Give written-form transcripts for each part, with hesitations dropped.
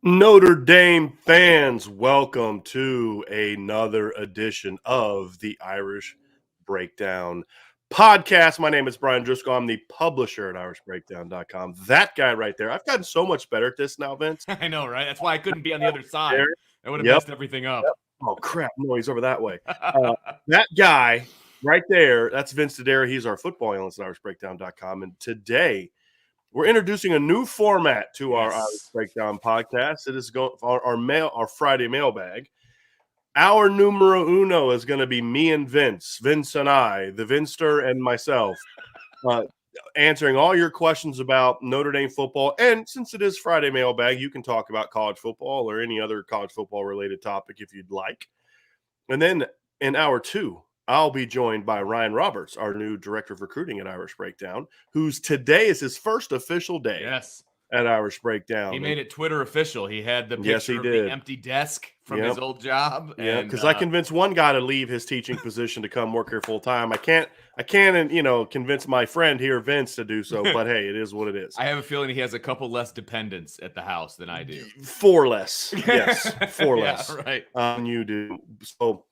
Notre Dame fans, welcome to another edition of the Irish Breakdown podcast. My name is Brian Driscoll. I'm the publisher at irishbreakdown.com. That guy right there. I've gotten so much better at this now, Vince. I know, right? That's why I couldn't be on the other side. I would have Yep. messed everything up. Oh, crap. No, he's over that way. That guy right there, that's Vince Didera. He's our football analyst at irishbreakdown.com. And today, we're introducing a new format to our Irish Breakdown podcast. It is going our Friday mailbag. Our numero uno is going to be me and Vince and I, the Vinster and myself, answering all your questions about Notre Dame football. And since it is Friday mailbag, you can talk about college football or any other college football related topic if you'd like. And then in hour two, I'll be joined by Ryan Roberts, our new director of recruiting at Irish Breakdown, whose today is his first official day at Irish Breakdown. He made it Twitter official. He had the picture of the empty desk from his old job. Yeah, because I convinced one guy to leave his teaching position to come work here full time. I can't, convince my friend here, Vince, to do so. But hey, it is what it is. I have a feeling he has a couple less dependents at the house than I do. 4 less, yes, 4 less. Right. You do so.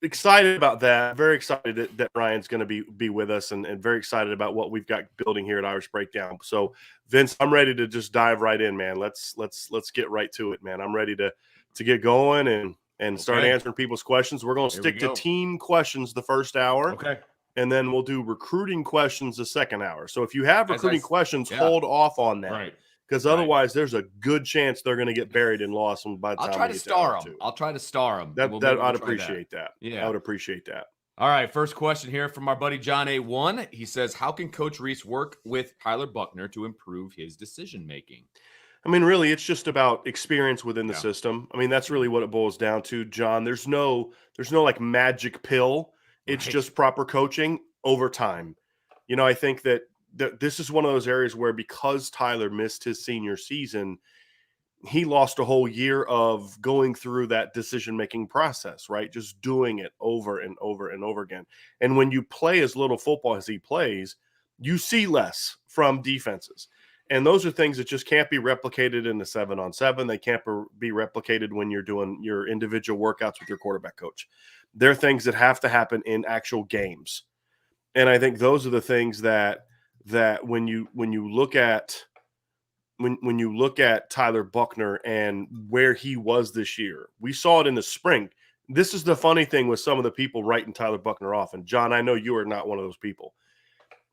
Excited about that. Very excited that Ryan's going to be with us, and very excited about what we've got building here at Irish Breakdown. So, Vince, I'm ready to just dive right in, man. Let's get right to it, man. I'm ready to get going and start answering people's questions. We're going to stick to team questions the first hour, and then we'll do recruiting questions the second hour. So, if you have recruiting questions, hold off on that. Right. Because otherwise, there's a good chance they're going to get buried and lost by the time I'll try to star them. I'll try to star them. I'd appreciate that. Yeah, I would appreciate that. All right, first question here from our buddy John A1. He says, how can Coach Reese work with Tyler Buckner to improve his decision-making? I mean, really, it's just about experience within the system. I mean, that's really what it boils down to, John. There's no like magic pill. It's just proper coaching over time. I think that this is one of those areas where, because Tyler missed his senior season, he lost a whole year of going through that decision-making process, right? Just doing it over and over and over again. And when you play as little football as he plays, you see less from defenses. And those are things that just can't be replicated in the 7-on-7. They can't be replicated when you're doing your individual workouts with your quarterback coach. They're things that have to happen in actual games. And I think those are the things that when you look at Tyler Buckner and where he was this year, we saw it in the spring. This is the funny thing with some of the people writing Tyler Buckner off. And John, I know you are not one of those people.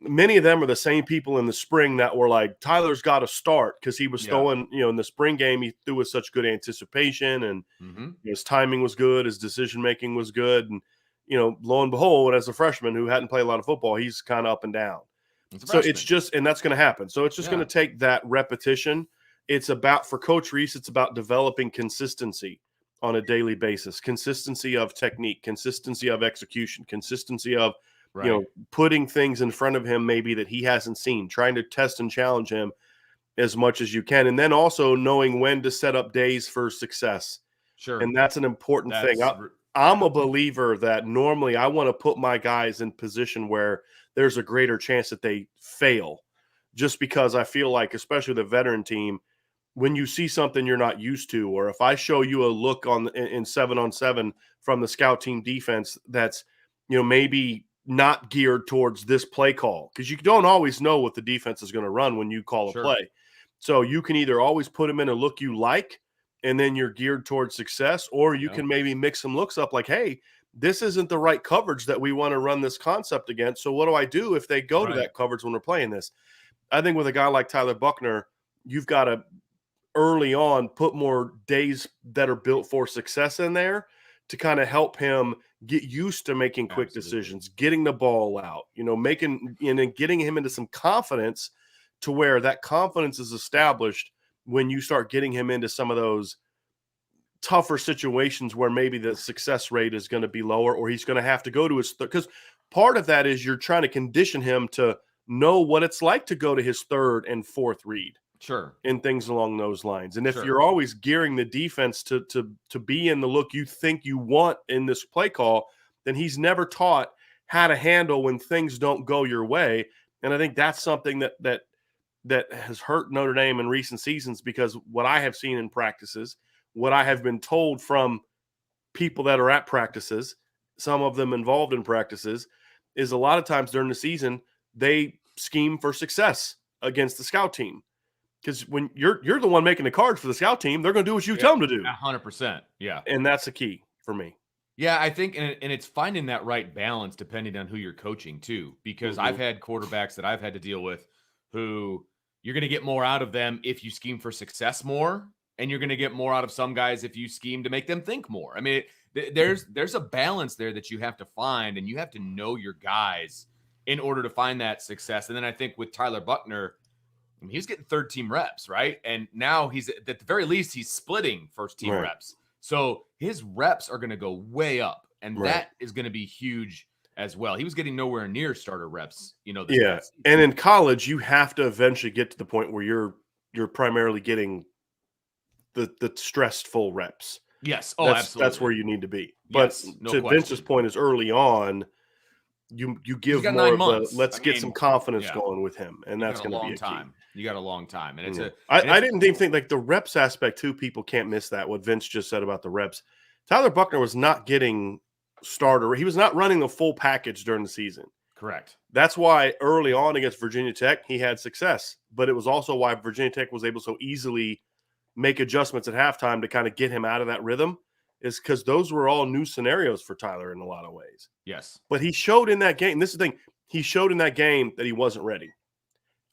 Many of them are the same people in the spring that were like, Tyler's got to start, because he was throwing, in the spring game, he threw with such good anticipation, and his timing was good, his decision-making was good. And, lo and behold, as a freshman who hadn't played a lot of football, he's kind of up and down. So it's just, and that's going to happen. So it's just going to take that repetition. It's about, for Coach Reese, it's about developing consistency on a daily basis, consistency of technique, consistency of execution, consistency of, putting things in front of him maybe that he hasn't seen, trying to test and challenge him as much as you can. And then also knowing when to set up days for success. Sure. And that's an important thing. I'm a believer that normally I want to put my guys in position where there's a greater chance that they fail, just because I feel like, especially the veteran team, when you see something you're not used to, or if I show you a look in 7-on-7 from the scout team defense that's, maybe not geared towards this play call, because you don't always know what the defense is going to run when you call a play. So you can either always put them in a look you like, and then you're geared towards success, or you can maybe mix some looks up like, hey, this isn't the right coverage that we want to run this concept against. So what do I do if they go to that coverage when we're playing this? I think with a guy like Tyler Buckner, you've got to early on put more days that are built for success in there to kind of help him get used to making quick decisions, getting the ball out, making, and getting him into some confidence, to where that confidence is established when you start getting him into some of those tougher situations where maybe the success rate is going to be lower, or he's going to have to go to his because part of that is you're trying to condition him to know what it's like to go to his third and fourth read. Sure. And things along those lines. And if you're always gearing the defense to be in the look you think you want in this play call, then he's never taught how to handle when things don't go your way. And I think that's something that that has hurt Notre Dame in recent seasons, because what I have seen in practices, what I have been told from people that are at practices, some of them involved in practices, is a lot of times during the season, they scheme for success against the scout team. Because when you're the one making the cards for the scout team, they're going to do what you tell them to do. 100%. Yeah. And that's the key for me. Yeah, I think, and it's finding that right balance depending on who you're coaching too, because I've had quarterbacks that I've had to deal with who you're going to get more out of them if you scheme for success more, and you're going to get more out of some guys if you scheme to make them think more. I mean, there's a balance there that you have to find, and you have to know your guys in order to find that success. And then I think with Tyler Buckner, I mean, he's getting third team reps, right? And now he's at the very least, he's splitting first team reps. So his reps are going to go way up, and that is going to be huge as well. He was getting nowhere near starter reps, this past season. And in college, you have to eventually get to the point where you're primarily getting the stressed full reps. Yes. Absolutely. That's where you need to be. But to Vince's point is early on, you give more 9 of months. Let's get some confidence going with him, and that's going to be a time. Key. You got a long time, and I didn't even think like the reps aspect too. People can't miss that. What Vince just said about the reps. Tyler Buckner was not getting starter. He was not running the full package during the season. Correct. That's why early on against Virginia Tech, he had success. But it was also why Virginia Tech was able so easily make adjustments at halftime to kind of get him out of that rhythm, is because those were all new scenarios for Tyler in a lot of ways. Yes. But he showed in that game, this is the thing, he showed in that game that he wasn't ready.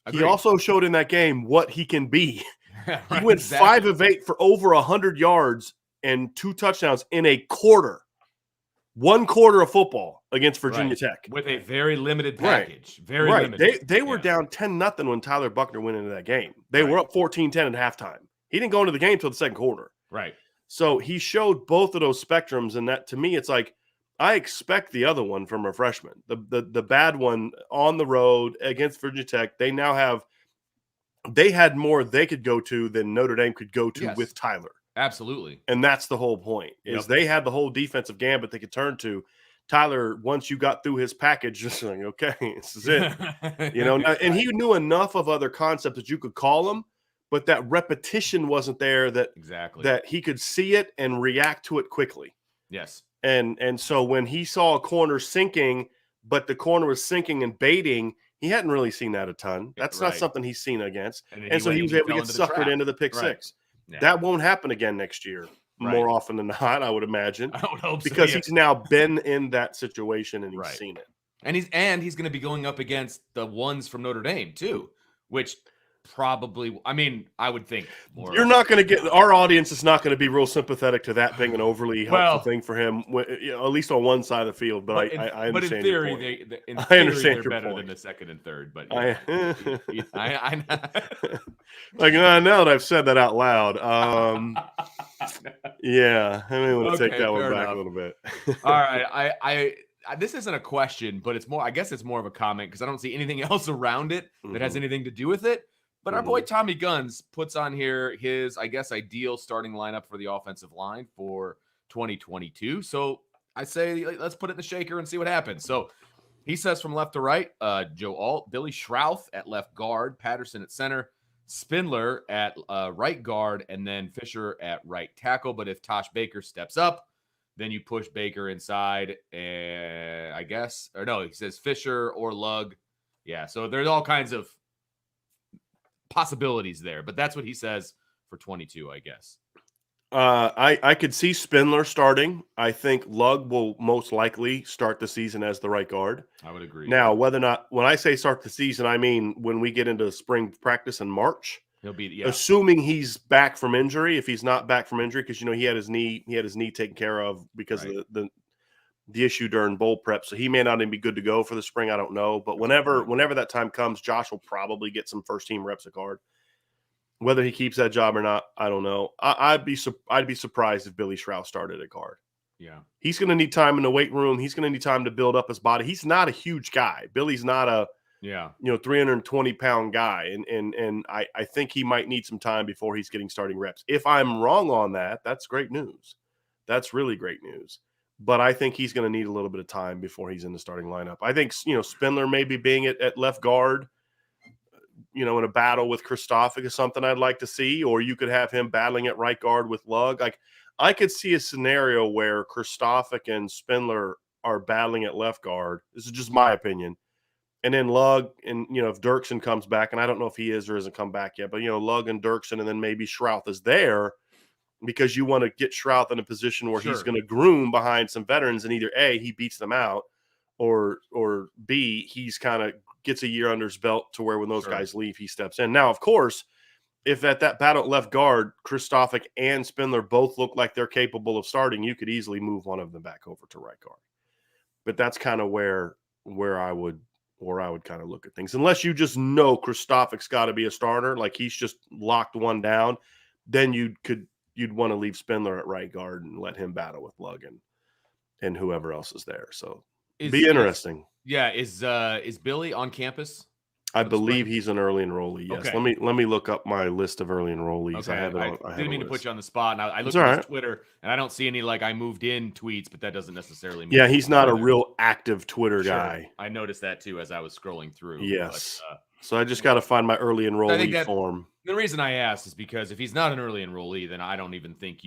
Agreed. He also showed in that game what he can be. He went 5 of 8 for over 100 yards and 2 touchdowns in a quarter. 1 quarter of football against Virginia Tech. With a very limited package. Very limited. They were down 10-0 when Tyler Buckner went into that game. They were up 14-10 at halftime. He didn't go into the game until the second quarter. Right. So he showed both of those spectrums, and that to me, it's like I expect the other one from a freshman. The bad one on the road against Virginia Tech. They had more they could go to than Notre Dame could go to with Tyler. Absolutely. And that's the whole point, is they had the whole defensive gambit they could turn to. Tyler, once you got through his package, just like, okay, this is it. And he knew enough of other concepts that you could call him, but that repetition wasn't there that he could see it and react to it quickly. Yes. And so when he saw a corner sinking, but the corner was sinking and baiting, he hadn't really seen that a ton. That's not something he's seen against. And so he was able to get suckered into the pick six. Yeah. That won't happen again next year. More often than not, I would imagine. I would hope because so, he's now been in that situation and he's seen it. And he's going to be going up against the ones from Notre Dame too, which probably, I mean, I would think more. You're not going to get, our audience is not going to be real sympathetic to that being an overly helpful thing for him, at least on one side of the field. But I understand. But in theory, I understand they're your better point. than the second and third. But I like now that I've said that out loud, yeah, I may want to take that one back a little bit. All right, I this isn't a question, but it's more. I guess it's more of a comment because I don't see anything else around it that has anything to do with it. But our boy Tommy Guns puts on here his, I guess, ideal starting lineup for the offensive line for 2022. So I say let's put it in the shaker and see what happens. So he says from left to right, Joe Alt, Billy Schrouth at left guard, Patterson at center, Spindler at right guard, and then Fisher at right tackle. But if Tosh Baker steps up, then you push Baker inside, I guess. Or no, he says Fisher or Lug. Yeah, so there's all kinds of possibilities there, but that's what he says for 22, I guess. I could see Spindler starting. I think Lug will most likely start the season as the right guard. I would agree. Now, whether or not, when I say start the season, I mean when we get into spring practice in March. He'll be assuming he's back from injury. If he's not back from injury, because he had his knee taken care of because of the issue during bowl prep, so he may not even be good to go for the spring. I don't know, but whenever that time comes, Josh will probably get some first team reps at guard. Whether he keeps that job or not, I don't know. I'd be surprised if Billy Schrouth started at guard. Yeah, he's going to need time in the weight room. He's going to need time to build up his body. He's not a huge guy. Billy's not a 320-pound guy, and I think he might need some time before he's getting starting reps. If I'm wrong on that, that's great news. That's really great news. But I think he's going to need a little bit of time before he's in the starting lineup. I think Spindler maybe being at left guard in a battle with Kristofik is something I'd like to see, or you could have him battling at right guard with Lug. Like, I could see a scenario where Kristofik and Spindler are battling at left guard. This is just my opinion. And then Lug and, if Dirksen comes back, and I don't know if he is or isn't come back yet, but, Lug and Dirksen, and then maybe Schrouth is there because you want to get Schrouth in a position where he's going to groom behind some veterans, and either A, he beats them out, or B, he's kind of gets a year under his belt to where when those guys leave, he steps in. Now, of course, if at that battle at left guard, Kristofik and Spindler both look like they're capable of starting, you could easily move one of them back over to right guard. But that's kind of where I would kind of look at things. Unless you just know Kristofik's got to be a starter, like he's just locked one down, then you'd want to leave Spindler at right guard and let him battle with Lug and whoever else is there. So be interesting. Is Billy on campus? I believe he's an early enrollee. Yes. Okay. Let me look up my list of early enrollees. Okay. I didn't mean to put you on the spot. And I looked at his Twitter, and I don't see any I moved in tweets, but that doesn't necessarily mean. Yeah, he's not a real active Twitter guy. I noticed that too as I was scrolling through. Yes. So I just got to find my early enrollee form. The reason I asked is because if he's not an early enrollee, then I don't even think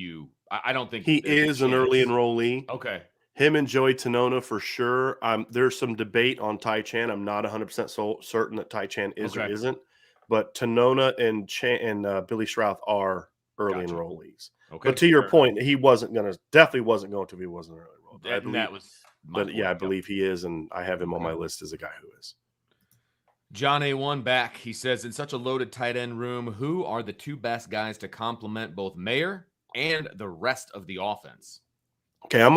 I don't think he is an early enrollee. Okay. Him and Joey Tanona for sure. There's some debate on Tai Chan. I'm not 100% certain that Tai Chan is or isn't, but Tanona and Billy Schrouth are early enrollees. Okay. But to your point, he definitely wasn't going to if he wasn't early enrolled. I believe he is, and I have him on my list as a guy who is. John A1 back. He says, in such a loaded tight end room, who are the two best guys to complement both Mayer and the rest of the offense? Okay, I'm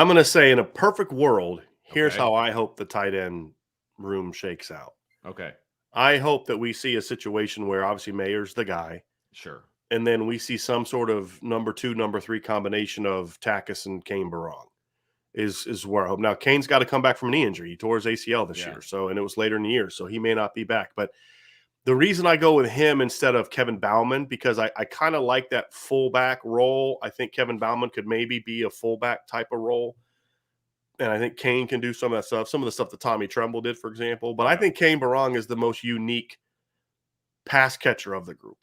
gonna say in a perfect world, here's how I hope the tight end room shakes out. Okay. I hope that we see a situation where obviously Mayer's the guy. Sure. And then we see some sort of number 2, number 3 combination of Takis and Kane Barong is where I hope. Now, Kane's got to come back from a knee injury. He tore his ACL this year. And it was later in the year, so he may not be back. But the reason I go with him instead of Kevin Bauman, because I kind of like that fullback role. I think Kevin Bauman could maybe be a fullback type of role. And I think Kane can do some of that stuff, some of the stuff that Tommy Tremble did, for example. But I think Kane Barong is the most unique pass catcher of the group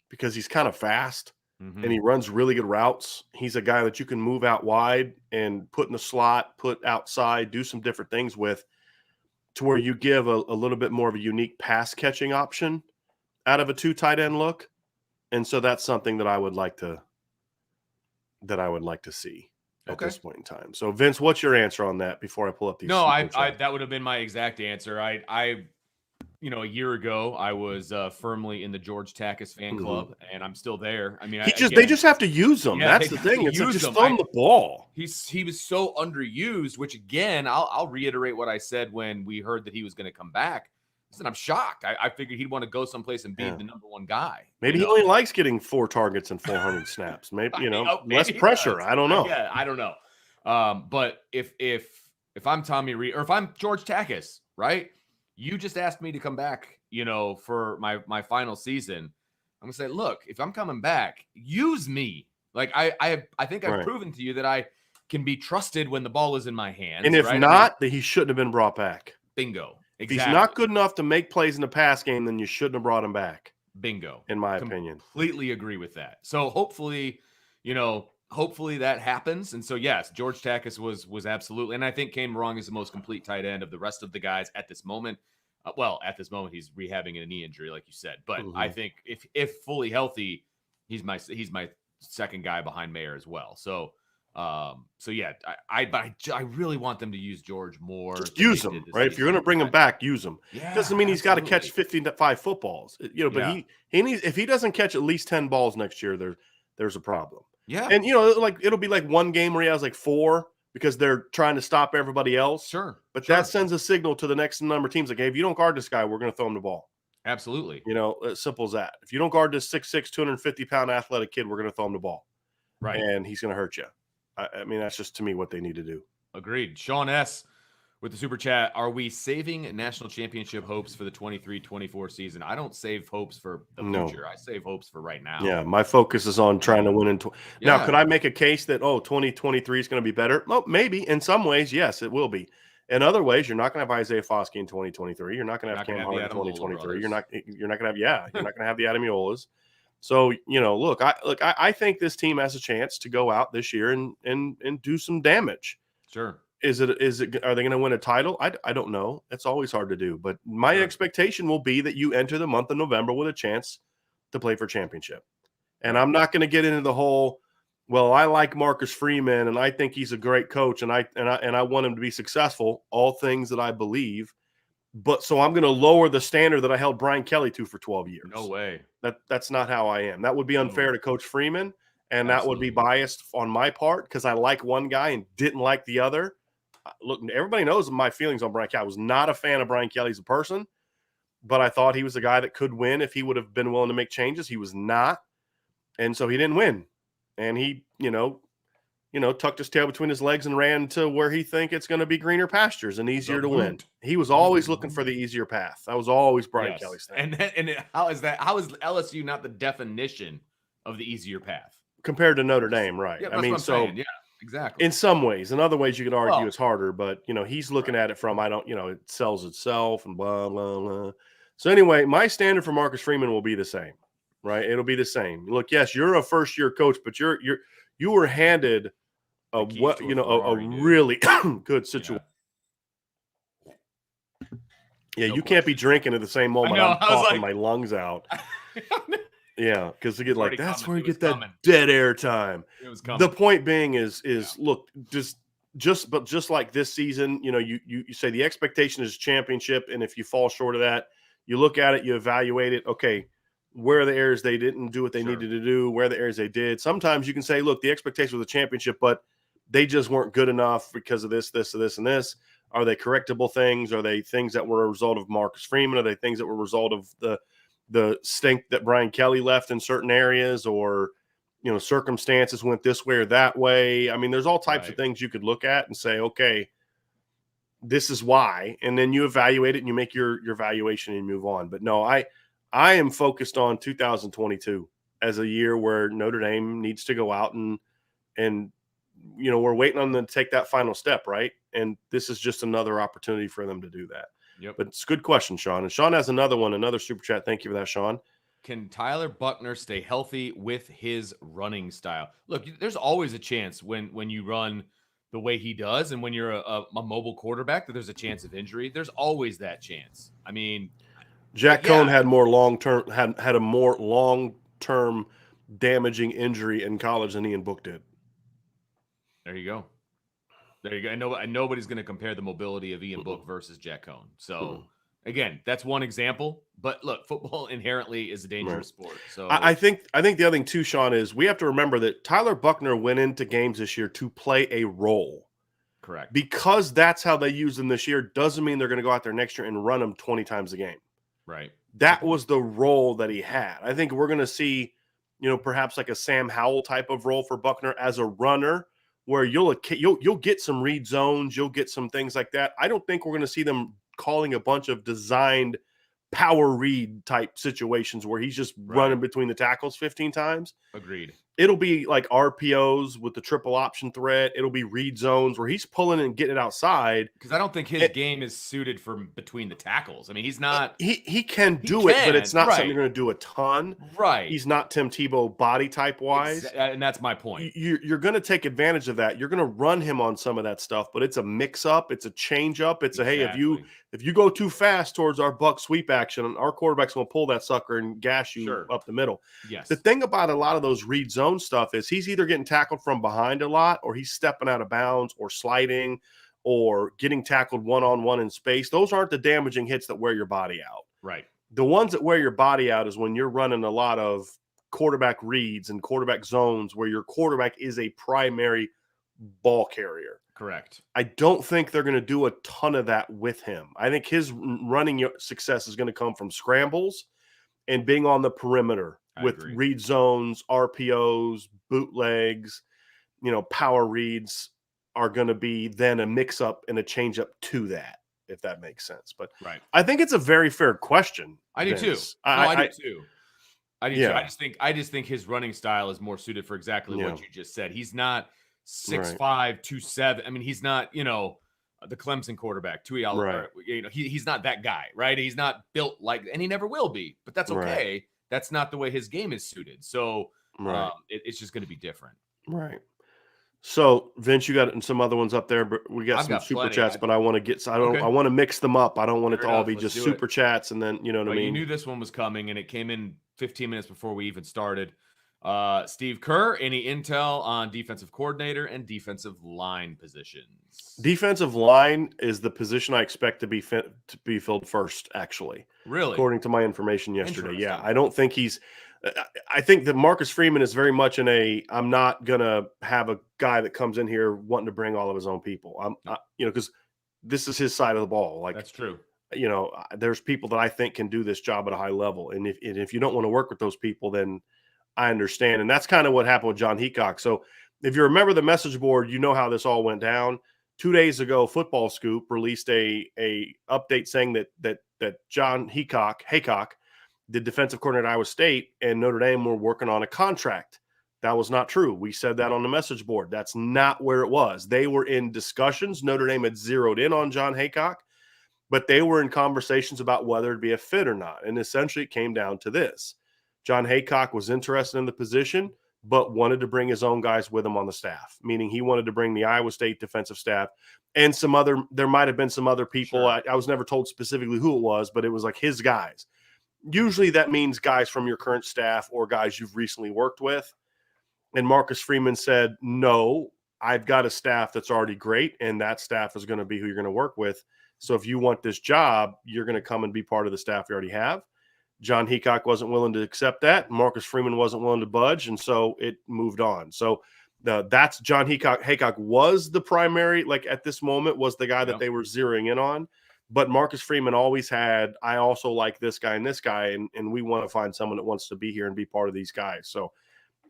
because he's kind of fast and he runs really good routes. He's a guy that you can move out wide and put in the slot, put outside, do some different things with, to where you give a little bit more of a unique pass catching option out of a 2 tight end look. And so that's something that I would like to see at this point in time. So Vince, what's your answer on that before I pull up these? No, I that would have been my exact answer. I a year ago I was firmly in the George Takis fan club, and I'm still there. I mean, they just have to use him. That's the thing. It's just throw him the ball. He was so underused, which again, I'll reiterate what I said when we heard that he was going to come back. I said I'm shocked. I figured he'd want to go someplace and be the number 1 guy. Maybe he only likes getting 4 targets and 400 snaps. Maybe less pressure. I don't know. Yeah, I don't know. But if I'm Tommy Reese or if I'm George Takis, right? You just asked me to come back, for my final season. I'm gonna say, look, if I'm coming back, use me. Like I think I've proven to you that I can be trusted when the ball is in my hands. And if not, that he shouldn't have been brought back. Bingo. Exactly. If he's not good enough to make plays in the pass game, then you shouldn't have brought him back. Bingo. In my opinion. Completely agree with that. So hopefully that happens. And so, yes, George Takis was absolutely. And I think Kane Barong is the most complete tight end of the rest of the guys at this moment. At this moment, he's rehabbing a knee injury, like you said. But I think if fully healthy, he's my second guy behind Mayer as well. So, yeah, I really want them to use George more. Just use him, right? If you're going to bring him back, use him. Yeah, doesn't mean he's got to catch 55 footballs, but he needs, if he doesn't catch at least 10 balls next year, there's a problem. Yeah. And, it'll be like one game where he has like 4 because they're trying to stop everybody else. Sure. But that sends a signal to the next number of teams like, hey, if you don't guard this guy, we're going to throw him the ball. Absolutely. As simple as that. If you don't guard this 6'6", 250-pound athletic kid, we're going to throw him the ball. Right. And he's going to hurt you. I mean, that's just to me what they need to do. Agreed. Sean S. with the super chat. Are we saving national championship hopes for the 23-24 season? I don't save hopes for the future. I save hopes for right now. Yeah, my focus is on trying to win in. Now, could I make a case that 2023 is going to be better? Well, maybe in some ways, yes, it will be. In other ways, you're not going to have Isaiah Foskey in 2023. You're not going to have Cam Hart in Adamola 2023. brothers. You're not going to have you're not going to have the Adamolas. So, look, I think this team has a chance to go out this year and do some damage. Sure. Are they going to win a title? I don't know. It's always hard to do, but my expectation will be that you enter the month of November with a chance to play for championship. And I'm not going to get into the whole, well, I like Marcus Freeman and I think he's a great coach and I want him to be successful, all things that I believe. But so I'm going to lower the standard that I held Brian Kelly to for 12 years. No way. That's not how I am. That would be unfair to Coach Freeman, and that would be biased on my part because I like one guy and didn't like the other. Look, everybody knows my feelings on Brian Kelly. I was not a fan of Brian Kelly as a person, but I thought he was a guy that could win if he would have been willing to make changes. He was not, and so he didn't win. And he, tucked his tail between his legs and ran to where he think it's going to be greener pastures and easier to win. He was always looking for the easier path. That was always Brian Kelly's thing. And how is LSU not the definition of the easier path compared to Notre Dame? Right. Yeah, I mean, yeah, exactly. In some ways, in other ways, you could argue it's harder, but he's looking at it from, it sells itself and blah, blah, blah. So anyway, my standard for Marcus Freeman will be the same, right? It'll be the same. Look, yes, you're a first year coach, but you were handed a really good situation. Yeah, you can't be drinking at the same moment. I'm coughing my lungs out. Yeah, because to get that's where you get that dead air time. The point being is look, just like this season, you say the expectation is championship, and if you fall short of that, you look at it, you evaluate it. Okay, where are the areas they didn't do what they needed to do? Where are the areas they did? Sometimes you can say, look, the expectation was a championship, but they just weren't good enough because of this, and this. Are they correctable things? Are they things that were a result of Marcus Freeman? Are they things that were a result of the stink that Brian Kelly left in certain areas, or circumstances went this way or that way? I mean, there's all types of things you could look at and say, okay, this is why, and then you evaluate it and you make your evaluation and move on. But no, I am focused on 2022 as a year where Notre Dame needs to go out and we're waiting on them to take that final step, right? And this is just another opportunity for them to do that. Yep. But it's a good question, Sean. And Sean has another super chat. Thank you for that, Sean. Can Tyler Buckner stay healthy with his running style? Look, there's always a chance when you run the way he does and when you're a mobile quarterback that there's a chance of injury. There's always that chance. I mean, Jack Cohn had a more long-term damaging injury in college than Ian Book did. There you go. And nobody's going to compare the mobility of Ian Book versus Jack Cohn. So, again, that's one example. But look, football inherently is a dangerous sport. So I think the other thing too, Sean, is we have to remember that Tyler Buckner went into games this year to play a role. Correct. Because that's how they used him this year doesn't mean they're going to go out there next year and run him 20 times a game. Right. That was the role that he had. I think we're going to see, perhaps like a Sam Howell type of role for Buckner as a runner, where you'll get some read zones, you'll get some things like that. I don't think we're going to see them calling a bunch of designed power read type situations where he's just running between the tackles 15 times. Agreed. It'll be like RPOs with the triple option threat. It'll be read zones where he's pulling and getting it outside. Because I don't think his game is suited for between the tackles. I mean, he's not. He can do it, but it's not something you're going to do a ton. Right. He's not Tim Tebow body type wise. And that's my point. You're going to take advantage of that. You're going to run him on some of that stuff, but it's a mix up. It's a change up. It's hey, if you go too fast towards our buck sweep action, our quarterback's going to pull that sucker and gash you up the middle. Yes. The thing about a lot of those read zone stuff is he's either getting tackled from behind a lot, or he's stepping out of bounds, or sliding, or getting tackled one-on-one in space. Those aren't the damaging hits that wear your body out. Right. The ones that wear your body out is when you're running a lot of quarterback reads and quarterback zones where your quarterback is a primary ball carrier. Correct. I don't think they're going to do a ton of that with him. I think his running success is going to come from scrambles and being on the perimeter with read zones, RPOs, bootlegs, power reads are going to be then a mix up and a change up to that, if that makes sense. But I think it's a very fair question. I do too. I do too. I just think his running style is more suited for exactly what you just said. He's not 6'5", 270. I mean, he's not, the Clemson quarterback, Right. he's not that guy, right? He's not built like, and he never will be, but that's okay. Right. That's not the way his game is suited. So Right. it's just going to be different. Right. So, Vince, you got some other ones up there, but we got I've some got super plenty. chats. But I want to get, I Okay. want to mix them up. I don't want it Fair to all enough. be Let's just do super it. chats, and then you know what I mean. You knew this one was coming, and it came in 15 minutes before we even started. Steve Kerr, any intel on defensive coordinator and defensive line positions? Defensive line is the position I expect to be filled first, actually. Really? According to my information yesterday. Yeah, Interesting. I don't think he's I think that Marcus Freeman is very much in a I'm not going to have a guy that comes in here wanting to bring all of his own people. Because this is his side of the ball. Like, that's true. There's people that I think can do this job at a high level. And if you don't want to work with those people, then I understand. And that's kind of what happened with John Heacock. So if you remember the message board, you know how this all went down. 2 days ago, Football Scoop released a update saying that John Heacock, the defensive coordinator at Iowa State, and Notre Dame were working on a contract. That was not true. We said that on the message board. That's not where it was. They were in discussions. Notre Dame had zeroed in on John Heacock, but they were in conversations about whether it'd be a fit or not. And essentially it came down to this. John Heacock was interested in the position, but wanted to bring his own guys with him on the staff, meaning he wanted to bring the Iowa State defensive staff and there might have been some other people. Sure. I was never told specifically who it was, but it was like his guys. Usually that means guys from your current staff or guys you've recently worked with. And Marcus Freeman said, no, I've got a staff that's already great, and that staff is going to be who you're going to work with. So if you want this job, you're going to come and be part of the staff you already have. John Heacock wasn't willing to accept that. Marcus Freeman wasn't willing to budge, and so it moved on. So that's John Heacock. Heacock was the primary, like at this moment, was the guy that they were zeroing in on. But Marcus Freeman always had, I also like this guy, and we want to find someone that wants to be here and be part of these guys. So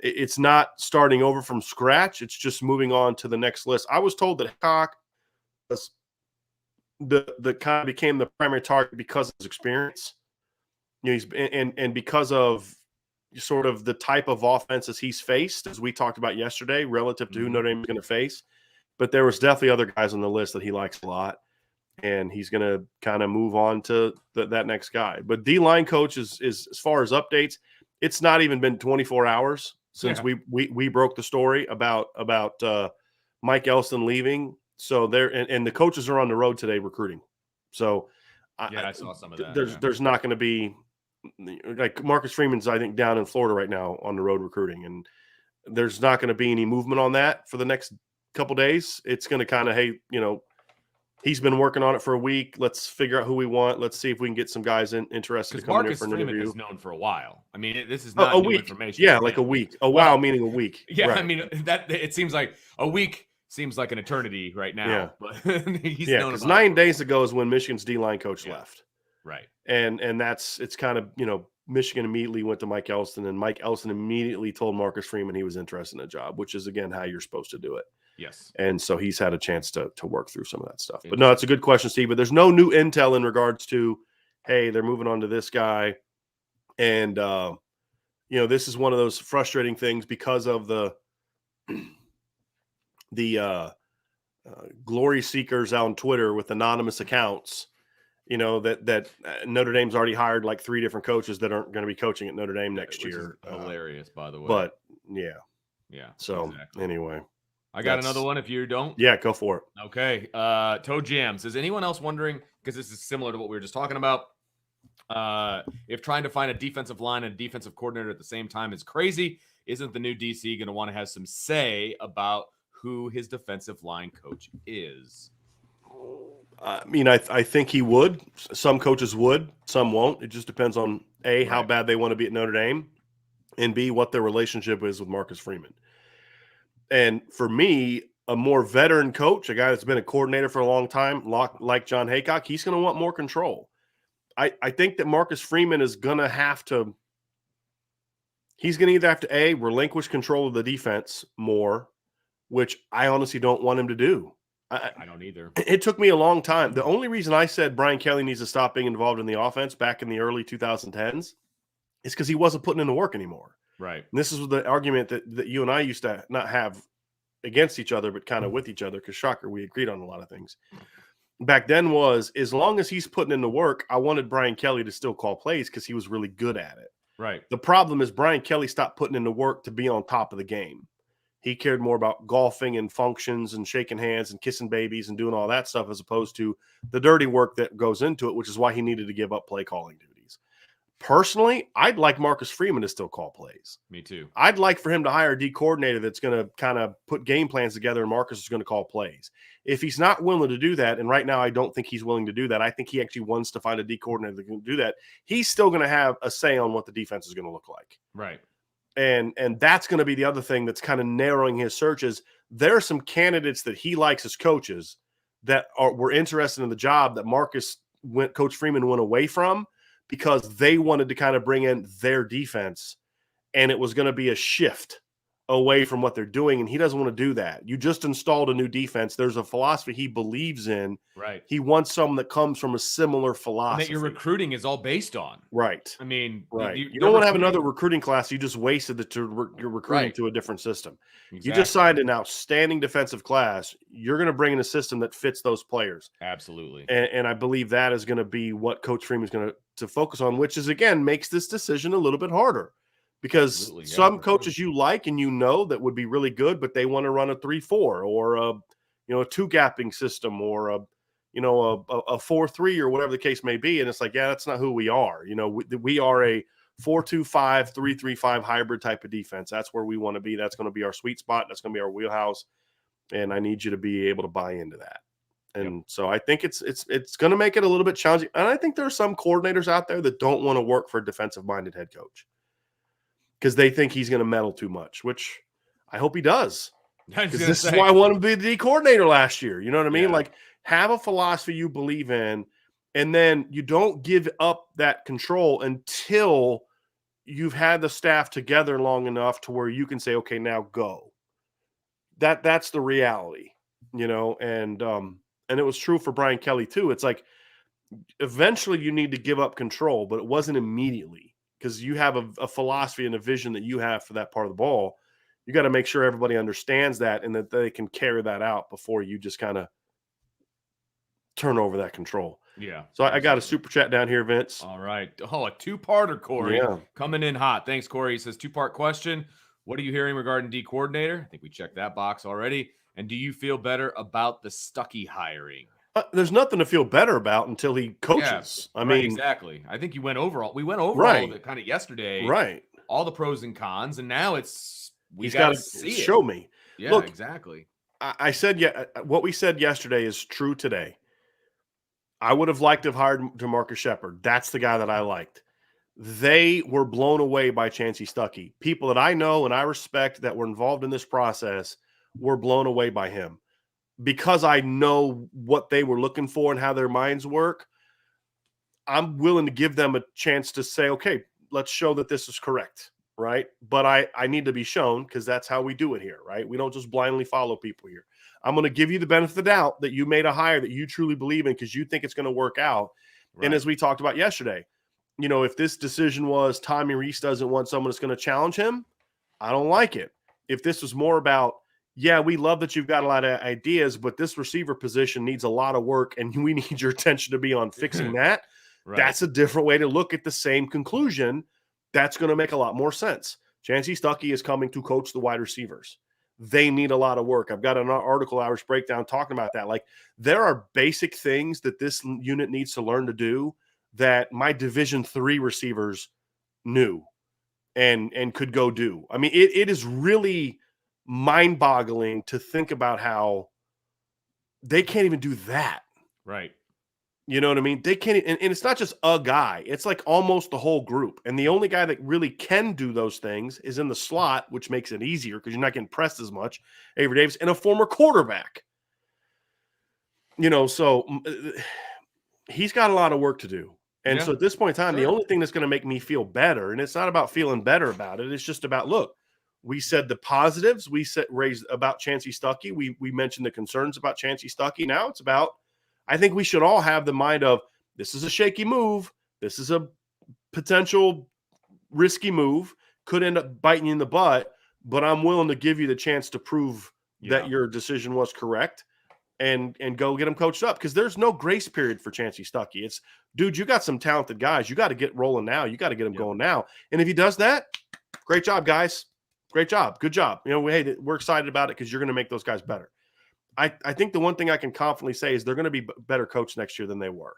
it's not starting over from scratch. It's just moving on to the next list. I was told that Heacock was the kind of became the primary target because of his experience. He's and because of sort of the type of offenses he's faced, as we talked about yesterday, relative to who Notre Dame is going to face. But there was definitely other guys on the list that he likes a lot, and he's going to kind of move on to that next guy. But D-line coach is as far as updates, it's not even been 24 hours since we broke the story about Mike Elston leaving. So there, and the coaches are on the road today recruiting. So I saw some of that. There's not going to be, like, Marcus Freeman's, I think, down in Florida right now on the road recruiting, and there's not going to be any movement on that for the next couple days. It's going to kind of, hey, he's been working on it for a week. Let's figure out who we want. Let's see if we can get some guys interested to come in for an interview. Marcus Freeman is known for a while. I mean, this is not a new week. information. Yeah, like a week. Meaning a week. Yeah, right. I mean, that it seems like a week seems like an eternity right now. Yeah, but he's known because 9 days ago is when Michigan's D-line coach left. Right. And it's kind of, Michigan immediately went to Mike Elston, and Mike Elston immediately told Marcus Freeman he was interested in a job, which is, again, how you're supposed to do it. Yes. And so he's had a chance to work through some of that stuff. But no, it's a good question, Steve. But there's no new intel in regards to, hey, they're moving on to this guy. And, this is one of those frustrating things because of the glory seekers on Twitter with anonymous accounts. That Notre Dame's already hired like 3 different coaches that aren't going to be coaching at Notre Dame next year. Hilarious, by the way. But yeah. So exactly. Anyway, I got another one. If you don't, yeah, go for it. Okay. Toe Jams. Is anyone else wondering? Because this is similar to what we were just talking about. If trying to find a defensive line and a defensive coordinator at the same time is crazy, isn't the new DC going to want to have some say about who his defensive line coach is? I mean, I think he would. Some coaches would, some won't. It just depends on A, how bad they want to be at Notre Dame, and B, what their relationship is with Marcus Freeman. And for me, a more veteran coach, a guy that's been a coordinator for a long time, like John Heacock, he's going to want more control. I think that Marcus Freeman is going to have to – he's going to either have to, A, relinquish control of the defense more, which I honestly don't want him to do. I don't either. It took me a long time. The only reason I said Brian Kelly needs to stop being involved in the offense back in the early 2010s is because he wasn't putting in the work anymore. Right. And this is the argument that you and I used to not have against each other, but kind of with each other, because, shocker, we agreed on a lot of things. back then was, as long as he's putting in the work, I wanted Brian Kelly to still call plays because he was really good at it. Right. The problem is Brian Kelly stopped putting in the work to be on top of the game. He cared more about golfing and functions and shaking hands and kissing babies and doing all that stuff as opposed to the dirty work that goes into it, which is why he needed to give up play calling duties. Personally, I'd like Marcus Freeman to still call plays. Me too. I'd like for him to hire a D coordinator that's going to kind of put game plans together and Marcus is going to call plays. If he's not willing to do that, and right now I don't think he's willing to do that, I think he actually wants to find a D coordinator that can do that. He's still going to have a say on what the defense is going to look like. Right. And that's going to be the other thing that's kind of narrowing his searches. There are some candidates that he likes as coaches that were interested in the job that Coach Freeman went away from because they wanted to kind of bring in their defense, and it was going to be a shift away from what they're doing, and he doesn't want to do that. You just installed a new defense. There's a philosophy he believes in. Right. He wants someone that comes from a similar philosophy. And that your recruiting is all based on. Right. I mean, right. You don't want to have another recruiting class. You just wasted your recruiting to a different system. Exactly. You just signed an outstanding defensive class. You're going to bring in a system that fits those players. Absolutely. And I believe that is going to be what Coach Freeman is going to focus on, which is, again, makes this decision a little bit harder. Because some coaches you like and that would be really good, but they want to run a 3-4 or a two-gapping system or a 4-3 or whatever the case may be. And it's like, yeah, that's not who we are. We are a 4-2-5, 3-3-5 hybrid type of defense. That's where we want to be. That's going to be our sweet spot. That's going to be our wheelhouse. And I need you to be able to buy into that. And so I think it's going to make it a little bit challenging. And I think there are some coordinators out there that don't want to work for a defensive-minded head coach, because they think he's going to meddle too much, which I hope he does. Because this is why I wanted to be the D coordinator last year. You know what I mean? Yeah. Like, have a philosophy you believe in, and then you don't give up that control until you've had the staff together long enough to where you can say, okay, now go. That's the reality, and it was true for Brian Kelly too. It's like, eventually you need to give up control, but it wasn't immediately. Because you have a philosophy and a vision that you have for that part of the ball. You got to make sure everybody understands that and that they can carry that out before you just kind of turn over that control. Yeah. So I got a super chat down here, Vince. All right. Oh, a two-parter, Corey. Yeah. Coming in hot. Thanks, Corey. He says, two-part question. What are you hearing regarding D coordinator? I think we checked that box already. And do you feel better about the Stuckey hiring? There's nothing to feel better about until he coaches. Yeah, I mean, exactly. I think we went over all of it kind of yesterday. Right. All the pros and cons, and now he's got to show me. Yeah, look, exactly. I said, what we said yesterday is true today. I would have liked to have hired DeMarcus Shepard. That's the guy that I liked. They were blown away by Chancey Stuckey. People that I know and I respect that were involved in this process were blown away by him. Because I know what they were looking for and how their minds work, I'm willing to give them a chance to say, okay, let's show that this is correct, right? But I need to be shown, because that's how we do it here, right? We don't just blindly follow people here. I'm going to give you the benefit of the doubt that you made a hire that you truly believe in because you think it's going to work out. Right. And as we talked about yesterday, if this decision was Tommy Reese doesn't want someone that's going to challenge him, I don't like it. If this was more about, yeah, we love that you've got a lot of ideas, but this receiver position needs a lot of work, and we need your attention to be on fixing that. Right. That's a different way to look at the same conclusion. That's going to make a lot more sense. Chancey Stuckey is coming to coach the wide receivers. They need a lot of work. I've got an article, Irish Breakdown, talking about that. Like, there are basic things that this unit needs to learn to do that my Division III receivers knew and could go do. I mean, it is really mind-boggling to think about how they can't even do that. Right. You know what I mean? They can't, and it's not just a guy. It's like almost the whole group. And the only guy that really can do those things is in the slot, which makes it easier because you're not getting pressed as much. Avery Davis, and a former quarterback. So he's got a lot of work to do. And so at this point in time, the only thing that's going to make me feel better, and it's not about feeling better about it, it's just about, look, we said the positives. We raised about Chancey Stuckey. We mentioned the concerns about Chancey Stuckey. Now it's about, I think we should all have the mind of, this is a shaky move. This is a potential risky move. Could end up biting you in the butt, but I'm willing to give you the chance to prove that your decision was correct. and go get him coached up, because there's no grace period for Chancey Stuckey. It's, dude, you got some talented guys. You got to get rolling now. You got to get them going now. And if he does that, great job, guys. Great job. Good job. We're excited about it because you're going to make those guys better. I think the one thing I can confidently say is they're going to be better coached next year than they were.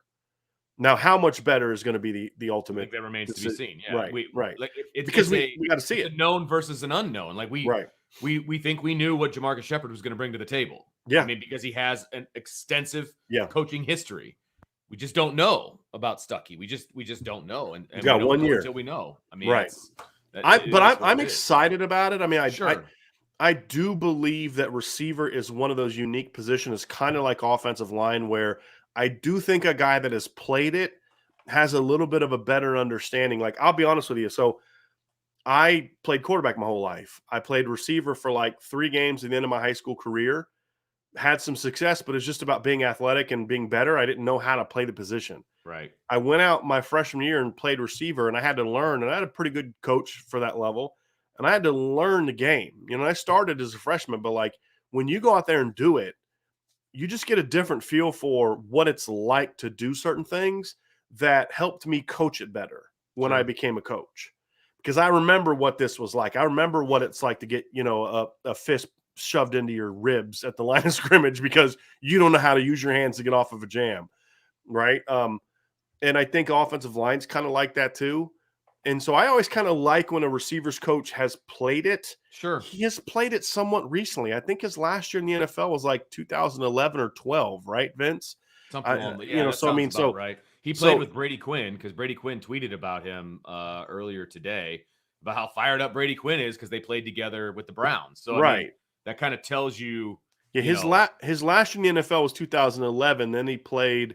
Now, how much better is going to be the ultimate? I think that remains to be seen. Yeah, right. Like because we got to see it. A known versus an unknown. Like we think we knew what Jamarcus Shepard was going to bring to the table. Yeah, I mean, because he has an extensive coaching history. We just don't know about Stuckey. We just don't know. And we got 1 year until we know. I mean, right. I'm excited about it. I mean, I do believe that receiver is one of those unique positions, kind of like offensive line, where I do think a guy that has played it has a little bit of a better understanding. Like, I'll be honest with you. So I played quarterback my whole life. I played receiver for like 3 games at the end of my high school career, had some success, but it's just about being athletic and being better. I didn't know how to play the position. Right. I went out my freshman year and played receiver, and I had to learn, and I had a pretty good coach for that level. And I had to learn the game. I started as a freshman, but like when you go out there and do it, you just get a different feel for what it's like to do certain things that helped me coach it better when I became a coach. Because I remember what this was like. I remember what it's like to get, a fist shoved into your ribs at the line of scrimmage because you don't know how to use your hands to get off of a jam. Right. And I think offensive line's kind of like that too. And so I always kind of like when a receivers coach has played it. Sure. He has played it somewhat recently. I think his last year in the NFL was like 2011 or 12, right, Vince? Something right. He played with Brady Quinn because Brady Quinn tweeted about him earlier today about how fired up Brady Quinn is because they played together with the Browns. So I mean, that kind of tells you. Yeah, his last year in the NFL was 2011. Then he played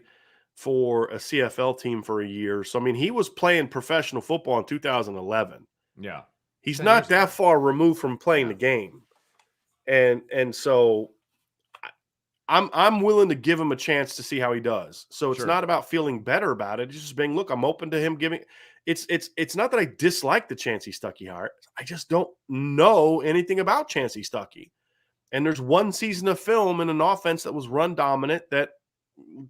for a CFL team for a year. So, I mean, he was playing professional football in 2011. Yeah. He's not that far removed from playing the game. And so I'm willing to give him a chance to see how he does. So it's not about feeling better about it. It's just being, look, I'm open to him giving it's not that I dislike the Chancey Stuckey hire. I just don't know anything about Chancey Stuckey. And there's one season of film in an offense that was run dominant that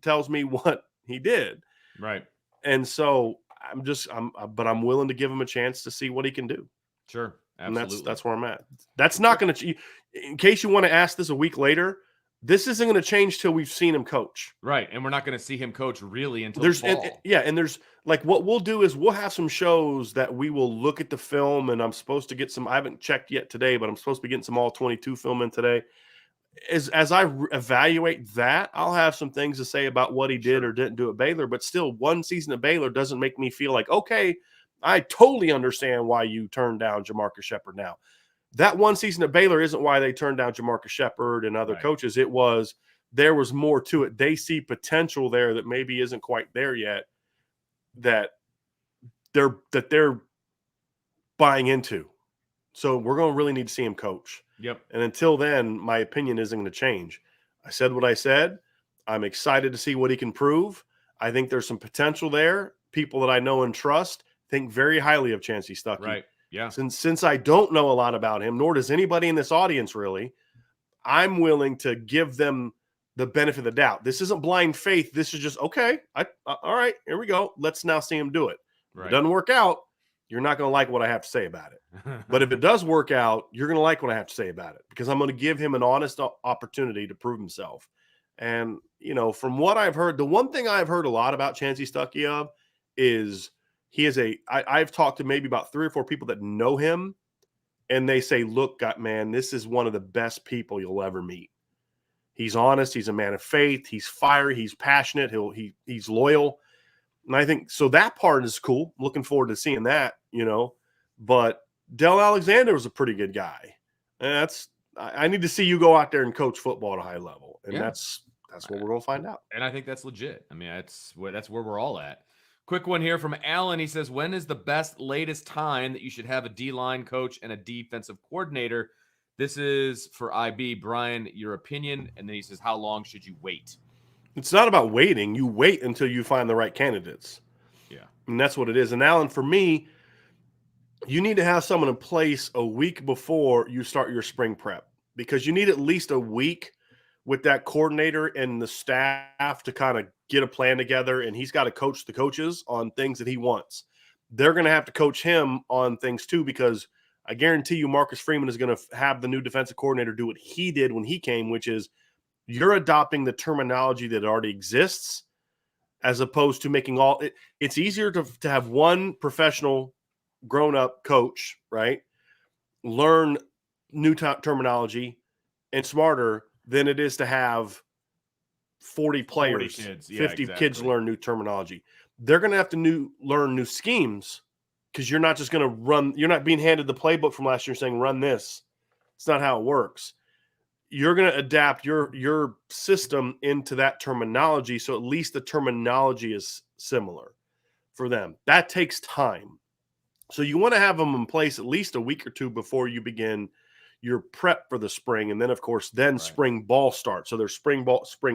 tells me what he did. Right. And so but I'm willing to give him a chance to see what he can do. Sure. Absolutely. And that's where I'm at. That's not going to, in case you want to ask this a week later, this isn't going to change till we've seen him coach. Right. And we're not going to see him coach really until the fall. And there's like, what we'll do is we'll have some shows that we will look at the film, and I'm supposed to get some, I haven't checked yet today, but I'm supposed to be getting some all 22 film in today. As I evaluate that, I'll have some things to say about what he did or didn't do at Baylor, but still, one season at Baylor doesn't make me feel like, okay, I totally understand why you turned down Jamarcus Shepard now. That one season at Baylor isn't why they turned down Jamarcus Shepard and other coaches. There was more to it. They see potential there that maybe isn't quite there yet, that they're buying into. So we're going to really need to see him coach. Yep. And until then, my opinion isn't going to change. I said what I said. I'm excited to see what he can prove. I think there's some potential there. People that I know and trust think very highly of Chancey Stuckey. Right. Yeah. Since I don't know a lot about him, nor does anybody in this audience really, I'm willing to give them the benefit of the doubt. This isn't blind faith. This is just, okay, all right, here we go. Let's now see him do it. Right. If it doesn't work out, you're not going to like what I have to say about it. But if it does work out, you're going to like what I have to say about it, because I'm going to give him an honest opportunity to prove himself. And, from what I've heard, the one thing I've heard a lot about Chancey Stuckey of is he is I've talked to maybe about 3 or 4 people that know him, and they say, look, man, this is one of the best people you'll ever meet. He's honest. He's a man of faith. He's fiery. He's passionate. He's loyal. And I think so that part is cool. Looking forward to seeing that, But Del Alexander was a pretty good guy. And I need to see you go out there and coach football at a high level. And that's what we're going to find out. And I think that's legit. I mean, that's where we're all at. Quick one here from Alan. He says, when is the latest time that you should have a D-line coach and a defensive coordinator? This is for IB. Bryan, your opinion. And then he says, how long should you wait? It's not about waiting. You wait until you find the right candidates. Yeah. And that's what it is. And Alan, for me, you need to have someone in place a week before you start your spring prep, because you need at least a week with that coordinator and the staff to kind of get a plan together, and he's got to coach the coaches on things that he wants. They're going to have to coach him on things too, because I guarantee you Marcus Freeman is going to have the new defensive coordinator do what he did when he came, which is you're adopting the terminology that already exists as opposed to making all it. It's easier to have one professional grown-up coach, right, learn new terminology and smarter than it is to have 40 players, 50 kids learn new terminology. They're going to have to learn new schemes, because you're not just going to run. You're not being handed the playbook from last year saying, run this. It's not how it works. You're going to adapt your system into that terminology, so at least the terminology is similar for them. That takes time. So you want to have them in place at least a week or two before you begin your prep for the spring. And then, of course, spring ball starts. So there's spring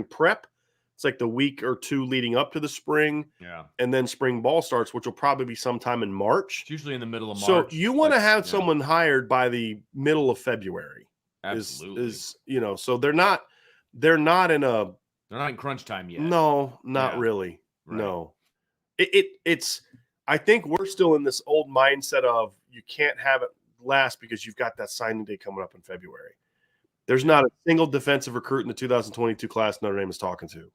prep. It's like the week or two leading up to the spring. Yeah. And then spring ball starts, which will probably be sometime in March. It's usually in the middle of March. So you want to have someone hired by the middle of February. Absolutely. So they're not in crunch time yet. No, not really. Right. No. It's I think we're still in this old mindset of you can't have it last because you've got that signing day coming up in February. There's not a single defensive recruit in the 2022 class Notre Dame is talking to.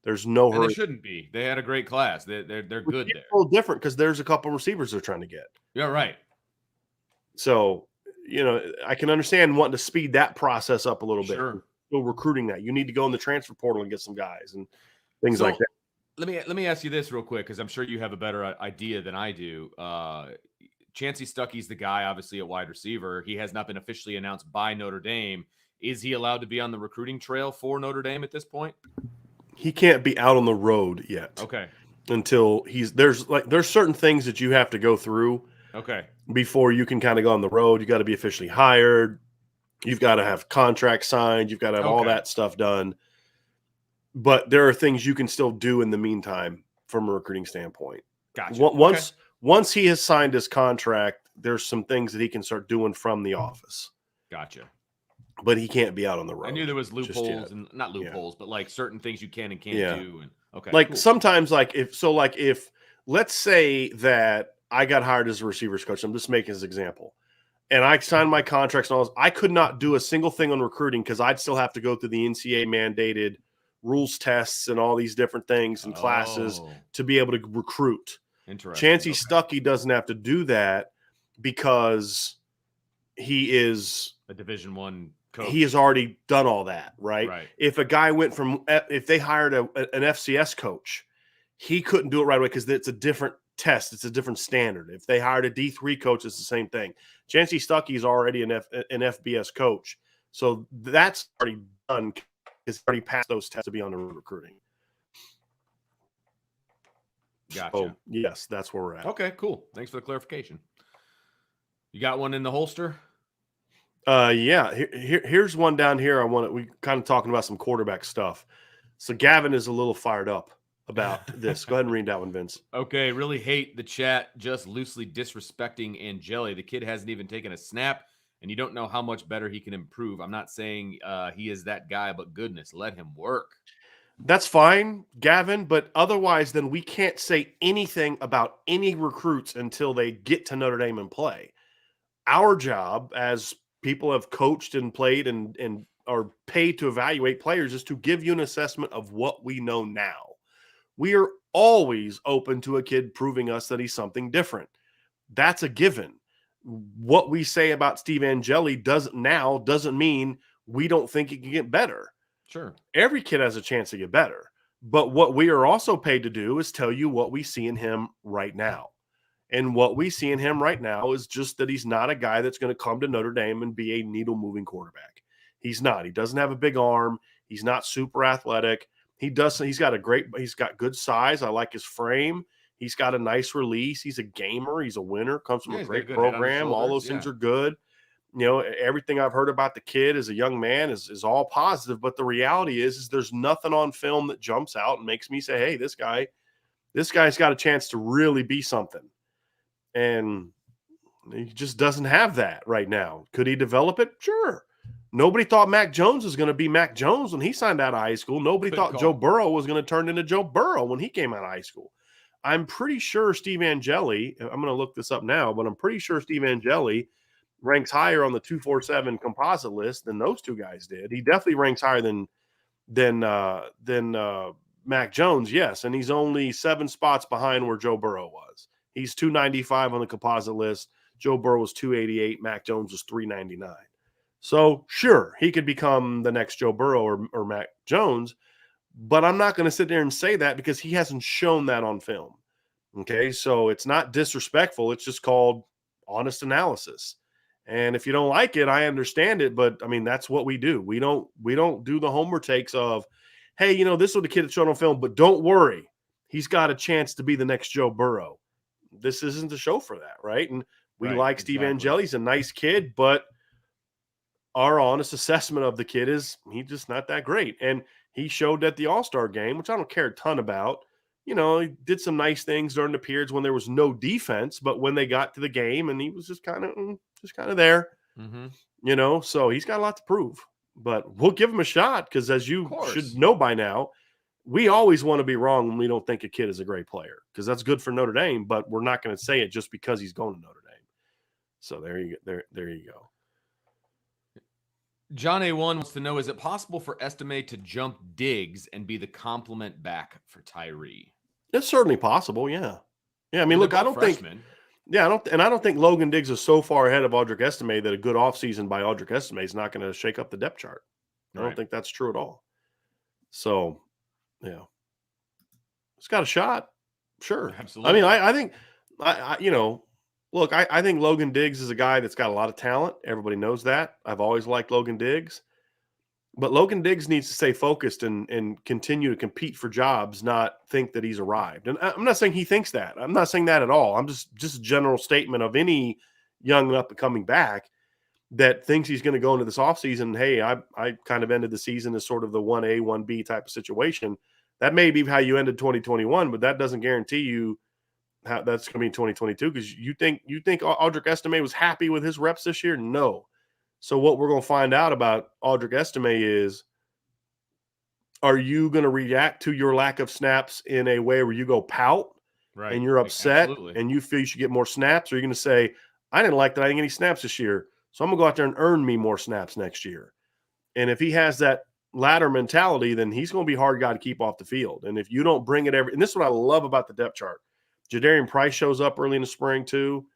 There's no hurry. They shouldn't be. They had a great class. They're good there. It's a little different because there's a couple receivers they're trying to get. Yeah, right. So, I can understand wanting to speed that process up a little bit. Sure. Still recruiting that. You need to go in the transfer portal and get some guys and things like that. Let me ask you this real quick, because I'm sure you have a better idea than I do. Chancey Stuckey's the guy, obviously, at wide receiver. He has not been officially announced by Notre Dame. Is he allowed to be on the recruiting trail for Notre Dame at this point? He can't be out on the road yet. Okay. Until there's certain things that you have to go through. Okay. Before you can kind of go on the road. You got to be officially hired. You've got to have contracts signed. You've got to have all that stuff done. But there are things you can still do in the meantime from a recruiting standpoint. Gotcha. Once he has signed his contract, there's some things that he can start doing from the office. Gotcha. But he can't be out on the road. I knew there was loopholes and not loopholes, but like certain things you can and can't do. And cool. Sometimes if let's say that I got hired as a receivers coach, I'm just making this example, and I signed my contracts and all this, I could not do a single thing on recruiting because I'd still have to go through the NCAA mandated rules tests and all these different things and classes to be able to recruit. Interesting. Chancey Stuckey doesn't have to do that because he is a Division I coach. He has already done all that, right? Right. If a guy if they hired an FCS coach, he couldn't do it right away because it's a different test. It's a different standard. If they hired a D3 coach, it's the same thing. Chancey Stuckey is already an FBS coach. So that's already done. It's already passed those tests to be on the recruiting. Gotcha. So, yes, that's where we're at. Okay, cool. Thanks for the clarification. You got one in the holster? Yeah. Here's one down here. We kind of talking about some quarterback stuff. So Gavin is a little fired up about this. Go ahead and read that one, Vince. Okay. Really hate the chat just loosely disrespecting Angeli. The kid hasn't even taken a snap, and you don't know how much better he can improve. I'm not saying he is that guy, but goodness, let him work. That's fine, Gavin, but otherwise then we can't say anything about any recruits until they get to Notre Dame and play. Our job as people have coached and played and are paid to evaluate players is to give you an assessment of what we know now. We are always open to a kid proving us that he's something different. That's a given. What we say about Steve Angeli doesn't mean we don't think he can get better. Sure. Every kid has a chance to get better. But what we are also paid to do is tell you what we see in him right now. And what we see in him right now is just that he's not a guy that's going to come to Notre Dame and be a needle-moving quarterback. He's not. He doesn't have a big arm. He's not super athletic. He's got good size. I like his frame. He's got a nice release. He's a gamer. He's a winner. Comes from a great program. All those things are good. Everything I've heard about the kid as a young man is all positive. But the reality is there's nothing on film that jumps out and makes me say, hey, this guy's got a chance to really be something. And he just doesn't have that right now. Could he develop it? Sure. Nobody thought Mac Jones was going to be Mac Jones when he signed out of high school. Nobody Good thought call. Joe Burrow was going to turn into Joe Burrow when he came out of high school. I'm pretty sure Steve Angeli, I'm going to look this up now, but I'm pretty sure Steve Angeli ranks higher on the 247 composite list than those two guys did. He definitely ranks higher than Mac Jones, yes, and he's only 7 spots behind where Joe Burrow was. He's 295 on the composite list. Joe Burrow was 288. Mac Jones was 399. So sure, he could become the next Joe Burrow or Mac Jones, but I'm not going to sit there and say that because he hasn't shown that on film. Okay, so it's not disrespectful. It's just called honest analysis. And if you don't like it, I understand it, but I mean that's what we do. We don't do the homer takes of, hey, this is what the kid showed on film, but don't worry, he's got a chance to be the next Joe Burrow. This isn't the show for that, right? And we like Steve Angeli. He's a nice kid, but our honest assessment of the kid is he's just not that great. And he showed at the All-Star game, which I don't care a ton about. He did some nice things during the periods when there was no defense, but when they got to the game and he was just kind of there, so he's got a lot to prove, but we'll give him a shot. Cause as you should know by now, we always want to be wrong when we don't think a kid is a great player, cause that's good for Notre Dame, but we're not going to say it just because he's going to Notre Dame. So there you go. John A1 wants to know, is it possible for Estime to jump Diggs and be the complement back for Tyree? It's certainly possible. Yeah. I mean, look, I don't think Logan Diggs is so far ahead of Audric Estime that a good offseason by Audric Estime is not going to shake up the depth chart. I don't think that's true at all. So, yeah. It's got a shot. Sure. Absolutely. I mean, I think Logan Diggs is a guy that's got a lot of talent. Everybody knows that. I've always liked Logan Diggs. But Logan Diggs needs to stay focused and continue to compete for jobs, not think that he's arrived. And I'm not saying he thinks that. I'm not saying that at all. I'm just a general statement of any young up-and-coming back that thinks he's going to go into this offseason. Hey, I kind of ended the season as sort of the 1A, 1B type of situation. That may be how you ended 2021, but that doesn't guarantee you how that's going to be in 2022, because you think Audric Estime was happy with his reps this year? No. So what we're going to find out about Audric Estime is, are you going to react to your lack of snaps in a way where you go pout and you're upset and you feel you should get more snaps? Or are you going to say, I didn't like that I didn't get any snaps this year, so I'm going to go out there and earn me more snaps next year? And if he has that latter mentality, then he's going to be a hard guy to keep off the field. And if you don't bring it and this is what I love about the depth chart. Jadarian Price shows up early in the spring too.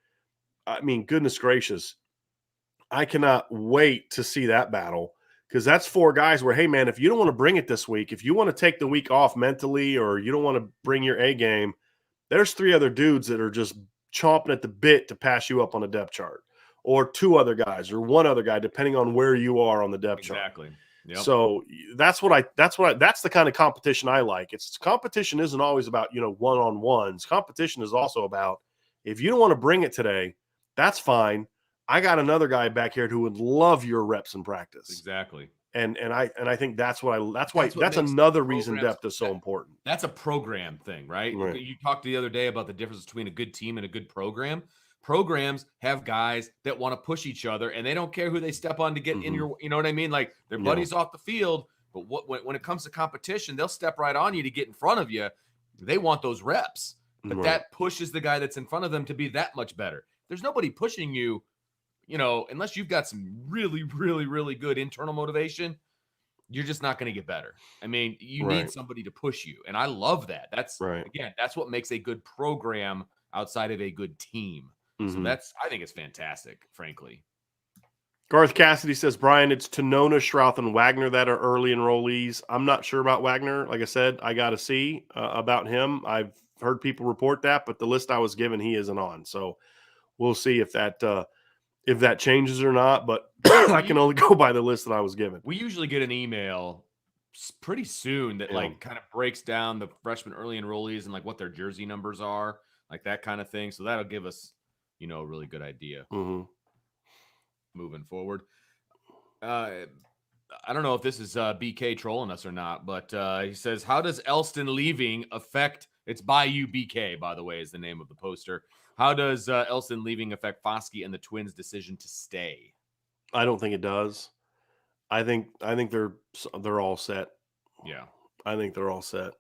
I mean, goodness gracious. I cannot wait to see that battle, because that's 4 guys where, hey, man, if you don't want to bring it this week, if you want to take the week off mentally or you don't want to bring your A game, there's 3 other dudes that are just chomping at the bit to pass you up on the depth chart, or 2 other guys or 1 other guy, depending on where you are on the depth chart. Exactly. Yep. So that's the kind of competition I like. Competition isn't always about, one-on-ones. Competition is also about, if you don't want to bring it today, that's fine. I got another guy back here who would love your reps in practice. Exactly. And I think that's another reason depth is so important. That's a program thing, right? You talked the other day about the difference between a good team and a good program. Programs have guys that want to push each other, and they don't care who they step on to get in your, you know what I mean? Like, their buddies off the field, but when it comes to competition, they'll step right on you to get in front of you. They want those reps, but that pushes the guy that's in front of them to be that much better. There's nobody pushing you, unless you've got some really, really, really good internal motivation, you're just not going to get better. I mean, you need somebody to push you. And I love that. That's again, that's what makes a good program outside of a good team. So I think it's fantastic, frankly. Garth Cassidy says, Bryan, it's Tonona, Schrouth, and Wagner that are early enrollees. I'm not sure about Wagner. Like I said, I got to see about him. I've heard people report that, but the list I was given, he isn't on. So we'll see if that changes or not, but I can only go by the list that I was given. We usually get an email pretty soon that like kind of breaks down the freshman early enrollees and like what their jersey numbers are, like that kind of thing. So that'll give us, a really good idea moving forward. I don't know if this is BK trolling us or not, but he says, how does Elston leaving affect, it's by you BK, by the way, is the name of the poster. How does Elston leaving affect Foskey and the Twins' decision to stay? I don't think it does. I think they're all set. Yeah. I think they're all set.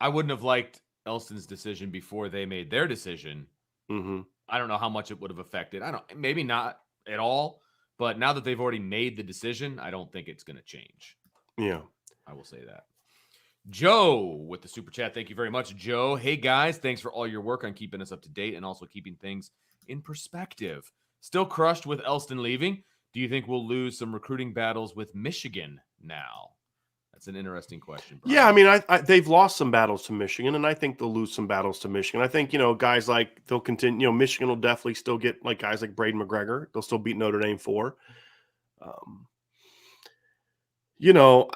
I wouldn't have liked Elston's decision before they made their decision. Mm-hmm. I don't know how much it would have affected. Maybe not at all, but now that they've already made the decision, I don't think it's going to change. Yeah. I will say that. Joe with the super chat. Thank you very much, Joe. Hey, guys. Thanks for all your work on keeping us up to date and also keeping things in perspective. Still crushed with Elston leaving. Do you think we'll lose some recruiting battles with Michigan now? That's an interesting question, Bryan. Yeah, I mean, they've lost some battles to Michigan, and I think they'll lose some battles to Michigan. I think, guys like they'll continue. Michigan will definitely still get like guys like Braden McGregor. They'll still beat Notre Dame for. You know,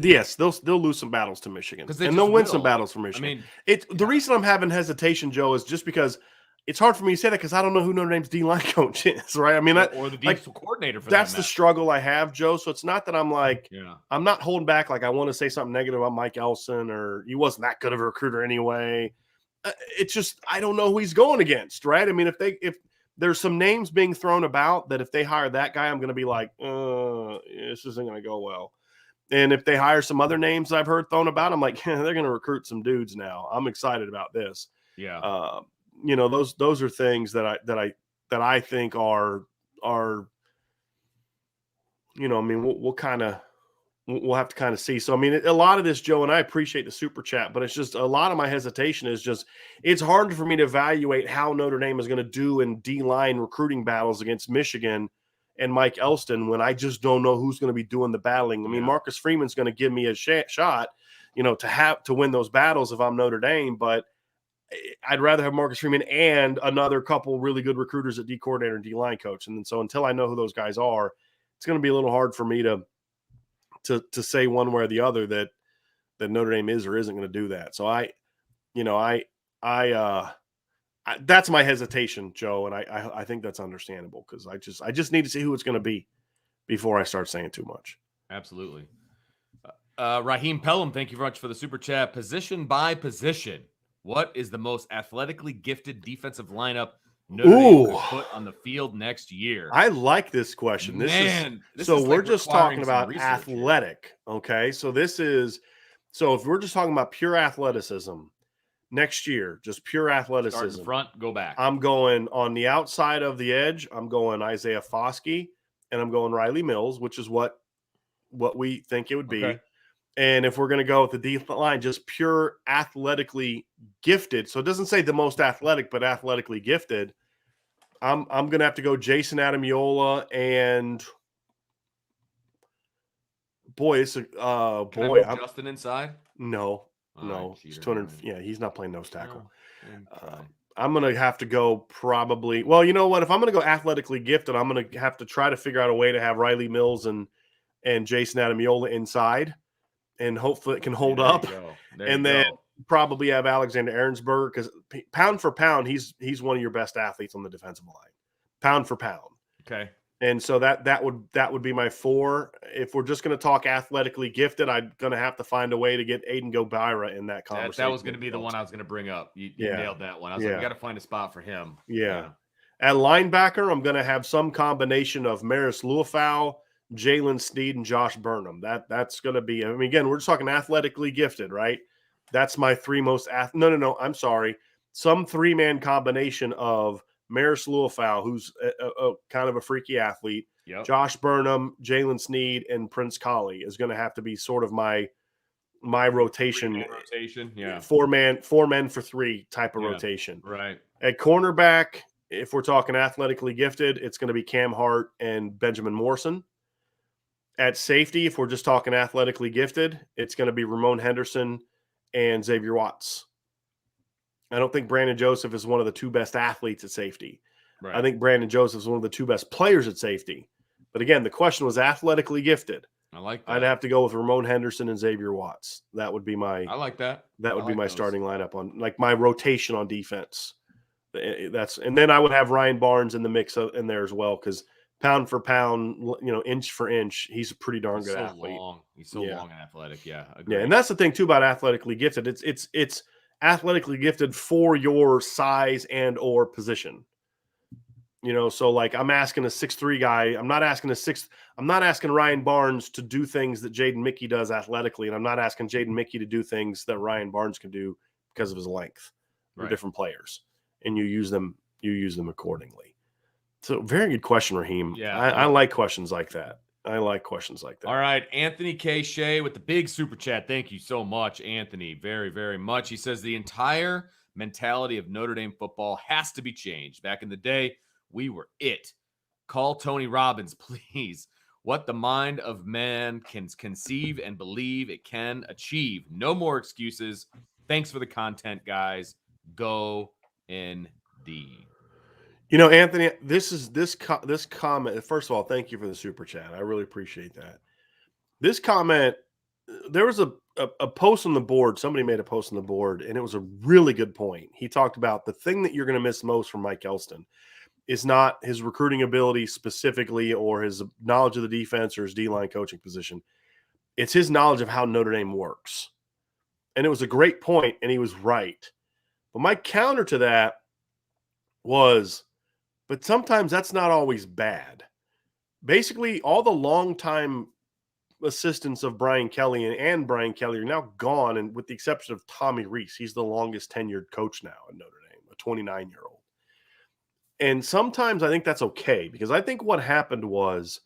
yes, they'll lose some battles to Michigan, and they'll win some battles for Michigan. The reason I'm having hesitation, Joe, is just because it's hard for me to say that because I don't know who Notre Dame's D-line coach is, right? I mean, or the defensive coordinator for that's the struggle I have, Joe. So it's not that I'm like, I'm not holding back. Like I want to say something negative about Mike Elson or he wasn't that good of a recruiter anyway. It's just I don't know who he's going against, right? I mean, if there's some names being thrown about that if they hire that guy, I'm going to be like, this isn't going to go well. And if they hire some other names I've heard thrown about, I'm like, they're going to recruit some dudes now. I'm excited about this. Yeah. Those are things that I think are I mean, we'll have to kind of see. So, I mean, a lot of this, Joe, and I appreciate the super chat, but it's just a lot of my hesitation is just it's hard for me to evaluate how Notre Dame is going to do in D-line recruiting battles against Michigan and Mike Elston when I just don't know who's going to be doing the battling. I mean, Marcus Freeman's going to give me a shot, to win those battles if I'm Notre Dame, but I'd rather have Marcus Freeman and another couple really good recruiters at D coordinator and D-line coach. And so until I know who those guys are, it's going to be a little hard for me to say one way or the other that Notre Dame is or isn't going to do that. So that's my hesitation, Joe, and I think that's understandable because I just need to see who it's going to be before I start saying too much. Absolutely. Raheem Pelham, thank you very much for the super chat. Position by position, what is the most athletically gifted defensive lineup Notre Dame could put on the field next year? I like this question. We're just talking about athletic. Here. Okay. So if we're just talking about pure athleticism next year, just pure athleticism. Start in front, go back. I'm going on the outside of the edge. I'm going Isaiah Foskey and I'm going Riley Mills, which is what we think it would be. Okay. And if we're going to go with the defensive line, just pure athletically gifted. So it doesn't say the most athletic, but athletically gifted. I'm going to have to go Jason Adamiola and Justin inside? No. He's 200. Yeah, he's not playing nose tackle. I'm going to have to go probably. Well, you know what? If I'm going to go athletically gifted, I'm going to have to try to figure out a way to have Riley Mills and Jason Adamiola inside. And hopefully it can hold up. And then probably have Alexander Ahrensberger because pound for pound, he's one of your best athletes on the defensive line. Pound for pound. Okay. And so that would be my 4. If we're just going to talk athletically gifted, I'm going to have to find a way to get Aiden Gobira in that conversation. That was going to be the one I was going to bring up. You nailed that one. I was like, we got to find a spot for him. Yeah. At linebacker, I'm going to have some combination of Maris Luafau, Jalen Sneed, and Josh Burnham. That's going to be. I mean, again, we're just talking athletically gifted, right? That's my 3 most. No. I'm sorry. Some 3-man combination of Maris Luafau, who's a kind of a freaky athlete. Yep. Josh Burnham, Jalen Sneed, and Prince Colley is going to have to be sort of my rotation. Yeah. 4 men for 3 type of rotation. Right. At cornerback, if we're talking athletically gifted, it's going to be Cam Hart and Benjamin Morrison. At safety, if we're just talking athletically gifted, it's going to be Ramon Henderson and Xavier Watts. I don't think Brandon Joseph is one of the 2 best athletes at safety. Right. I think Brandon Joseph is one of the 2 best players at safety. But again, the question was athletically gifted. I like that. I'd have to go with Ramon Henderson and Xavier Watts. That would be my. I like that. That would be my starting lineup on my rotation on defense. And then I would have Ryan Barnes in the mix in there as well because pound for pound, inch for inch, he's a pretty darn good athlete. He's so long and athletic. Yeah. Agreed. Yeah, and that's the thing too about athletically gifted. athletically gifted for your size and or position. So like I'm asking a 6'3" guy. I'm not asking Ryan Barnes to do things that Jaden Mickey does athletically, and I'm not asking Jaden Mickey to do things that Ryan Barnes can do because of his length. They're different players, and you use them accordingly. So very good question, Raheem. Yeah, I like questions like that. All right, Anthony K. Shea with the big super chat. Thank you so much, Anthony. Very, very much. He says the entire mentality of Notre Dame football has to be changed. Back in the day, we were it. Call Tony Robbins, please. What the mind of man can conceive and believe it can achieve. No more excuses. Thanks for the content, guys. Go indeed. Anthony, this comment. First of all, thank you for the super chat. I really appreciate that. This comment, there was a post on the board. Somebody made a post on the board, and it was a really good point. He talked about the thing that you're going to miss most from Mike Elston is not his recruiting ability specifically or his knowledge of the defense or his D-line coaching position. It's his knowledge of how Notre Dame works. And it was a great point, and he was right. But my counter to that was, but sometimes that's not always bad. Basically, all the longtime assistants of Brian Kelly and Brian Kelly are now gone, and with the exception of Tommy Reese, he's the longest tenured coach now at Notre Dame, a 29-year-old. And sometimes I think that's okay, because I think what happened was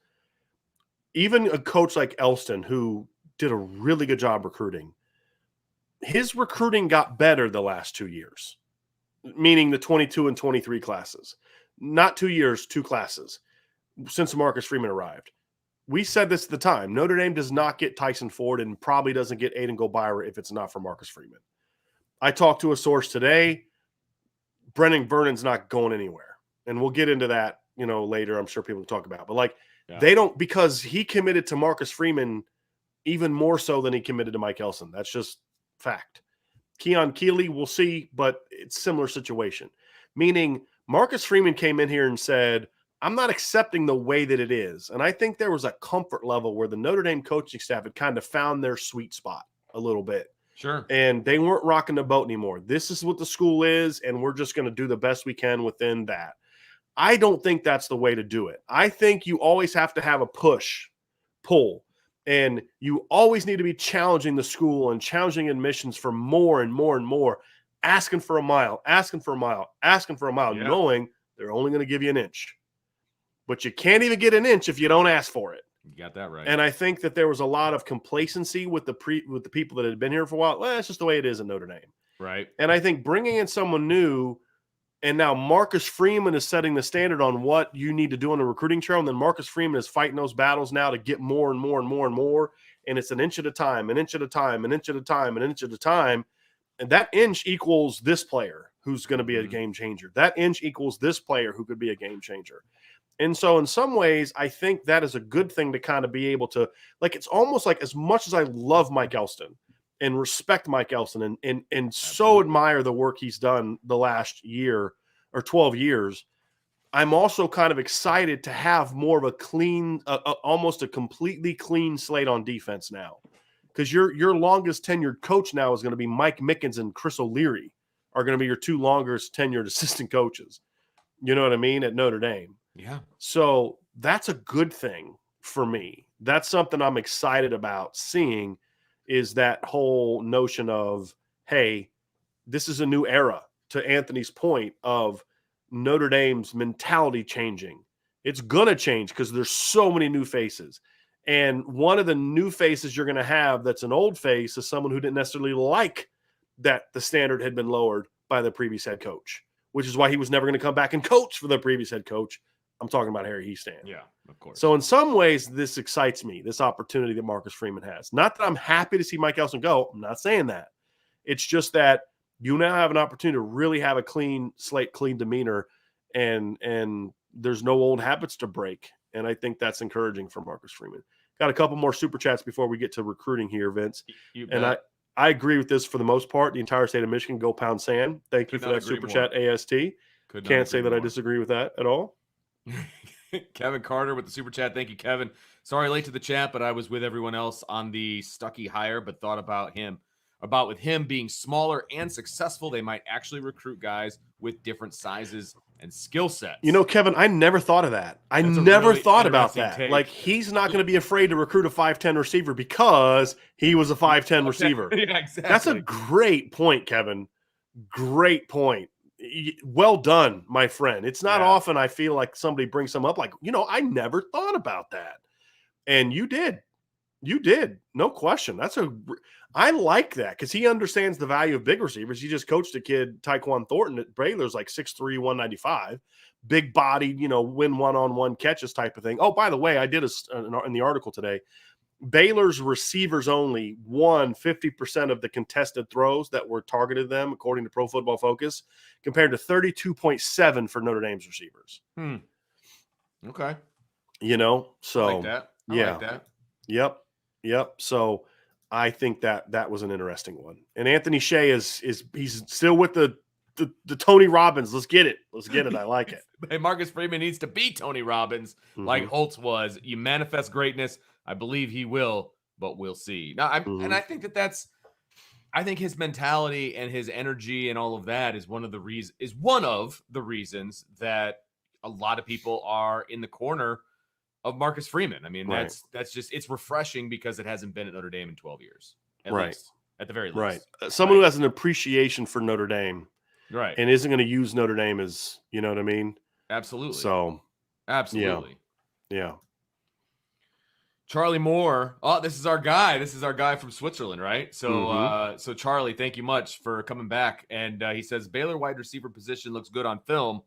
even a coach like Elston, who did a really good job recruiting, his recruiting got better the last 2 years, meaning the 22 and 23 classes. Not 2 years, 2 classes since Marcus Freeman arrived. We said this at the time. Notre Dame does not get Tyson Ford and probably doesn't get Aiden Gobira if it's not for Marcus Freeman. I talked to a source today. Brennan Vernon's not going anywhere. And we'll get into that, later. I'm sure people will talk about. But they don't, because he committed to Marcus Freeman even more so than he committed to Mike Elston. That's just fact. Keon Keeley, we'll see, but it's a similar situation. Meaning Marcus Freeman came in here and said, I'm not accepting the way that it is. And I think there was a comfort level where the Notre Dame coaching staff had kind of found their sweet spot a little bit. Sure. And they weren't rocking the boat anymore. This is what the school is, and we're just going to do the best we can within that. I don't think that's the way to do it. I think you always have to have a pull, and you always need to be challenging the school and challenging admissions for more and more and more, asking for a mile, knowing they're only going to give you an inch. But you can't even get an inch if you don't ask for it. You got that right. And I think that there was a lot of complacency with the people that had been here for a while. Well, that's just the way it is in Notre Dame. Right. And I think bringing in someone new, and now Marcus Freeman is setting the standard on what you need to do on the recruiting trail. And then Marcus Freeman is fighting those battles now to get more and more and more and more. And it's an inch at a time, an inch at a time, an inch at a time, an inch at a time. And that inch equals this player who's going to be a game changer. That inch equals this player who could be a game changer. And so in some ways, I think that is a good thing to kind of be able to, it's almost like, as much as I love Mike Elston and respect Mike Elston and so admire the work he's done the last year or 12 years, I'm also kind of excited to have more of a clean, almost a completely clean slate on defense now. Because your longest tenured coach now is going to be Mike Mickens and Chris O'Leary are going to be your 2 longest tenured assistant coaches. You know what I mean? At Notre Dame. Yeah. So that's a good thing for me. That's something I'm excited about seeing, is that whole notion of, hey, this is a new era, to Anthony's point of Notre Dame's mentality changing. It's going to change because there's so many new faces. And one of the new faces you're going to have that's an old face is someone who didn't necessarily like that the standard had been lowered by the previous head coach, which is why he was never going to come back and coach for the previous head coach. I'm talking about Harry Hiestand. Yeah, of course. So in some ways, this excites me, this opportunity that Marcus Freeman has. Not that I'm happy to see Mike Elston go. I'm not saying that. It's just that you now have an opportunity to really have a clean slate, clean demeanor, and there's no old habits to break. And I think that's encouraging for Marcus Freeman. Got a couple more super chats before we get to recruiting here, Vince. And I agree with this for the most part. The entire state of Michigan, go pound sand. Thank you for that super chat, AST. Can't say that I disagree with that at all. Kevin Carter with the super chat. Thank you, Kevin. Sorry late to the chat, but I was with everyone else on the Stuckey hire, but thought about him. about with him being smaller and successful, they might actually recruit guys with different sizes and skill sets. You know, Kevin, I never thought of that. I That's a never really thought about interesting that. take. Like, he's not going to be afraid to recruit a 5'10 receiver because he was a 5'10 receiver. Yeah, exactly. That's a great point, Kevin. Great point. Well done, my friend. It's not often I feel like somebody brings some up like, you know, I never thought about that. And you did. You did. No question. I like that because he understands the value of big receivers. He just coached a kid, Tyquan Thornton, at Baylor's like 6'3", 195. Big body, you know, win one-on-one catches type of thing. Oh, by the way, I did in the article today, Baylor's receivers only won 50% of the contested throws that were targeted them, according to Pro Football Focus, compared to 32.7 for Notre Dame's receivers. Okay. You know, so I like that. I like that. Yep. So I think that was an interesting one. And Anthony Shea he's still with the Tony Robbins. Let's get it. I like it. Hey, Marcus Freeman needs to be Tony Robbins like Holtz was. You manifest greatness. I believe he will, but we'll see. Now, and I think I think his mentality and his energy and all of that is one of the reasons that a lot of people are in the corner of Marcus Freeman. I mean, that's just, it's refreshing because it hasn't been at Notre Dame in 12 years. At least, at the very least. Right. Someone who has an appreciation for Notre Dame. Right. And isn't going to use Notre Dame as, you know what I mean? Absolutely. So. Absolutely. Yeah. Charlie Moore. Oh, this is our guy. This is our guy from Switzerland, right? So, so Charlie, thank you much for coming back. And he says Baylor wide receiver position looks good on film.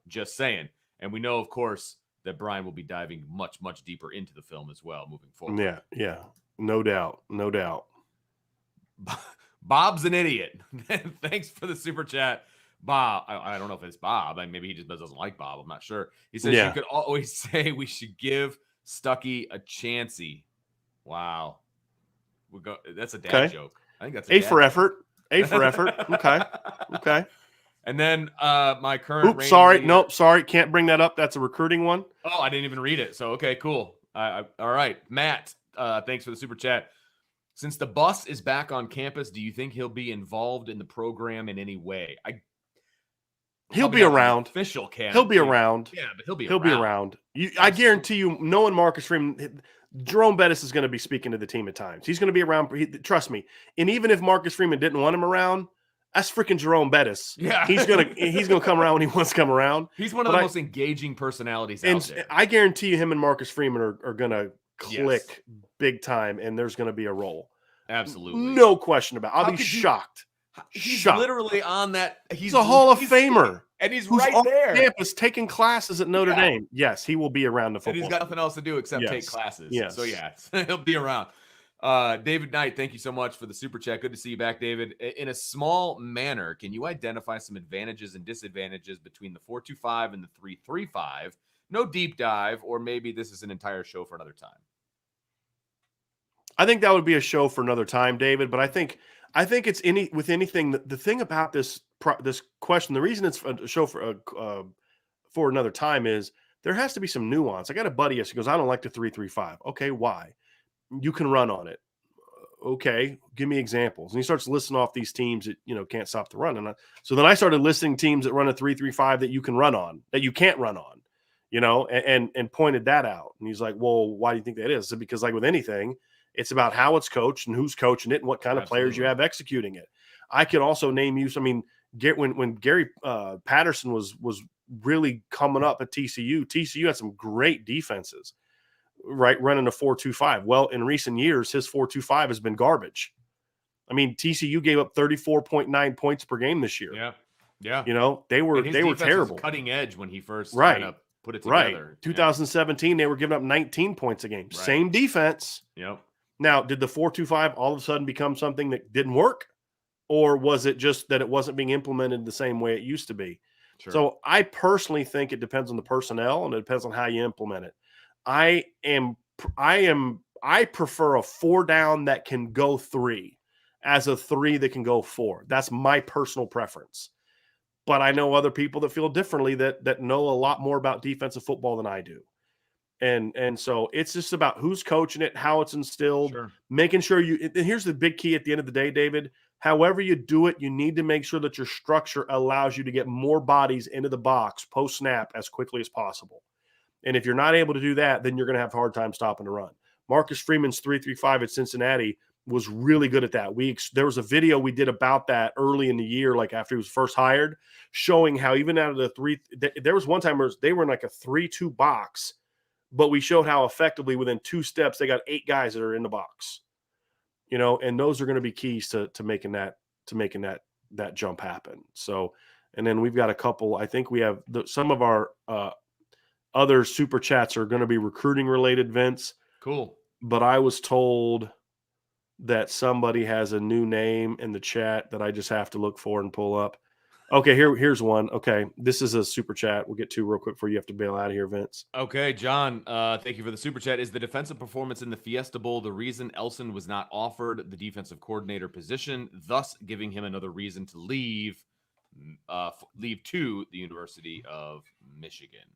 Just saying. And we know, of course, that Bryan will be diving much, much deeper into the film as well moving forward. Yeah. No doubt. Bob's an idiot. Thanks for the super chat, Bob. I don't know if it's Bob. Maybe he just doesn't like Bob. I'm not sure. He says you could always say we should give Stuckey a chancey. Wow. That's a dad joke. I think that's A for effort. Okay. And then my current. Sorry. Can't bring that up. That's a recruiting one. Oh, I didn't even read it. So, okay, cool. All right. Matt, thanks for the super chat. Since the bus is back on campus, do you think he'll be involved in the program in any way? He'll be around. Official camp. He'll be around. Yeah, but he'll be around. I guarantee you, knowing Marcus Freeman, Jerome Bettis is going to be speaking to the team at times. He's going to be around. Trust me. And even if Marcus Freeman didn't want him around, that's freaking Jerome Bettis. Yeah, he's gonna come around when he wants to come around. He's one of the most engaging personalities out there. I guarantee you, him and Marcus Freeman are going to click big time, and there's going to be a role. Absolutely, no question about it. I'll be shocked. He's literally on that. He's a Hall of Famer, and he's right there. Campus taking classes at Notre Dame. Yes, he will be around the football. And he's got nothing else to do except take classes. Yes. So he'll be around. David Knight, thank you so much for the super chat. Good to see you back, David. In a small manner, can you identify some advantages and disadvantages between the 4.25 and the 3.35? No deep dive, or maybe this is an entire show for another time. I think that would be a show for another time, David. But I think it's anything. The thing about this question, the reason it's a show for another time is there has to be some nuance. I got a buddy who goes, I don't like the 3.35. Okay, why? You can run on it. Okay, give me examples. And he starts listing off these teams that can't stop the run. And so then I started listing teams that run a 3.35 that you can run on, that you can't run on, and pointed that out. And he's like, well, why do you think that is? So because like with anything, it's about how it's coached and who's coaching it and what kind of players you have executing it. I could also name you. I mean, when Gary Patterson was really coming up at TCU had some great defenses, right? Running a 4.25. Well, in recent years, his 4.25 has been garbage. I mean, TCU gave up 34.9 points per game this year. Yeah. They were terrible. Cutting edge when he first kind of put it together. Right. 2017, they were giving up 19 points a game. Right. Same defense. Yep. Now, did the 4.25 all of a sudden become something that didn't work? Or was it just that it wasn't being implemented the same way it used to be? Sure. So I personally think it depends on the personnel and it depends on how you implement it. I prefer a 4 down that can go 3 as a 3 that can go 4. That's my personal preference. But I know other people that feel differently that know a lot more about defensive football than I do. And so it's just about who's coaching it, how it's instilled, Sure. making sure and here's the big key at the end of the day, David. However you do it, you need to make sure that your structure allows you to get more bodies into the box post snap as quickly as possible. And if you're not able to do that, then you're going to have a hard time stopping the run. Marcus Freeman's 3.35 at Cincinnati was really good at that. There was a video we did about that early in the year, like after he was first hired, showing how even out of the three, there was one time where they were in like a 3-2 box, but we showed how effectively within 2 steps they got 8 guys that are in the box. And those are going to be keys to making that jump happen. So, and then we've got a couple. I think we have some of our other super chats are going to be recruiting related, Vince. Cool. But I was told that somebody has a new name in the chat that I just have to look for and pull up. Okay, here's one. Okay, this is a super chat. We'll get to real quick before you have to bail out of here, Vince. Okay, John, thank you for the super chat. Is the defensive performance in the Fiesta Bowl the reason Elson was not offered the defensive coordinator position, thus giving him another reason to leave to the University of Michigan?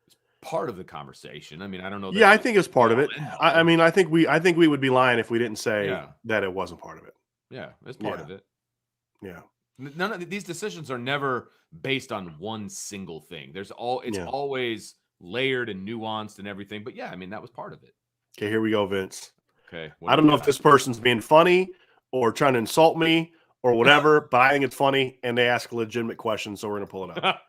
It's part of the conversation. I mean, I don't know. Yeah, I think it's part of it. I mean, I think we would be lying if we didn't say that it wasn't part of it. Yeah, it's part of it. Yeah. None of these decisions are never based on one single thing. It's always layered and nuanced and everything. But yeah, I mean, that was part of it. Okay, here we go, Vince. Okay. I don't know if this person's being funny or trying to insult me or whatever, but I think it's funny and they ask a legitimate question, so we're going to pull it up.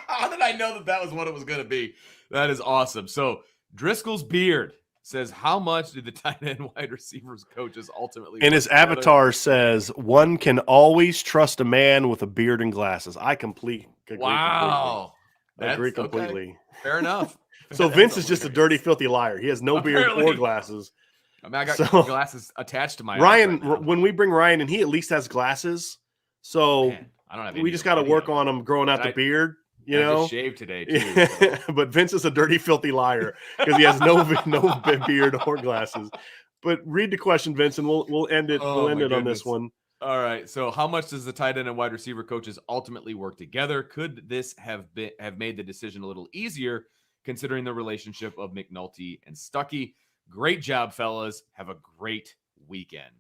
How did I know that was what it was going to be? That is awesome. So Driscoll's beard says, how much did the tight end wide receivers coaches ultimately? And his avatar says, one can always trust a man with a beard and glasses. I agree wow. Completely. I agree completely. Okay. Fair enough. So Vince is just a dirty, filthy liar. He has no beard or glasses. I mean, I got glasses attached to my Ryan. Right, when we bring Ryan in, he at least has glasses. So man, I don't have. We just got to work on him growing out the beard. I just shaved today too. So. But Vince is a dirty, filthy liar because he has no beard or glasses. But read the question, Vince, and we'll end it. We'll end it on this one. All right. So, how much does the tight end and wide receiver coaches ultimately work together? Could this have made the decision a little easier, considering the relationship of McNulty and Stuckey? Great job, fellas. Have a great weekend.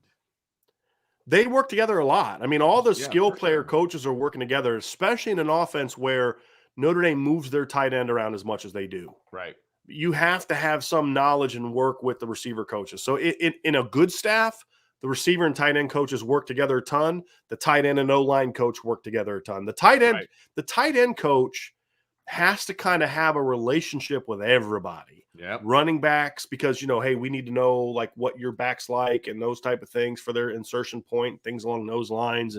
They work together a lot. I mean, all the skill player coaches are working together, especially in an offense where Notre Dame moves their tight end around as much as they do. Right. You have to have some knowledge and work with the receiver coaches. So in a good staff, the receiver and tight end coaches work together a ton. The tight end and O-line coach work together a ton. The tight end coach has to kind of have a relationship with everybody. Yep. Running backs, because, hey, we need to know like what your back's like and those type of things for their insertion point, things along those lines.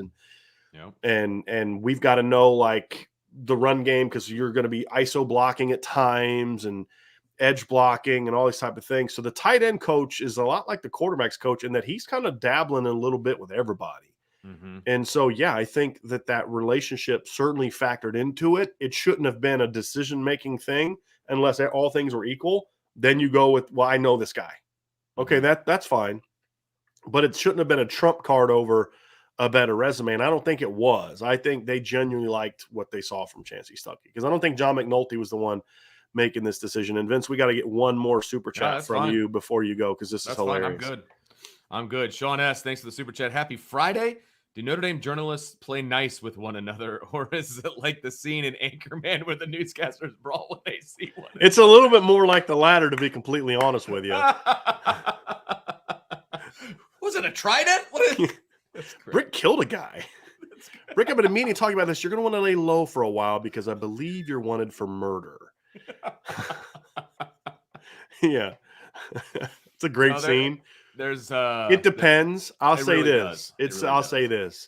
And we've got to know like the run game because you're going to be ISO blocking at times and edge blocking and all these type of things. So the tight end coach is a lot like the quarterback's coach in that he's kind of dabbling a little bit with everybody. Mm-hmm. And so, yeah, I think that relationship certainly factored into it. It shouldn't have been a decision-making thing unless all things were equal. Then you go with, well, I know this guy. Okay, that's fine. But it shouldn't have been a trump card over a better resume, and I don't think it was. I think they genuinely liked what they saw from Chancey Stuckey because I don't think John McNulty was the one making this decision. And, Vince, we got to get one more super chat from you before you go because this is hilarious. Fine. I'm good. Sean S., thanks for the super chat. Happy Friday. Do Notre Dame journalists play nice with one another, or is it like the scene in Anchorman where the newscasters brawl when they see one another? It's a little bit more like the latter, to be completely honest with you. Was it a trident? Rick killed a guy. Rick, I've been meaning to talk about this. You're going to want to lay low for a while because I believe you're wanted for murder. Yeah. It's a great scene. It depends. I'll say this. I'll say this.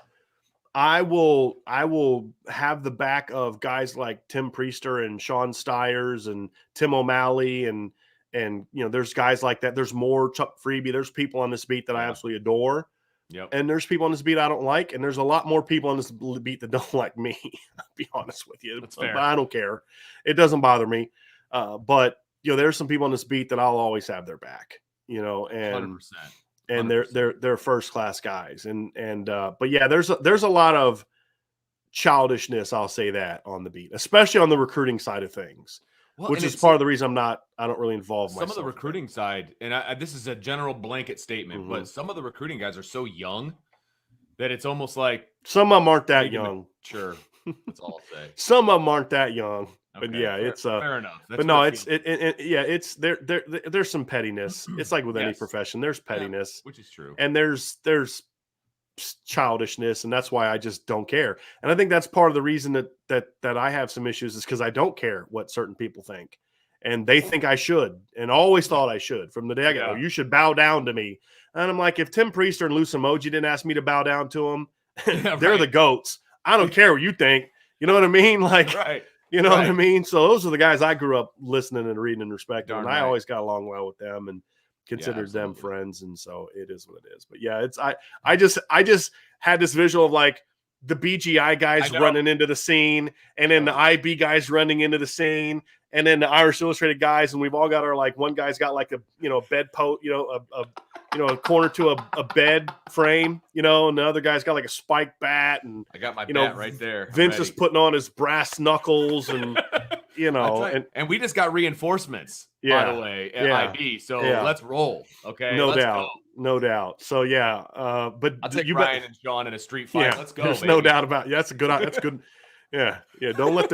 I will have the back of guys like Tim Priester and Sean Stiers and Tim O'Malley and there's guys like that. There's more Chuck Freebie. There's people on this beat that I absolutely adore. Yep. And there's people on this beat I don't like, and there's a lot more people on this beat that don't like me. I'll be honest with you. That's fair. But I don't care. It doesn't bother me. But there's some people on this beat that I'll always have their back. And 100%. And they're first class guys. But yeah, there's a lot of childishness, I'll say that, on the beat, especially on the recruiting side of things, which is part of the reason I don't really involve myself. Some of the recruiting side, and this is a general blanket statement, but some of the recruiting guys are so young that it's almost like some of them aren't that young. Sure, that's all I'll say. Some of them aren't that young. But Okay, yeah, it's fair enough. That's but no, it's there's some pettiness. It's like with any profession, there's pettiness, which is true, and there's childishness, and that's why I just don't care. And I think that's part of the reason that I have some issues is because I don't care what certain people think, and they think I should, and always thought I should from the day I got. You should bow down to me, and I'm like, if Tim Priester and Lou Emoji didn't ask me to bow down to them, they're the goats. I don't care what you think. You know what I mean? Like, you know what I mean? So those are the guys I grew up listening and reading and respecting, and I always got along well with them and considered them friends, and so it is what it is. But yeah, I just had this visual of like the BGI guys running into the scene, and then the IB guys running into the scene, and then the Irish Illustrated guys, and we've all got our, like, one guy's got like a bedpost, a corner to a bed frame, and the other guy's got like a spiked bat, and I got my bat right there. Vince is putting on his brass knuckles, and and we just got reinforcements, by the way, at IB. So let's roll. Okay. No doubt. So but I'll take Bryan and Sean in a street fight. Let's go. There's no doubt about it. That's good. Yeah. Don't let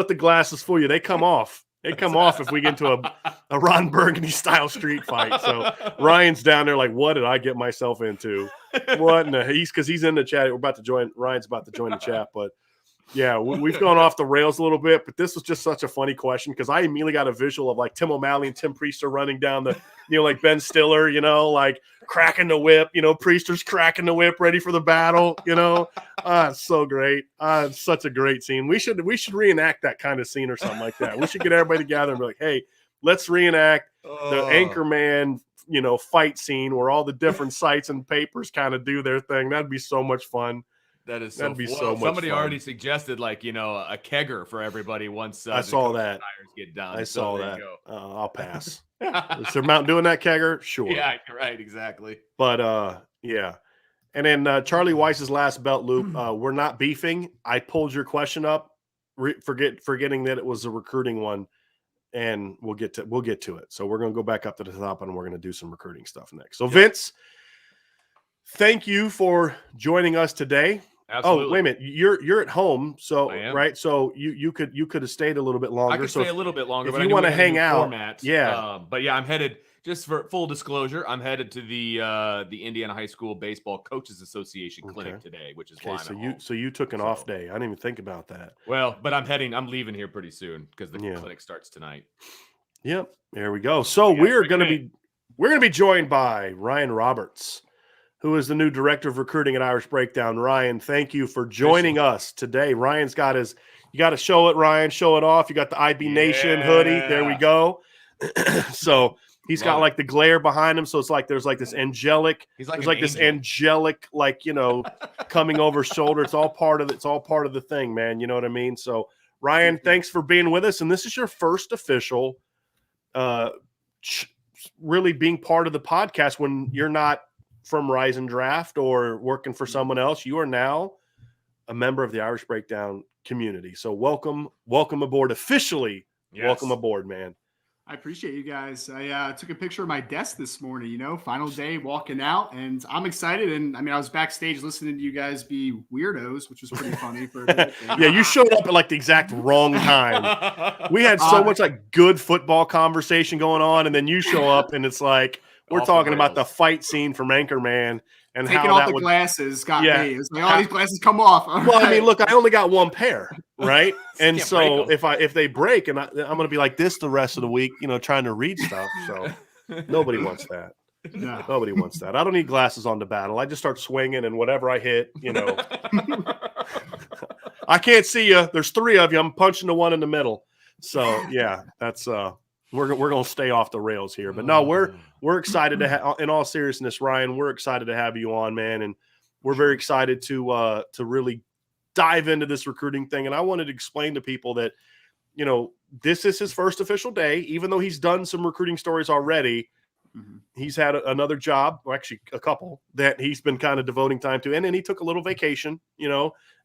the glasses fool you. They come off. They come off if we get into a Ron Burgundy style street fight. So Ryan's down there like, what did I get myself into? What in the because he's in the chat. Ryan's about to join the chat, but yeah, we've gone off the rails a little bit, but this was just such a funny question because I immediately got a visual of like Tim O'Malley and Tim Priester running down the, like Ben Stiller, like cracking the whip, Priester's cracking the whip, ready for the battle, It's so great. It's such a great scene. We should reenact that kind of scene or something like that. We should get everybody together and be like, hey, let's reenact the Anchorman, fight scene where all the different sites and papers kind of do their thing. That'd be so much fun. That'd be so much somebody fun. Already suggested a kegger for everybody once I saw that. Tires get done. I saw that. I'll pass. Is there Mountain Dew in that kegger? Sure. Yeah, right, exactly. But yeah. And then Charlie Weiss's last belt loop. We're not beefing. I pulled your question up, forgetting that it was a recruiting one, and we'll get to it. So we're gonna go back up to the top and we're gonna do some recruiting stuff next. So Vince, thank you for joining us today. Absolutely. Oh, wait a minute. You're at home, so right. So you could have stayed a little bit longer. I could stay a little bit longer. If you want to hang out, format, yeah. But yeah, I'm headed. Just for full disclosure, I'm headed to the Indiana High School Baseball Coaches Association clinic today, which is why I'm at home. So you took an off day. I didn't even think about that. Well, but I'm leaving here pretty soon because the clinic starts tonight. Yep. There we go. So we're gonna be joined by Ryan Roberts, who is the new director of recruiting at Irish Breakdown. Ryan, thank you for joining us today. Ryan's got you got to show it, Ryan, show it off. You got the IB Nation hoodie. There we go. So he's got like the glare behind him. So it's like, there's like this angelic, this angelic, coming over his shoulder. It's all part of the thing, man. You know what I mean? So Ryan, thanks for being with us. And this is your first official, really being part of the podcast when you're not from Rise and Draft or working for someone else. You are now a member of the Irish Breakdown community. So welcome aboard officially. Yes. Welcome aboard, man. I appreciate you guys. I took a picture of my desk this morning, final day walking out, and I'm excited. And I was backstage listening to you guys be weirdos, which was pretty funny. Yeah, you showed up at like the exact wrong time. We had so much like good football conversation going on, and then you show up and it's like, we're talking about the fight scene from Anchorman and taking how off the glasses got me. It's like, these glasses come off. Well, I mean, look, I only got one pair, right? And so if they break, and I'm going to be like this the rest of the week, trying to read stuff. So nobody wants that. No. Nobody wants that. I don't need glasses on the battle. I just start swinging, and whatever I hit, I can't see you. There's three of you. I'm punching the one in the middle. So yeah, that's we're going to stay off the rails here. But no, we're excited to have, in all seriousness, Ryan, we're excited to have you on, man. And we're very excited to really dive into this recruiting thing. And I wanted to explain to people that, this is his first official day, even though he's done some recruiting stories already. He's had another job, or actually a couple, that he's been kind of devoting time to, and then he took a little vacation,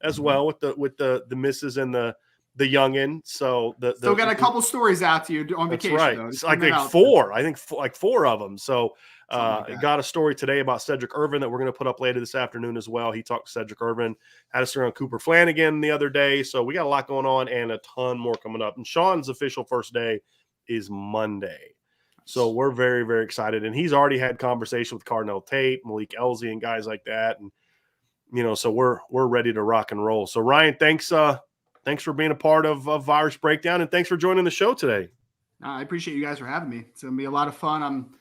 as well with the missus and the youngin. So still got a couple stories out to you on that's vacation. right. Though. It's like four. I think like four of them. So got a story today about Cedric Irvin that we're going to put up later this afternoon as well. He talked to Cedric Irvin, had us on Cooper Flanagan the other day. So we got a lot going on and a ton more coming up. And Sean's official first day is Monday. So we're very, very excited. And he's already had conversation with Cardinal Tate, Malik Elzy, and guys like that. And, so we're ready to rock and roll. So, Ryan, thanks for being a part of Virus Breakdown, and thanks for joining the show today. I appreciate you guys for having me. It's going to be a lot of fun.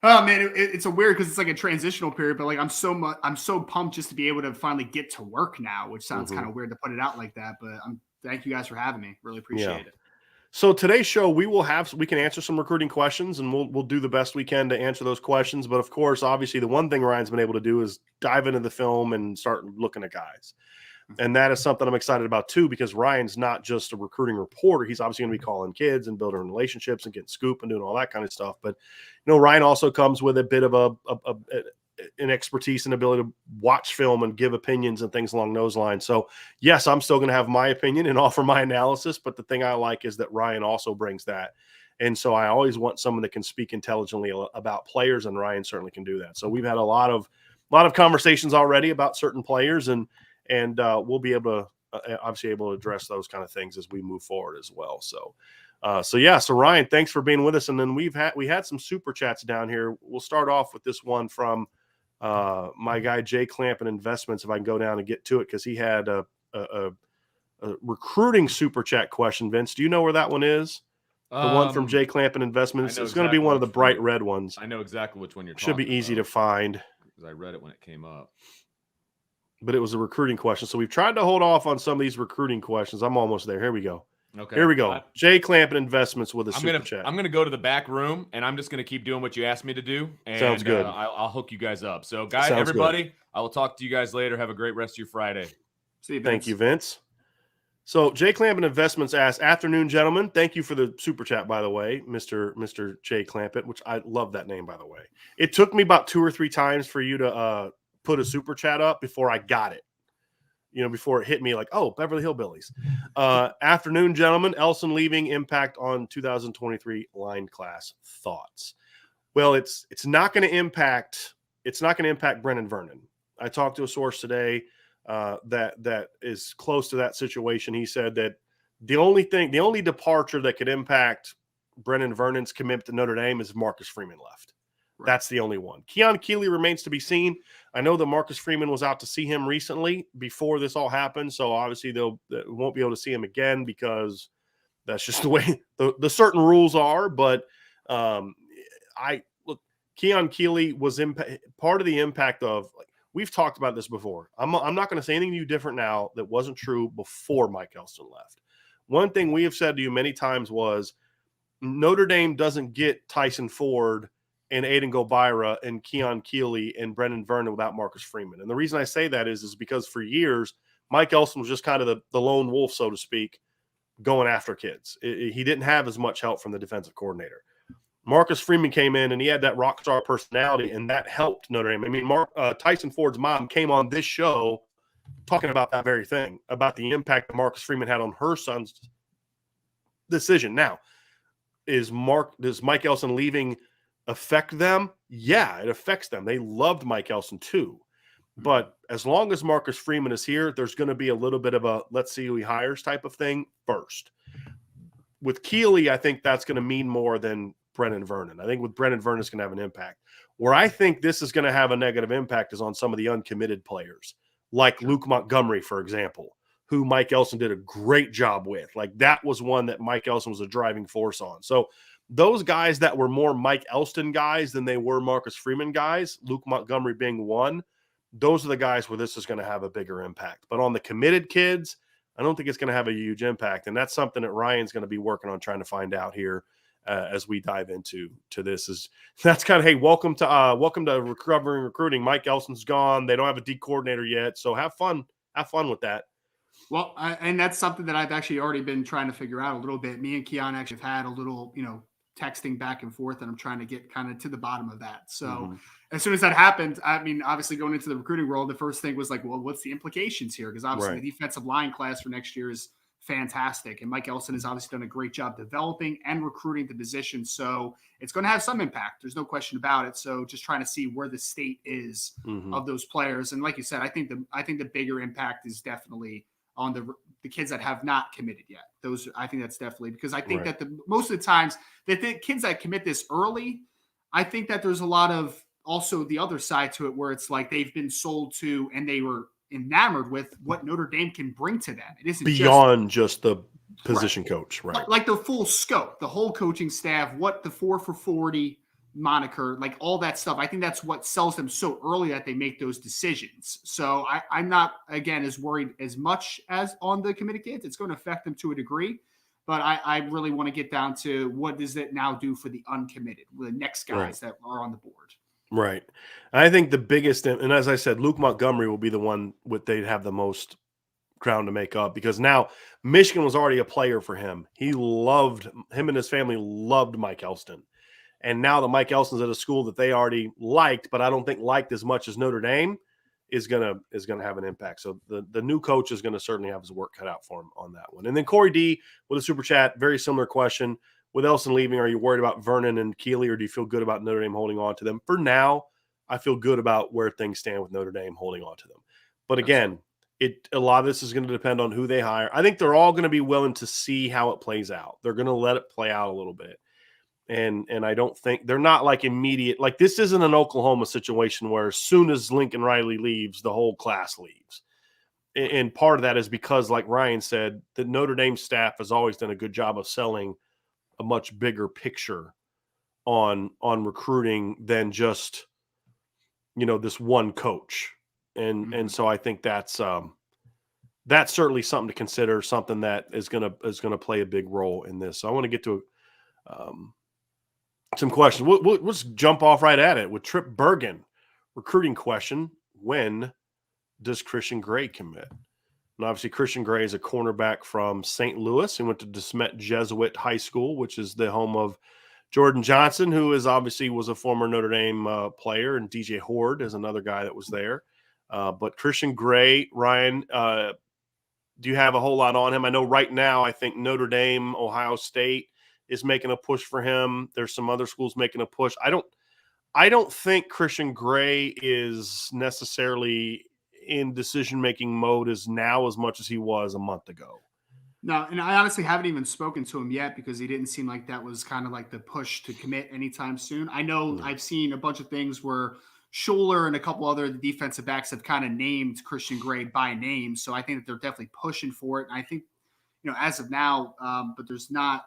It's a weird because it's like a transitional period, but like I'm so pumped just to be able to finally get to work now, which sounds kind of weird to put it out like that. But thank you guys for having me. Really appreciate it. So today's show, we can answer some recruiting questions, and we'll do the best we can to answer those questions. But of course, obviously, the one thing Ryan's been able to do is dive into the film and start looking at guys. And that is something I'm excited about too, because Ryan's not just a recruiting reporter. He's obviously going to be calling kids and building relationships and getting scoop and doing all that kind of stuff. But, Ryan also comes with a bit of an expertise and ability to watch film and give opinions and things along those lines. So yes, I'm still going to have my opinion and offer my analysis, but the thing I like is that Ryan also brings that. And so I always want someone that can speak intelligently about players, and Ryan certainly can do that. So we've had a lot of conversations already about certain players, and we'll be able to address those kind of things as we move forward as well. So Ryan, thanks for being with us. And then we had some super chats down here. We'll start off with this one from my guy Jay Clampin Investments, if I can go down and get to it, because he had a recruiting super chat question. Vince, do you know where that one is? The one from Jay Clampin Investments. It's going to be one of the bright red ones. I know exactly which one you're talking about. Should be easy to find. Because I read it when it came up. But it was a recruiting question. So we've tried to hold off on some of these recruiting questions. I'm almost there. Here we go. Okay. Here we go. Jay Clampin Investments with a super chat. I'm gonna go to the back room, and I'm just gonna keep doing what you asked me to do. And, sounds good. I'll hook you guys up. So, guys, everybody, I will talk to you guys later. Have a great rest of your Friday. See you, Vince. Thank you, Vince. So Jay Clampin Investments asks, "Afternoon, gentlemen. Thank you for the super chat, by the way, Mr. Jay Clampin, which I love that name, by the way. It took me about 2 or 3 times for you to put a super chat up before I got it. Before it hit me like, oh, Beverly Hillbillies. Afternoon, gentlemen. Elson leaving impact on 2023 line class thoughts. Well, it's not going to impact. It's not going to impact Brennan Vernon. I talked to a source today that is close to that situation. He said that the only departure that could impact Brennan Vernon's commitment to Notre Dame is Marcus Freeman left. Right. That's the only one. Keon Keeley remains to be seen. I know that Marcus Freeman was out to see him recently before this all happened, so obviously they won't be able to see him again because that's just the way the certain rules are. But Keon Keeley was part of the impact of. We've talked about this before. I'm not going to say anything new different now that wasn't true before Mike Elston left. One thing we have said to you many times was Notre Dame doesn't get Tyson Ford and Aiden Gobira and Keon Keeley and Brendan Vernon without Marcus Freeman. And the reason I say that is because for years, Mike Elston was just kind of the lone wolf, so to speak, going after kids. He didn't have as much help from the defensive coordinator. Marcus Freeman came in and he had that rock star personality, and that helped Notre Dame. I mean, Tyson Ford's mom came on this show talking about that very thing, about the impact that Marcus Freeman had on her son's decision. Now, does Mike Elston leaving affect them? Yeah, it affects them. They loved Mike Elston too. But as long as Marcus Freeman is here, there's going to be a little bit of a let's see who he hires type of thing first. With Keeley, I think that's going to mean more than Brennan Vernon. I think with Brennan Vernon, it's going to have an impact. Where I think this is going to have a negative impact is on some of the uncommitted players, like Luke Montgomery, for example, who Mike Elston did a great job with. Like that was one that Mike Elston was a driving force on. So those guys that were more Mike Elston guys than they were Marcus Freeman guys, Luke Montgomery being one, those are the guys where this is going to have a bigger impact. But on the committed kids, I don't think it's going to have a huge impact. And that's something that Ryan's going to be working on trying to find out here as we dive into this. That's kind of, hey, welcome to Recovering Recruiting. Mike Elston's gone. They don't have a D coordinator yet. So have fun with that. Well, and that's something that I've actually already been trying to figure out a little bit. Me and Keon actually have had a little, texting back and forth, and I'm trying to get kind of to the bottom of that. So as soon as that happened, I mean, obviously going into the recruiting world, the first thing was like, well, what's the implications here? Because obviously the defensive line class for next year is fantastic. And Mike Elson has obviously done a great job developing and recruiting the position. So it's going to have some impact. There's no question about it. So just trying to see where the state is of those players. And like you said, I think the bigger impact is definitely on the kids that have not committed yet. Those, I think that's definitely, because I think that most of the times the kids that commit this early, I think that there's a lot of also the other side to it where it's like they've been sold to and they were enamored with what Notre Dame can bring to them. It isn't beyond just the position coach, right? Like the full scope, the whole coaching staff, what the 4 for 40 moniker, like all that stuff. I think that's what sells them so early that they make those decisions. So I'm not, again, as worried as much as on the committed kids. It's going to affect them to a degree, but I really want to get down to what does it now do for the uncommitted, the next guys that are on the board. Right. I think the biggest, and as I said, Luke Montgomery will be the one they'd have the most ground to make up, because now Michigan was already a player for him. Him and his family loved Mike Elston. And now that Mike Elston's at a school that they already liked, but I don't think liked as much as Notre Dame, is gonna have an impact. So the new coach is going to certainly have his work cut out for him on that one. And then Corey D with a super chat, very similar question. With Elston leaving, are you worried about Vernon and Keeley, or do you feel good about Notre Dame holding on to them? For now, I feel good about where things stand with Notre Dame holding on to them. But again, a lot of this is going to depend on who they hire. I think they're all going to be willing to see how it plays out. They're going to let it play out a little bit. And I don't think they're not like immediate. Like, this isn't an Oklahoma situation where as soon as Lincoln Riley leaves, the whole class leaves. And part of that is because, like Ryan said, the Notre Dame staff has always done a good job of selling a much bigger picture on recruiting than just, this one coach. And so I think that's certainly something to consider, something that is going to play a big role in this. So I want to get to some questions. Let's jump off right at it with Trip Bergen. Recruiting question: when does Christian Gray commit? And obviously, Christian Gray is a cornerback from St. Louis. He went to DeSmet Jesuit High School, which is the home of Jordan Johnson, who was a former Notre Dame player, and DJ Horde is another guy that was there. But Christian Gray, Ryan, do you have a whole lot on him? I know right now, I think Notre Dame, Ohio State is making a push for him. There's some other schools making a push. I don't think Christian Gray is necessarily in decision-making mode as much as he was a month ago. No, and I honestly haven't even spoken to him yet because he didn't seem like that was kind of like the push to commit anytime soon. I know I've seen a bunch of things where Schuler and a couple other defensive backs have kind of named Christian Gray by name. So I think that they're definitely pushing for it. And I think, as of now, but there's not,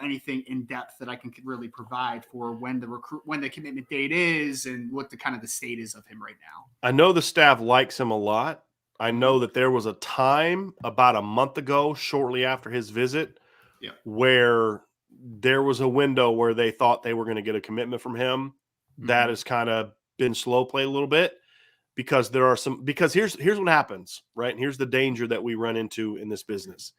anything in depth that I can really provide for when the commitment date is and what the kind of the state is of him right now. I know the staff likes him a lot. I know that there was a time about a month ago, shortly after his visit, where there was a window where they thought they were going to get a commitment from him. That has kind of been slow play a little bit because here's what happens, right? And here's the danger that we run into in this business.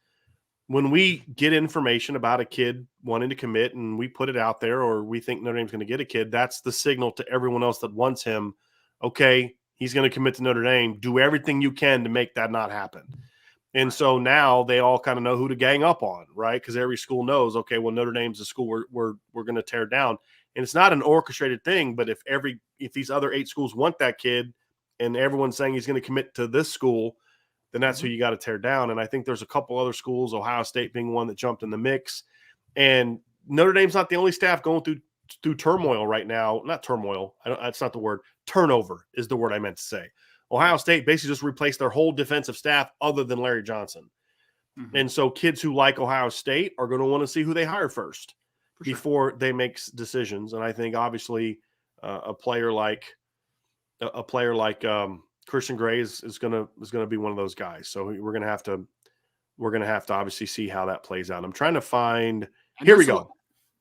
When we get information about a kid wanting to commit and we put it out there, or we think Notre Dame's going to get a kid, that's the signal to everyone else that wants him. Okay, he's going to commit to Notre Dame. Do everything you can to make that not happen. And so now they all kind of know who to gang up on, right? Because every school knows, okay, well, Notre Dame's a school we're going to tear down. And it's not an orchestrated thing, but if these other 8 schools want that kid and everyone's saying he's going to commit to this school, then that's who you got to tear down. And I think there's a couple other schools, Ohio State being one that jumped in the mix. And Notre Dame's not the only staff going through turmoil right now. Not turmoil. That's not the word. Turnover is the word I meant to say. Ohio State basically just replaced their whole defensive staff other than Larry Johnson. And so kids who like Ohio State are going to want to see who they hire first before they make decisions. And I think obviously a player like Christian Gray is going to be one of those guys. So we're going to have to obviously see how that plays out. I'm trying to find. Here we go.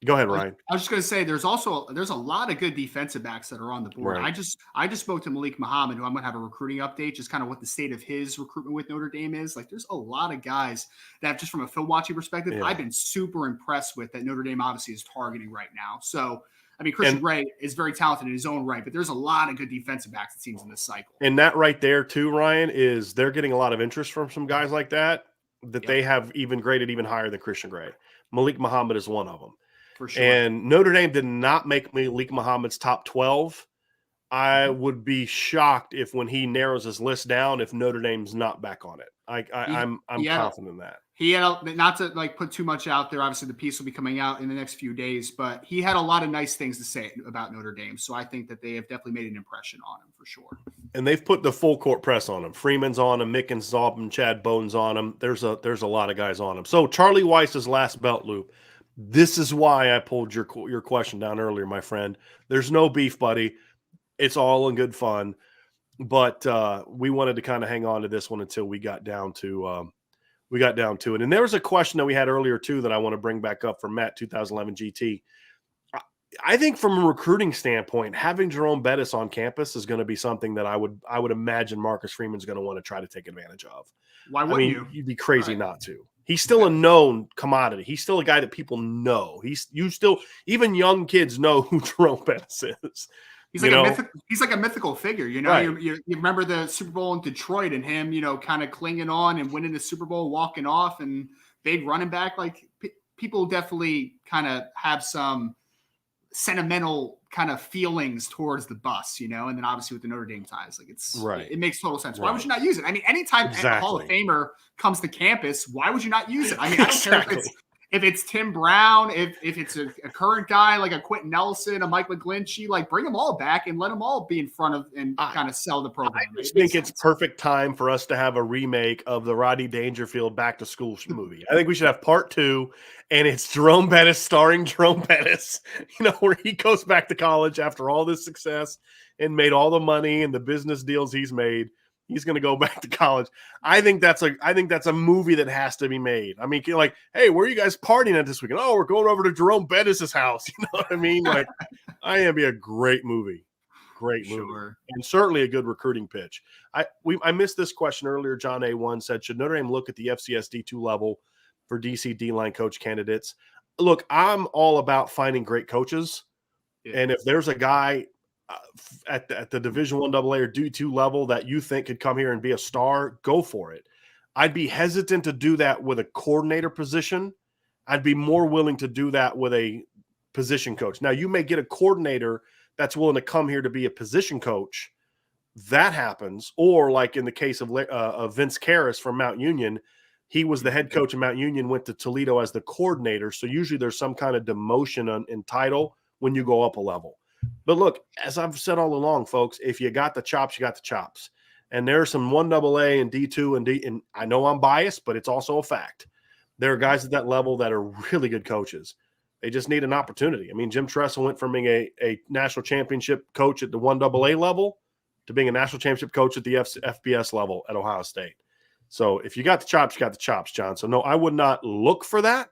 Go ahead, Ryan. I was just going to say there's a lot of good defensive backs that are on the board. Right. I just spoke to Malik Muhammad, who I'm going to have a recruiting update, just kind of what the state of his recruitment with Notre Dame is. Like, there's a lot of guys that, just from a film watching perspective, I've been super impressed with that Notre Dame obviously is targeting right now. So, I mean, Christian Gray is very talented in his own right, but there's a lot of good defensive backs, it seems, in this cycle. And that right there too, Ryan, is they're getting a lot of interest from some guys like that they have even graded even higher than Christian Gray. Malik Muhammad is one of them. For sure. And Notre Dame did not make Malik Muhammad's top 12. I would be shocked if when he narrows his list down, if Notre Dame's not back on it. I'm confident in that. He had not to like put too much out there. Obviously, the piece will be coming out in the next few days, but he had a lot of nice things to say about Notre Dame. So I think that they have definitely made an impression on him for sure. And they've put the full court press on him. Freeman's on him, Mickens on him, Chad Bowden's on him. There's a lot of guys on him. So Charlie Weiss's last belt loop. This is why I pulled your question down earlier, my friend. There's no beef, buddy. It's all in good fun. But we wanted to kind of hang on to this one until we got down to it. And there was a question that we had earlier too that I want to bring back up from Matt 2011 GT. I think from a recruiting standpoint, having Jerome Bettis on campus is going to be something that I would imagine Marcus Freeman's going to want to try to take advantage of. Why wouldn't you? You'd be crazy not to. He's still a known commodity. He's still a guy that people know. Even young kids know who Jerome Bettis is. He's like a mythical figure, you know. Right. You remember the Super Bowl in Detroit and him, kind of clinging on and winning the Super Bowl, walking off, and big running back. Like people definitely kind of have some sentimental kind of feelings towards the bus, and then obviously with the Notre Dame ties, like it makes total sense. Why would you not use it? I mean, anytime a Hall of Famer comes to campus, why would you not use it? I mean, I don't care if it's Tim Brown, if it's a current guy like a Quentin Nelson, a Mike McGlinchey, like bring them all back and let them all be in front of and kind of sell the program. I just think it's perfect time for us to have a remake of the Rodney Dangerfield Back to School movie. I think we should have part 2, and it's Jerome Bettis starring Jerome Bettis, where he goes back to college after all this success and made all the money and the business deals he's made. He's going to go back to college. I think that's a movie that has to be made. I mean, like, hey, where are you guys partying at this weekend? Oh, we're going over to Jerome Bettis' house. You know what I mean? Like, I think it'd be a great movie. Great movie. Sure. And certainly a good recruiting pitch. I missed this question earlier. John A1 said, should Notre Dame look at the FCS D2 level for DC D-line coach candidates? Look, I'm all about finding great coaches. Yeah. And if there's a guy at the Division I AA or D2 level that you think could come here and be a star, go for it. I'd be hesitant to do that with a coordinator position. I'd be more willing to do that with a position coach. Now, you may get a coordinator that's willing to come here to be a position coach. That happens. Or like in the case of Vince Karras from Mount Union, he was the head coach of Mount Union, went to Toledo as the coordinator. So usually there's some kind of demotion in title when you go up a level. But look, as I've said all along, folks, if you got the chops, you got the chops. And there are some 1AA and D2 and I know I'm biased, but it's also a fact. There are guys at that level that are really good coaches. They just need an opportunity. I mean, Jim Tressel went from being a national championship coach at the 1AA level to being a national championship coach at the FBS level at Ohio State. So if you got the chops, you got the chops, John. So no, I would not look for that.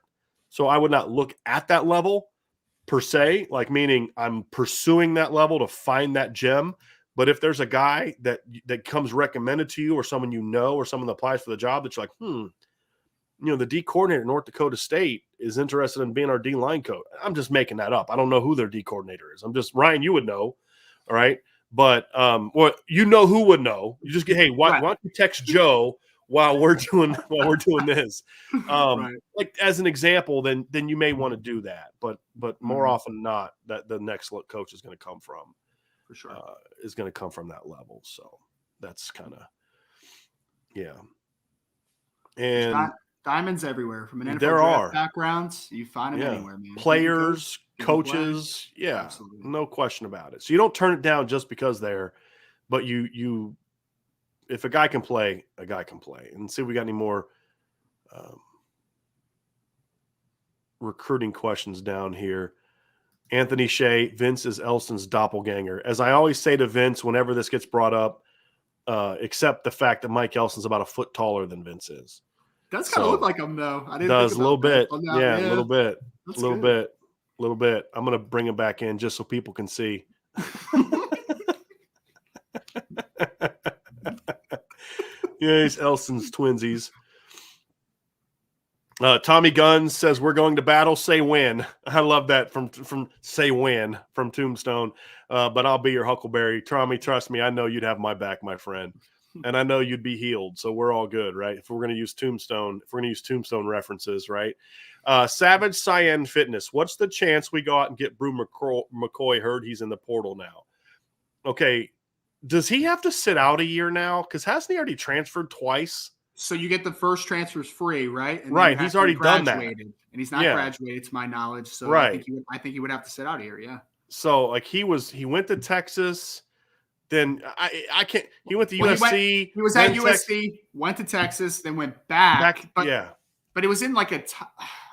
So I would not look at that level per se, like meaning I'm pursuing that level to find that gem. But if there's a guy that comes recommended to you or someone or someone that applies for the job that you're like, the D coordinator at North Dakota State is interested in being our D line coach. I'm just making that up. I don't know who their D coordinator is. Ryan, you would know. All right. But who would know. You just get, hey, why don't you text Joe while we're doing this, right. Like as an example, then you may want to do that, but more often than not, that the next coach is going to come from, for sure, is going to come from that level. So that's kind of, yeah. And diamonds everywhere from an NFL there are backgrounds. You find them anywhere, man. Players, coaches, yeah, absolutely. No question about it. So you don't turn it down just because but you. If a guy can play, a guy can play. And see if we got any more recruiting questions down here. Anthony Shea, Vince is Elston's doppelganger. As I always say to Vince whenever this gets brought up, except the fact that Mike Elston's about a foot taller than Vince is. Does kind of look like him, though. I didn't does think a little bit. Yeah, a little bit. A little little bit. I'm going to bring him back in just so people can see. Yeah, he's Elson's twinsies. Tommy Guns says, we're going to battle, say when. I love that from say when from Tombstone. But I'll be your Huckleberry. Tommy, trust me, I know you'd have my back, my friend. And I know you'd be healed. So we're all good, right? If we're going to use Tombstone, references, right? Savage Cyan Fitness. What's the chance we go out and get Brew McCoy? Heard he's in the portal now. Okay. Does he have to sit out a year now? Because hasn't he already transferred twice? So you get the first transfers free, right? And right. He's already done that. And he's not graduated, to my knowledge. So right. I think he would have to sit out a year. Yeah. So like he went to Texas. Then I can't. He went to USC. He was at USC, went to Texas, then went back. But it was in like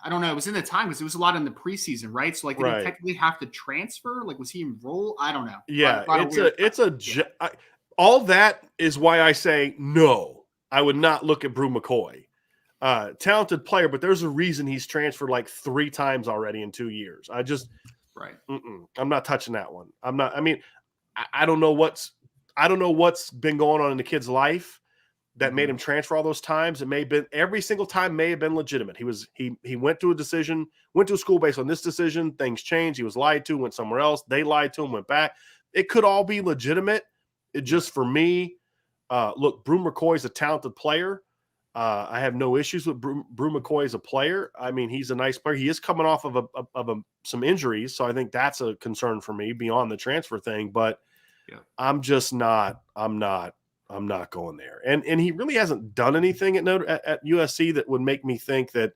I don't know. It was in the time because it was a lot in the preseason, right? So like, did he technically have to transfer? Like, was he enrolled? I don't know. Yeah, all that is why I say no. I would not look at Brew McCoy. Talented player, but there's a reason he's transferred like 3 times already in 2 years. I'm not touching that one. I'm not. I mean, I don't know what's been going on in the kid's life that made him transfer all those times. It may have been every single time may have been legitimate. He went to a school based on this decision. Things changed. He was lied to, went somewhere else. They lied to him, went back. It could all be legitimate. It just, for me, look, Brew McCoy is a talented player. I have no issues with Brew McCoy as a player. I mean, he's a nice player. He is coming off of some injuries, so I think that's a concern for me beyond the transfer thing. But I'm just not. I'm not going there. And he really hasn't done anything at USC that would make me think that,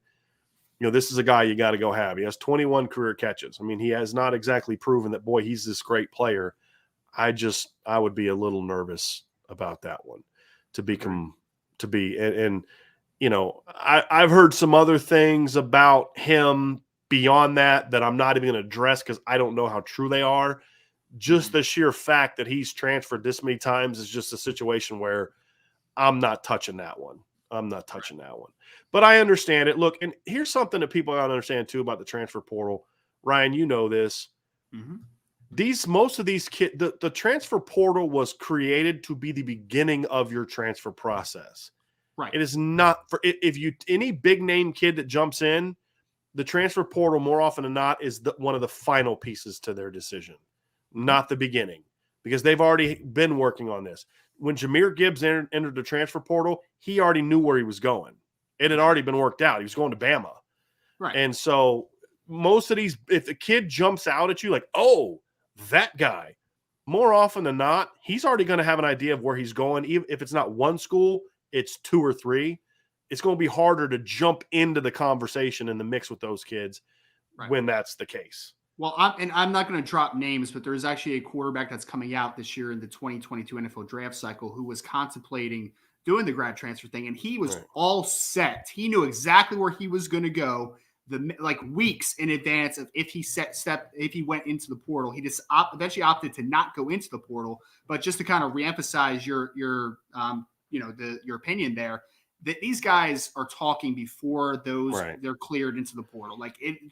this is a guy you got to go have. He has 21 career catches. I mean, he has not exactly proven that, boy, he's this great player. I would be a little nervous about that one I've heard some other things about him beyond that I'm not even going to address because I don't know how true they are. Just the sheer fact that he's transferred this many times is just a situation where I'm not touching that one. But I understand it. Look, and here's something that people got to understand too about the transfer portal. Ryan, you know this. Mm-hmm. Most of these kids, the transfer portal was created to be the beginning of your transfer process. Right. It is not for any big name kid that jumps in, the transfer portal more often than not is one of the final pieces to their decision. Not the beginning, because they've already been working on this. When Jahmyr Gibbs entered the transfer portal, he already knew where he was going. It had already been worked out. He was going to Bama. Right. And so most of these, if the kid jumps out at you like, oh, that guy, more often than not, he's already going to have an idea of where he's going. Even if it's not one school, it's 2 or 3. It's going to be harder to jump into the conversation in the mix with those kids when that's the case. Well, I'm not going to drop names, but there is actually a quarterback that's coming out this year in the 2022 NFL draft cycle who was contemplating doing the grad transfer thing, and he was all set. He knew exactly where he was going to go weeks in advance of if he went into the portal. He just eventually opted to not go into the portal, but just to kind of reemphasize your opinion there, that these guys are talking before they're cleared into the portal.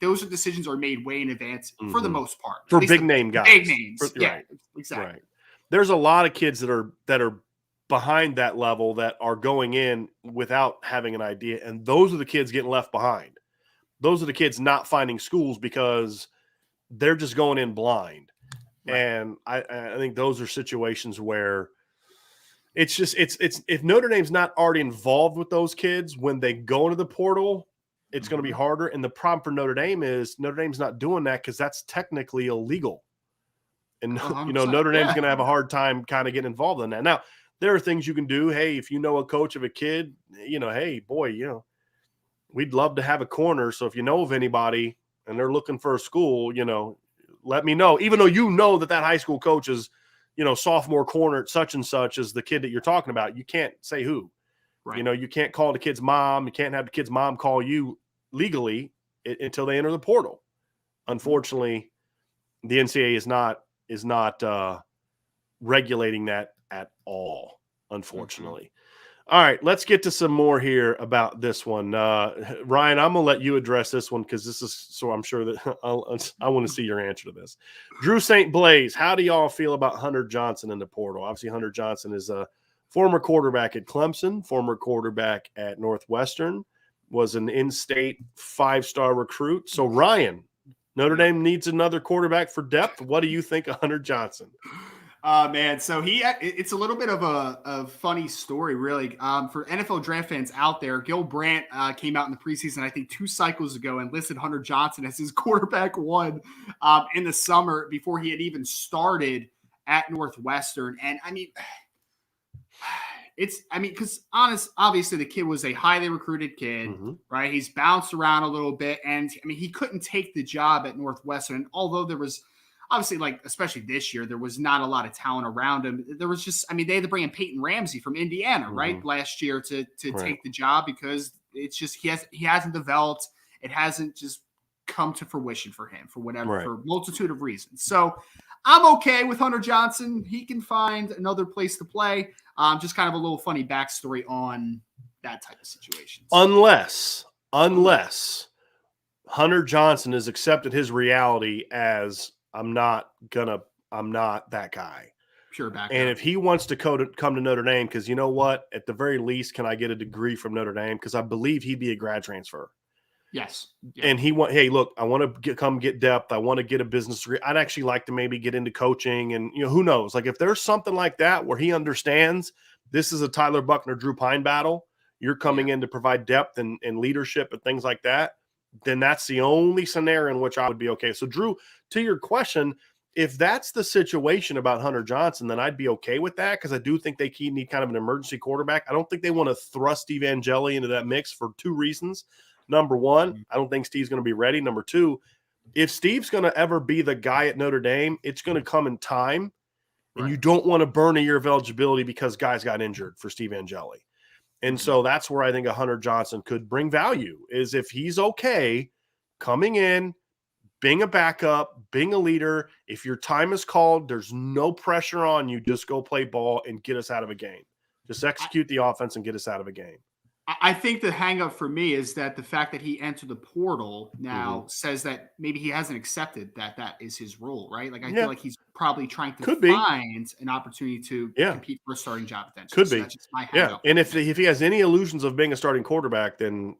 Those decisions are made way in advance for the most part. For big name guys. Big names. Exactly. Right. There's a lot of kids that are behind that level that are going in without having an idea. And those are the kids getting left behind. Those are the kids not finding schools because they're just going in blind. Right. And I think those are situations where it's if Notre Dame's not already involved with those kids when they go into the portal, it's going to be harder. And the problem for Notre Dame is Notre Dame's not doing that because that's technically illegal. And Notre Dame's going to have a hard time kind of getting involved in that. Now, there are things you can do. Hey, if you know a coach of a kid, hey, boy, we'd love to have a corner. So if you know of anybody and they're looking for a school, let me know. Even though that high school coach is, sophomore corner at such and such as the kid that you're talking about, you can't say who. Right. You can't call the kid's mom. You can't have the kid's mom call you legally until they enter the portal. Unfortunately, the NCAA is not regulating that at all, unfortunately. All right, let's get to some more here about this one. Ryan, I'm going to let you address this one because this is so I'm sure that I want to see your answer to this. Drew St. Blaise, how do y'all feel about Hunter Johnson in the portal? Obviously, Hunter Johnson is a former quarterback at Clemson, former quarterback at Northwestern, was an in-state 5-star recruit. So, Ryan, Notre Dame needs another quarterback for depth. What do you think of Hunter Johnson? Man, so it's a little bit of a funny story, really. For NFL draft fans out there, Gil Brandt came out in the preseason, I think 2 cycles ago, and listed Hunter Johnson as his quarterback 1 in the summer before he had even started at Northwestern. And I mean, because obviously the kid was a highly recruited kid, right? He's bounced around a little bit, and I mean, he couldn't take the job at Northwestern, although there was obviously, like, especially this year, there was not a lot of talent around him. There was just, I mean, they had to bring in Peyton Ramsey from Indiana, right, last year to take the job because it's just he hasn't developed. It hasn't just come to fruition for him for whatever, for a multitude of reasons. So I'm okay with Hunter Johnson. He can find another place to play. Just kind of a little funny backstory on that type of situation. Unless Hunter Johnson has accepted his reality as I'm not that guy. Pure backup. And if he wants to come to Notre Dame, because you know what? At the very least, can I get a degree from Notre Dame? Because I believe he'd be a grad transfer. Yes. Yeah. And hey, look, I want to come get depth. I want to get a business degree. I'd actually like to maybe get into coaching. And, who knows? Like, if there's something like that where he understands this is a Tyler Buckner, Drew Pine battle, you're coming in to provide depth and leadership and things like that, then that's the only scenario in which I would be okay. So, Drew, to your question, if that's the situation about Hunter Johnson, then I'd be okay with that because I do think they need kind of an emergency quarterback. I don't think they want to thrust Steve Angeli into that mix for 2 reasons. Number one, I don't think Steve's going to be ready. Number two, if Steve's going to ever be the guy at Notre Dame, it's going to come in time, and you don't want to burn a year of eligibility because guys got injured for Steve Angeli. And so that's where I think a Hunter Johnson could bring value is if he's okay coming in, being a backup, being a leader. If your time is called, there's no pressure on you. Just go play ball and get us out of a game. Just execute the offense and get us out of a game. I think the hang up for me is that the fact that he entered the portal now says that maybe he hasn't accepted that is his role, right? Like I feel like he's probably trying to find an opportunity to compete for a starting job potentially. Could be. That's just my hang up. And if he has any illusions of being a starting quarterback, then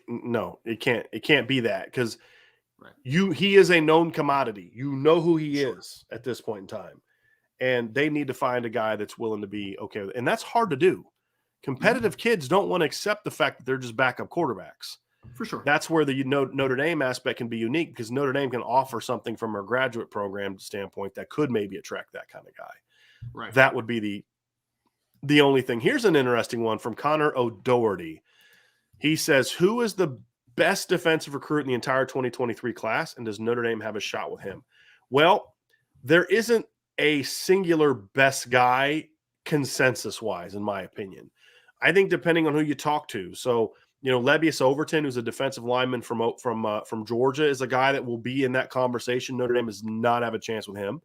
no, it can't be that because he is a known commodity. You know who he is at this point in time, and they need to find a guy that's willing to be okay with it. And that's hard to do. Competitive kids don't want to accept the fact that they're just backup quarterbacks. For sure. That's where the Notre Dame aspect can be unique because Notre Dame can offer something from our graduate program standpoint that could maybe attract that kind of guy. Right. That would be the only thing. Here's an interesting one from Connor O'Doherty. He says, who is the best defensive recruit in the entire 2023 class, and does Notre Dame have a shot with him? Well, there isn't a singular best guy consensus-wise, in my opinion. I think depending on who you talk to. So, Lebius Overton, who's a defensive lineman from Georgia, is a guy that will be in that conversation. Notre Dame does not have a chance with him.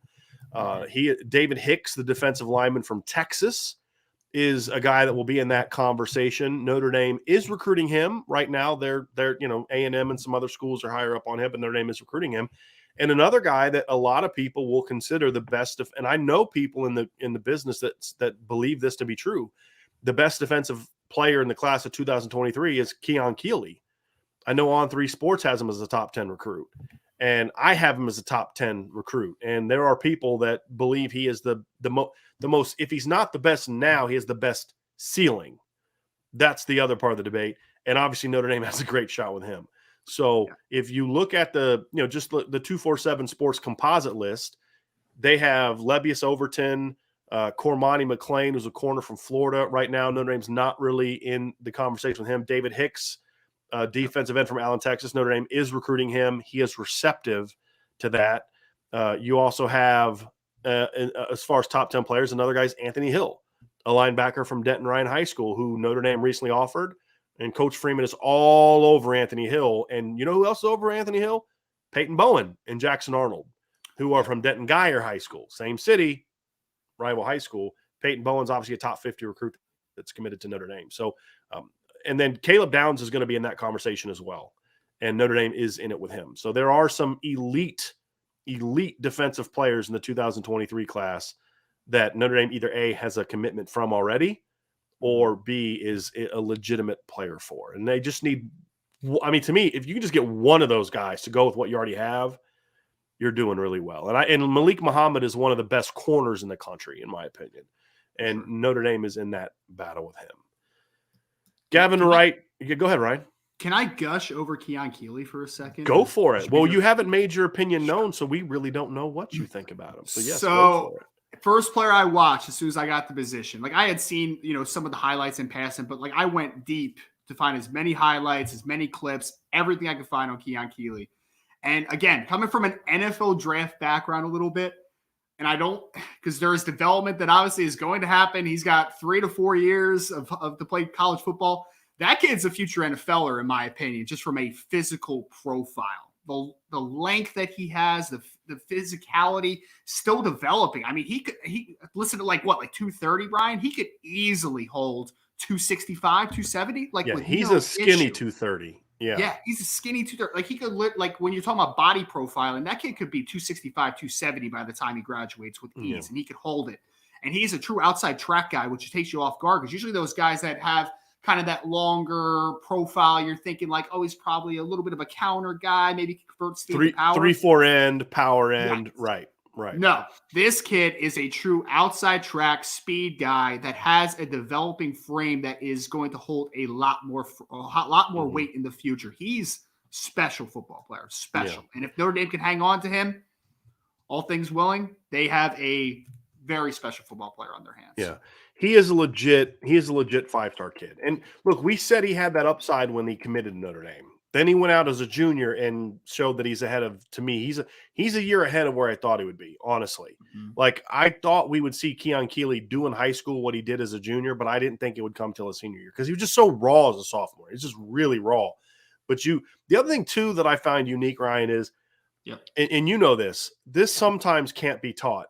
David Hicks, the defensive lineman from Texas, is a guy that will be in that conversation. Notre Dame is recruiting him right now. They're A&M and some other schools are higher up on him, but Notre Dame is recruiting him. And another guy that a lot of people will consider the best of, and I know people in the business that believe this to be true. The best defensive player in the class of 2023 is Keon Keeley. I know On3 Sports has him as a top 10 recruit, and I have him as a top 10 recruit. And there are people that believe he is the most, if he's not the best now, he has the best ceiling. That's the other part of the debate. And obviously Notre Dame has a great shot with him. So if you look at the 247 Sports composite list, they have Lebius Overton, Cormani McClain, who's a corner from Florida. Right now, Notre Dame's not really in the conversation with him. David Hicks, defensive end from Allen, Texas. Notre Dame is recruiting him. He is receptive to that. You also have, as far as top 10 players, another guy's Anthony Hill, a linebacker from Denton Ryan High School, who Notre Dame recently offered. And Coach Freeman is all over Anthony Hill. And you know who else is over Anthony Hill? Peyton Bowen and Jackson Arnold, who are from Denton Geyer High School. Same city, rival high school. Peyton Bowen's obviously a top 50 recruit that's committed to Notre Dame. So, and then Caleb Downs is going to be in that conversation as well. And Notre Dame is in it with him. So there are some elite defensive players in the 2023 class that Notre Dame either A, has a commitment from already, or B, is a legitimate player for. And they just need, I mean, to me, if you can just get one of those guys to go with what you already have, you're doing really well. And Malik Muhammad is one of the best corners in the country, in my opinion. And Notre Dame is in that battle with him. Gavin Wright, go ahead, Ryan. Can I gush over Keon Keeley for a second? Go for it. Well, you haven't made your opinion known, so we really don't know what you think about him. So, yes, go for it. First player I watched as soon as I got the position. Like, I had seen, some of the highlights in passing, but, like, I went deep to find as many highlights, as many clips, everything I could find on Keon Keeley. And, again, coming from an NFL draft background a little bit, and I don't – because there is development that obviously is going to happen. He's got 3 to 4 years to play college football. That kid's a future NFLer, in my opinion, just from a physical profile. The length that he has, the physicality, still developing. I mean, he listen to like 230, Brian? He could easily hold 265, 270. He's a skinny 230. Yeah, he's a skinny 230. Like, he could when you're talking about body profiling, that kid could be 265, 270 by the time he graduates with ease, and he could hold it. And he's a true outside track guy, which takes you off guard, because usually those guys that have kind of that longer profile, you're thinking like, oh, he's probably a little bit of a counter guy, maybe convert speed to power. 3-4 end, power end, right. No, this kid is a true outside track speed guy that has a developing frame that is going to hold a lot more weight in the future. He's special football player, special. Yeah. And if Notre Dame can hang on to him, all things willing, they have a very special football player on their hands. Yeah. He is a legit 5-star kid. And look, we said he had that upside when he committed to Notre Dame. Then he went out as a junior and showed that he's ahead of, to me, he's a year ahead of where I thought he would be, honestly. Mm-hmm. Like, I thought we would see Keon Keeley do in high school what he did as a junior, but I didn't think it would come till his senior year because he was just so raw as a sophomore. He's just really raw. But the other thing, too, that I find unique, Ryan, is, and you know this sometimes can't be taught.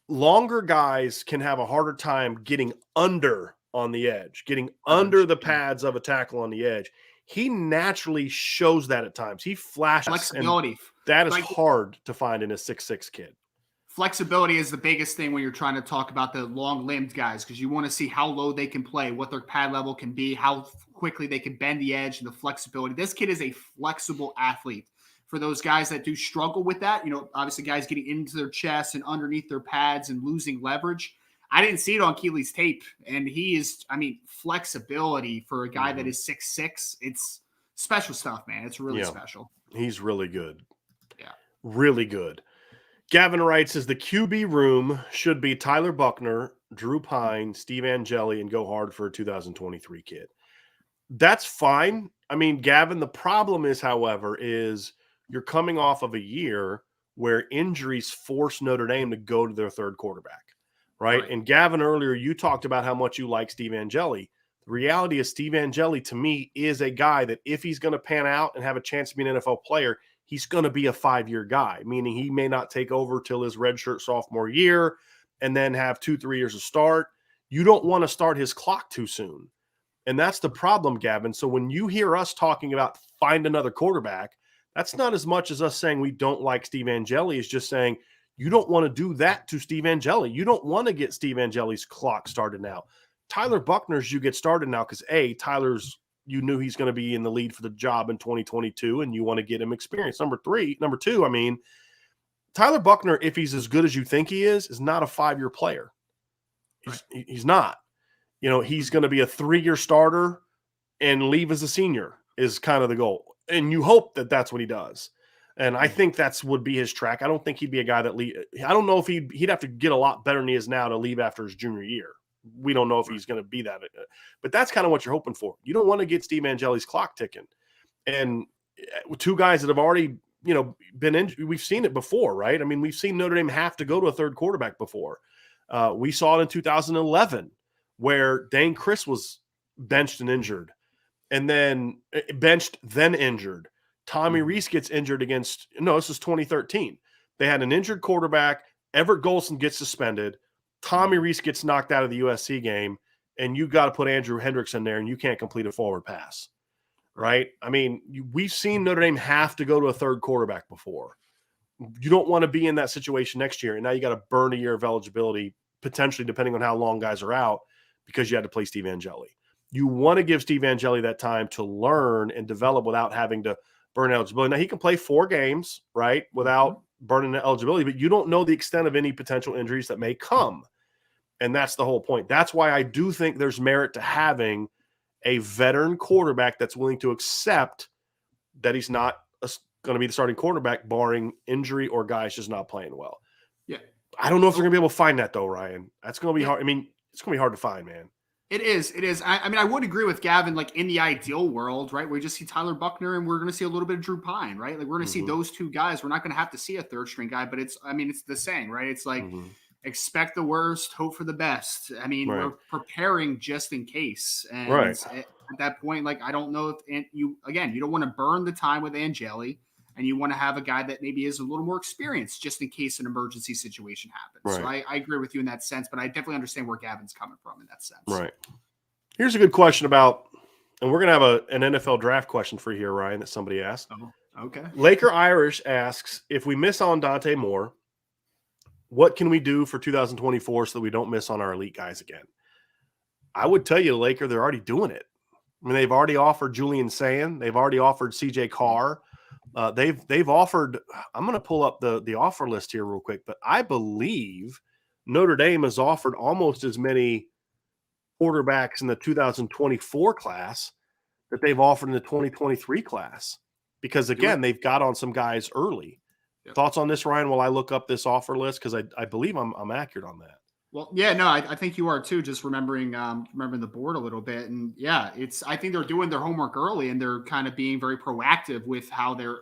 Longer guys can have a harder time getting under on the edge, getting under the pads of a tackle on the edge. He naturally shows that at times. He flashes. Flexibility. That is hard to find in a 6'6" kid. Flexibility is the biggest thing when you're trying to talk about the long-limbed guys, because you want to see how low they can play, what their pad level can be, how quickly they can bend the edge, and the flexibility. This kid is a flexible athlete. For those guys that do struggle with that, obviously guys getting into their chest and underneath their pads and losing leverage. I didn't see it on Keeley's tape, and he is, flexibility for a guy that is 6'6", it's special stuff, man. It's really special. He's really good. Yeah. Really good. Gavin writes, the QB room should be Tyler Buckner, Drew Pine, Steve Angeli, and go hard for a 2023 kid. That's fine. Gavin, the problem is, however, you're coming off of a year where injuries force Notre Dame to go to their third quarterback, right? And Gavin, earlier, you talked about how much you like Steve Angeli. The reality is Steve Angeli, to me, is a guy that if he's going to pan out and have a chance to be an NFL player, he's going to be a 5-year guy, meaning he may not take over till his redshirt sophomore year and then have 2-3 years to start. You don't want to start his clock too soon. And that's the problem, Gavin. So when you hear us talking about find another quarterback, that's not as much as us saying we don't like Steve Angeli. It's just saying you don't want to do that to Steve Angeli. You don't want to get Steve Angeli's clock started now. Tyler Buckner's you get started now because, Tyler's you knew he's going to be in the lead for the job in 2022, and you want to get him experience. Number two, Tyler Buckner, if he's as good as you think he is not a 5-year player. He's not. He's going to be a 3-year starter and leave as a senior is kind of the goal. And you hope that that's what he does. And I think would be his track. I don't think he'd be a guy that I don't know if he'd have to get a lot better than he is now to leave after his junior year. We don't know if he's going to be that. But that's kind of what you're hoping for. You don't want to get Steve Angeli's clock ticking. And two guys that have already, been injured. We've seen it before, right? We've seen Notre Dame have to go to a third quarterback before. We saw it in 2011 where Dane Chris was benched and injured. And then benched, then injured. Tommy Reese gets injured this is 2013. They had an injured quarterback. Everett Golson gets suspended. Tommy Reese gets knocked out of the USC game. and you got to put Andrew Hendricks in there and you can't complete a forward pass, right? I mean, we've seen Notre Dame have to go to a third quarterback before. You don't want to be in that situation next year, and now you got to burn a year of eligibility, potentially depending on how long guys are out, because you had to play Steve Angeli. You want to give Steve Angeli that time to learn and develop without having to burn eligibility. Now, he can play 4 games, right, without burning the eligibility, but you don't know the extent of any potential injuries that may come. And that's the whole point. That's why I do think there's merit to having a veteran quarterback that's willing to accept that he's not going to be the starting quarterback, barring injury or guys just not playing well. Yeah. I don't know if they're going to be able to find that, though, Ryan. That's going to be hard. I mean, it's going to be hard to find, man. It is. I mean, I would agree with Gavin, like in the ideal world, right? We just see Tyler Buckner and we're going to see a little bit of Drew Pine, right? Like we're going to see those 2 guys. We're not going to have to see a third string guy, but it's the saying, right? It's like expect the worst, hope for the best. I mean, we're preparing just in case. And at that point, like, I don't know if you don't want to burn the time with Angeli. And you want to have a guy that maybe is a little more experienced just in case an emergency situation happens. So I agree with you in that sense, but I definitely understand where Gavin's coming from in that sense. Right. Here's a good question about, and we're going to have an NFL draft question for you here, Ryan, that somebody asked. Oh, okay. Laker Irish asks, if we miss on Dante Moore, what can we do for 2024 so that we don't miss on our elite guys again? I would tell you, Laker, they're already doing it. I mean, they've already offered Julian Sand. They've already offered CJ Carr. They've offered. I'm going to pull up the offer list here real quick, but I believe Notre Dame has offered almost as many quarterbacks in the 2024 class that they've offered in the 2023 class. Because again, they've got on some guys early. Yep. Thoughts on this, Ryan? While I look up this offer list, because I believe I'm accurate on that. Well, yeah, no, I think you are too. Just remembering the board a little bit, and yeah, I think they're doing their homework early, and they're kind of being very proactive with how they're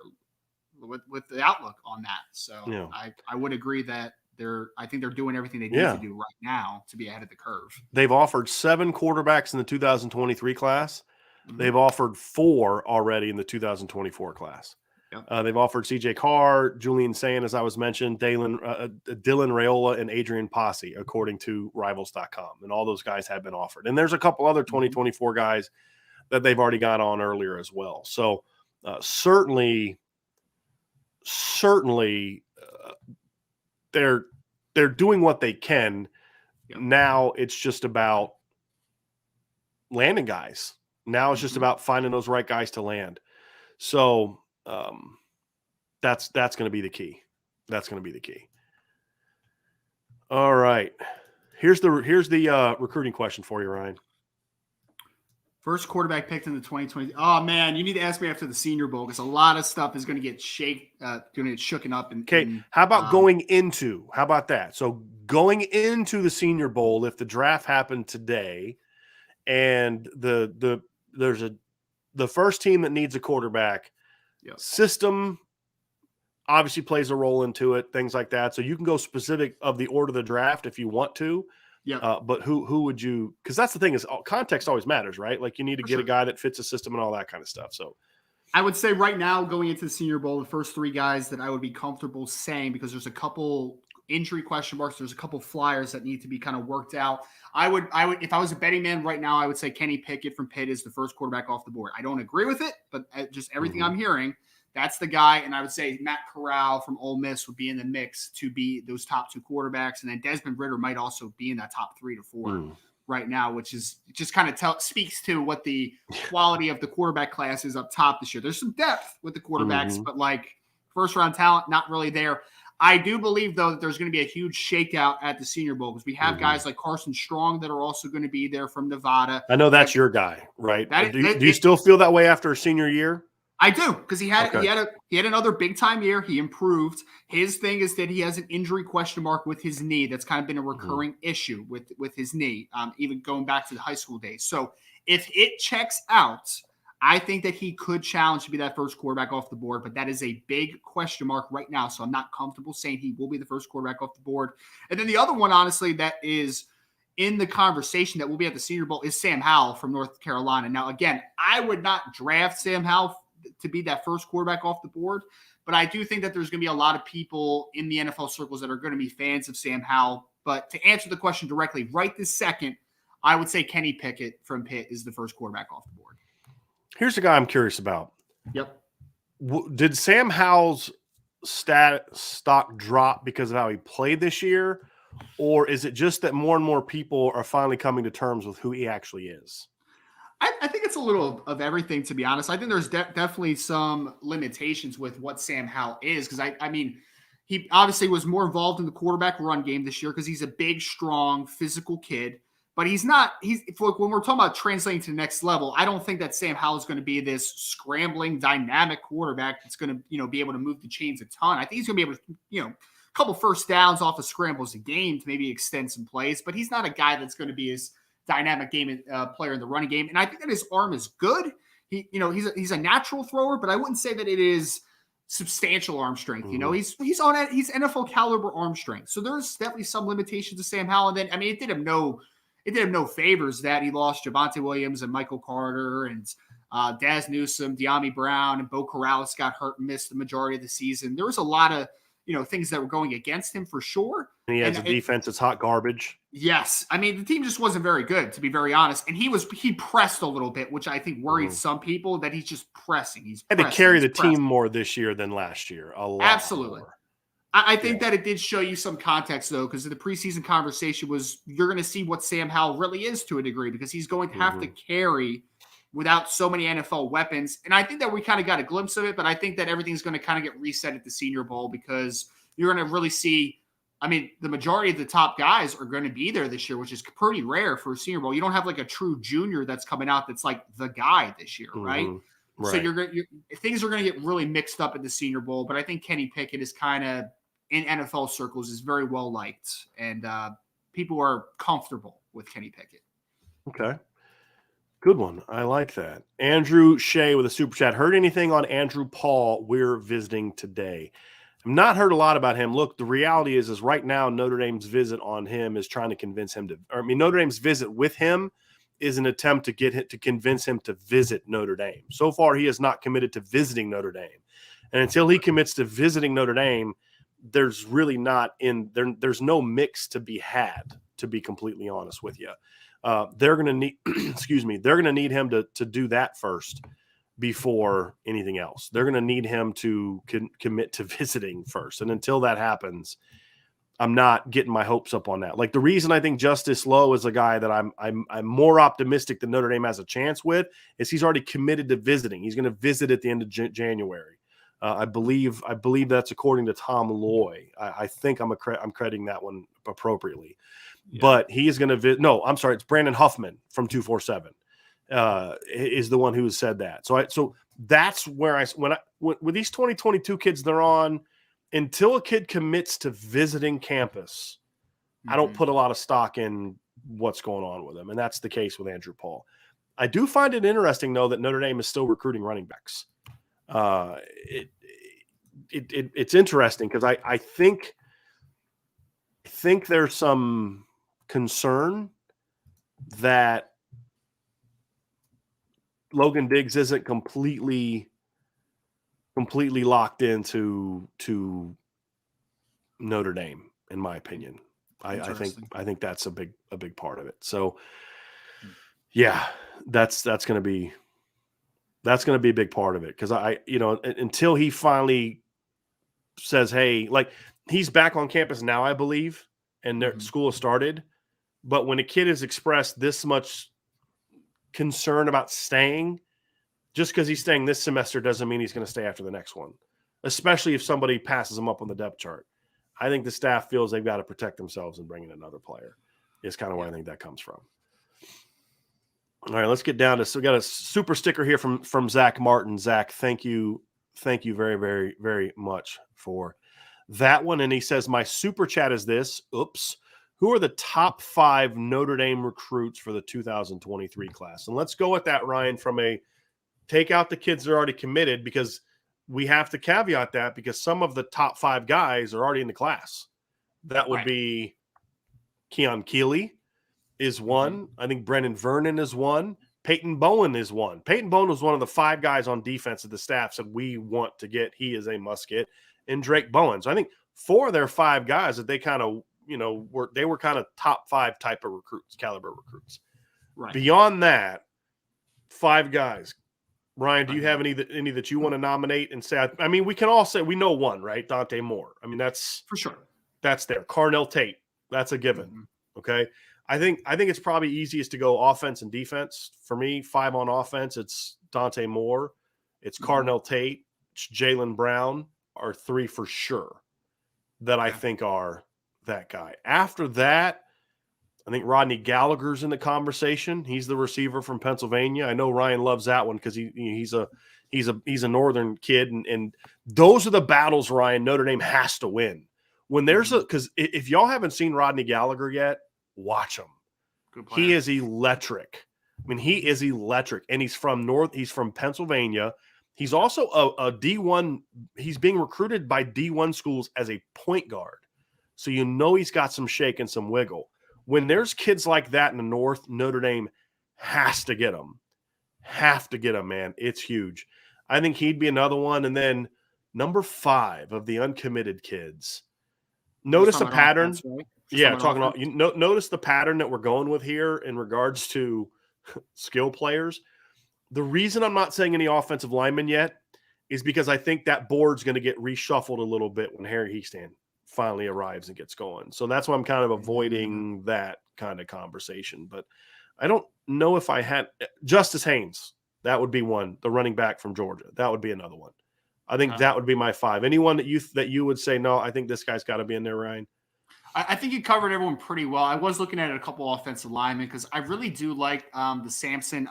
with the outlook on that. So I would agree that I think they're doing everything they need to do right now to be ahead of the curve. They've offered 7 quarterbacks in the 2023 class. They've offered 4 already in the 2024 class. Yep. They've offered CJ Carr, Julian Sand, as I was mentioned, Dylan Raiola, and Adrian Posse, according to Rivals.com. And all those guys have been offered. And there's a couple other 2024 guys that they've already got on earlier as well. So certainly, they're doing what they can. Yep. Now it's just about landing guys. Now it's just about finding those right guys to land. So that's going to be the key. That's going to be the key. All right. Here's the recruiting question for you, Ryan. First quarterback picked in the 2020. Oh man, you need to ask me after the Senior Bowl because a lot of stuff is going to get shooken up. Okay. How about going into? How about that? So going into the Senior Bowl, if the draft happened today, and the first team that needs a quarterback. Yep. System obviously plays a role into it, things like that. So you can go specific of the order of the draft if you want to. Yeah. But who would you? Because that's the thing is context always matters, right? Like you need to get a guy that fits the system and all that kind of stuff. So I would say right now going into the Senior Bowl, the first 3 guys that I would be comfortable saying because there's a couple injury question marks, there's a couple flyers that need to be kind of worked out. I would if I was a betting man right now, I would say Kenny Pickett from Pitt is the first quarterback off the board. I don't agree with it, but just everything I'm hearing, that's the guy. And I would say Matt Corral from Ole Miss would be in the mix to be those top 2 quarterbacks. And then Desmond Ridder might also be in that top 3 to 4 right now, which is just kind of speaks to what the quality of the quarterback class is up top this year. There's some depth with the quarterbacks, but like first round talent, not really there. I do believe, though, that there's going to be a huge shakeout at the Senior Bowl because we have guys like Carson Strong that are also going to be there from Nevada. I know that's your guy, right? Do you still feel that way after a senior year? I do, because he had another big time year. He improved. His thing is that he has an injury question mark with his knee. That's kind of been a recurring issue with his knee, even going back to the high school days. So if it checks out, I think that he could challenge to be that first quarterback off the board, but that is a big question mark right now. So I'm not comfortable saying he will be the first quarterback off the board. And then the other one, honestly, that is in the conversation that will be at the Senior Bowl is Sam Howell from North Carolina. Now, again, I would not draft Sam Howell to be that first quarterback off the board, but I do think that there's going to be a lot of people in the NFL circles that are going to be fans of Sam Howell. But to answer the question directly, right this second, I would say Kenny Pickett from Pitt is the first quarterback off the board. Here's the guy I'm curious about. Yep. Did Sam Howell's stock drop because of how he played this year? Or is it just that more and more people are finally coming to terms with who he actually is? I think it's a little of everything, to be honest. I think there's definitely some limitations with what Sam Howell is, because I mean, he obviously was more involved in the quarterback run game this year because he's a big, strong, physical kid. But he's not. When we're talking about translating to the next level, I don't think that Sam Howell is going to be this scrambling, dynamic quarterback that's going to be able to move the chains a ton. I think he's going to be able to a couple first downs off of scrambles a game to maybe extend some plays. But he's not a guy that's going to be as dynamic player in the running game. And I think that his arm is good. He's a natural thrower, but I wouldn't say that it is substantial arm strength. Mm-hmm. He's NFL caliber arm strength. So there's definitely some limitations to Sam Howell. And then, I mean, it did him no favors that he lost Javonte Williams and Michael Carter and Daz Newsome, De'Ami Brown, and Bo Corrales got hurt and missed the majority of the season. There was a lot of things that were going against him for sure. And he has a defense that's hot garbage. Yes. I mean, the team just wasn't very good, to be very honest. And he pressed a little bit, which I think worried some people, that he's just pressing. He's had to carry the team more this year than last year. A lot. Absolutely. More. I think that it did show you some context, though, because the preseason conversation was you're going to see what Sam Howell really is to a degree, because he's going to have to carry without so many NFL weapons. And I think that we kind of got a glimpse of it, but I think that everything's going to kind of get reset at the Senior Bowl, because you're going to really see, I mean, the majority of the top guys are going to be there this year, which is pretty rare for a Senior Bowl. You don't have like a true junior that's coming out that's like the guy this year, right? So things are going to get really mixed up at the Senior Bowl, but I think Kenny Pickett is kind of, in NFL circles, is very well liked, and people are comfortable with Kenny Pickett. Okay. Good one. I like that. Andrew Shea with a super chat. Heard anything on Andrew Paul? We're visiting today. I've not heard a lot about him. Look, the reality is right now Notre Dame's visit on him is trying to convince him Notre Dame's visit with him is an attempt to convince him to visit Notre Dame. So far, he has not committed to visiting Notre Dame. And until he commits to visiting Notre Dame, there's really there's no mix to be had, to be completely honest with you. They're going to need, they're going to need him to do that first before anything else. They're going to need him to commit to visiting first. And until that happens, I'm not getting my hopes up on that. Like, the reason I think Justice Lowe is a guy that I'm more optimistic that Notre Dame has a chance with is he's already committed to visiting. He's going to visit at the end of January. I believe that's according to Tom Loy. I think I'm crediting that one appropriately. Yeah. But he is going to visit. No, I'm sorry. It's Brandon Huffman from 247 is the one who has said that. So that's where with these 2022 kids they're on, until a kid commits to visiting campus, I don't put a lot of stock in what's going on with him. And that's the case with Andrew Paul. I do find it interesting, though, that Notre Dame is still recruiting running backs. It's interesting because I think there's some concern that Logan Diggs isn't completely locked into Notre Dame, in my opinion. I think that's a big part of it. So yeah, that's going to be a big part of it, because until he finally says, hey, like, he's back on campus now, I believe, and their school has started. But when a kid has expressed this much concern about staying, just because he's staying this semester doesn't mean he's going to stay after the next one, especially if somebody passes him up on the depth chart. I think the staff feels they've got to protect themselves and bring in another player is kind of where I think that comes from. All right, let's get down to, so we got a super sticker here from Zach Martin. Zach, thank you very, very, very much for that one. And he says, my super chat is this. Oops. Who are the top 5 Notre Dame recruits for the 2023 class? And let's go with that, Ryan, from take out the kids that are already committed, because we have to caveat that because some of the top 5 guys are already in the class. That would be Keon Keeley is one. I think Brendan Vernon is one. Peyton Bowen is one. Peyton Bowen was one of the 5 guys on defense that the staff said we want to get. He is a must get. And Drake Bowen. So I think 4 of their 5 guys that they kind of, were kind of top 5 type of recruits, caliber recruits. Right. Beyond that, 5 guys. Ryan, do you have any that you want to nominate and say? I mean, we can all say we know one, right? Dante Moore. I mean, that's for sure. That's there. Carnell Tate. That's a given. Mm-hmm. Okay. I think it's probably easiest to go offense and defense. For me, 5 on offense, it's Dante Moore, it's Carnell Tate, it's Jaylen Brown are 3 for sure that I think are that guy. After that, I think Rodney Gallagher's in the conversation. He's the receiver from Pennsylvania. I know Ryan loves that one because he's a northern kid, and those are the battles Ryan Notre Dame has to win. When there's because if y'all haven't seen Rodney Gallagher yet, watch him. He is electric. I mean, he is electric, and he's from Pennsylvania. He's also a D1. He's being recruited by D1 schools as a point guard, so he's got some shake and some wiggle. When there's kids like that in the North, Notre Dame has to get them. Have to get them, man. It's huge. I think he'd be another one. And then number 5 of the uncommitted kids. Notice a pattern. Offense, right? Yeah, talking about notice the pattern that we're going with here in regards to skill players. The reason I'm not saying any offensive linemen yet is because I think that board's going to get reshuffled a little bit when Harry Heastan finally arrives and gets going. So that's why I'm kind of avoiding that kind of conversation. But I don't know if I had Justice Haynes. That would be one. The running back from Georgia. That would be another one. I think that would be my 5. Anyone that you would say, no, I think this guy's got to be in there, Ryan? I think you covered everyone pretty well. I was looking at a couple offensive linemen because I really do like the Samson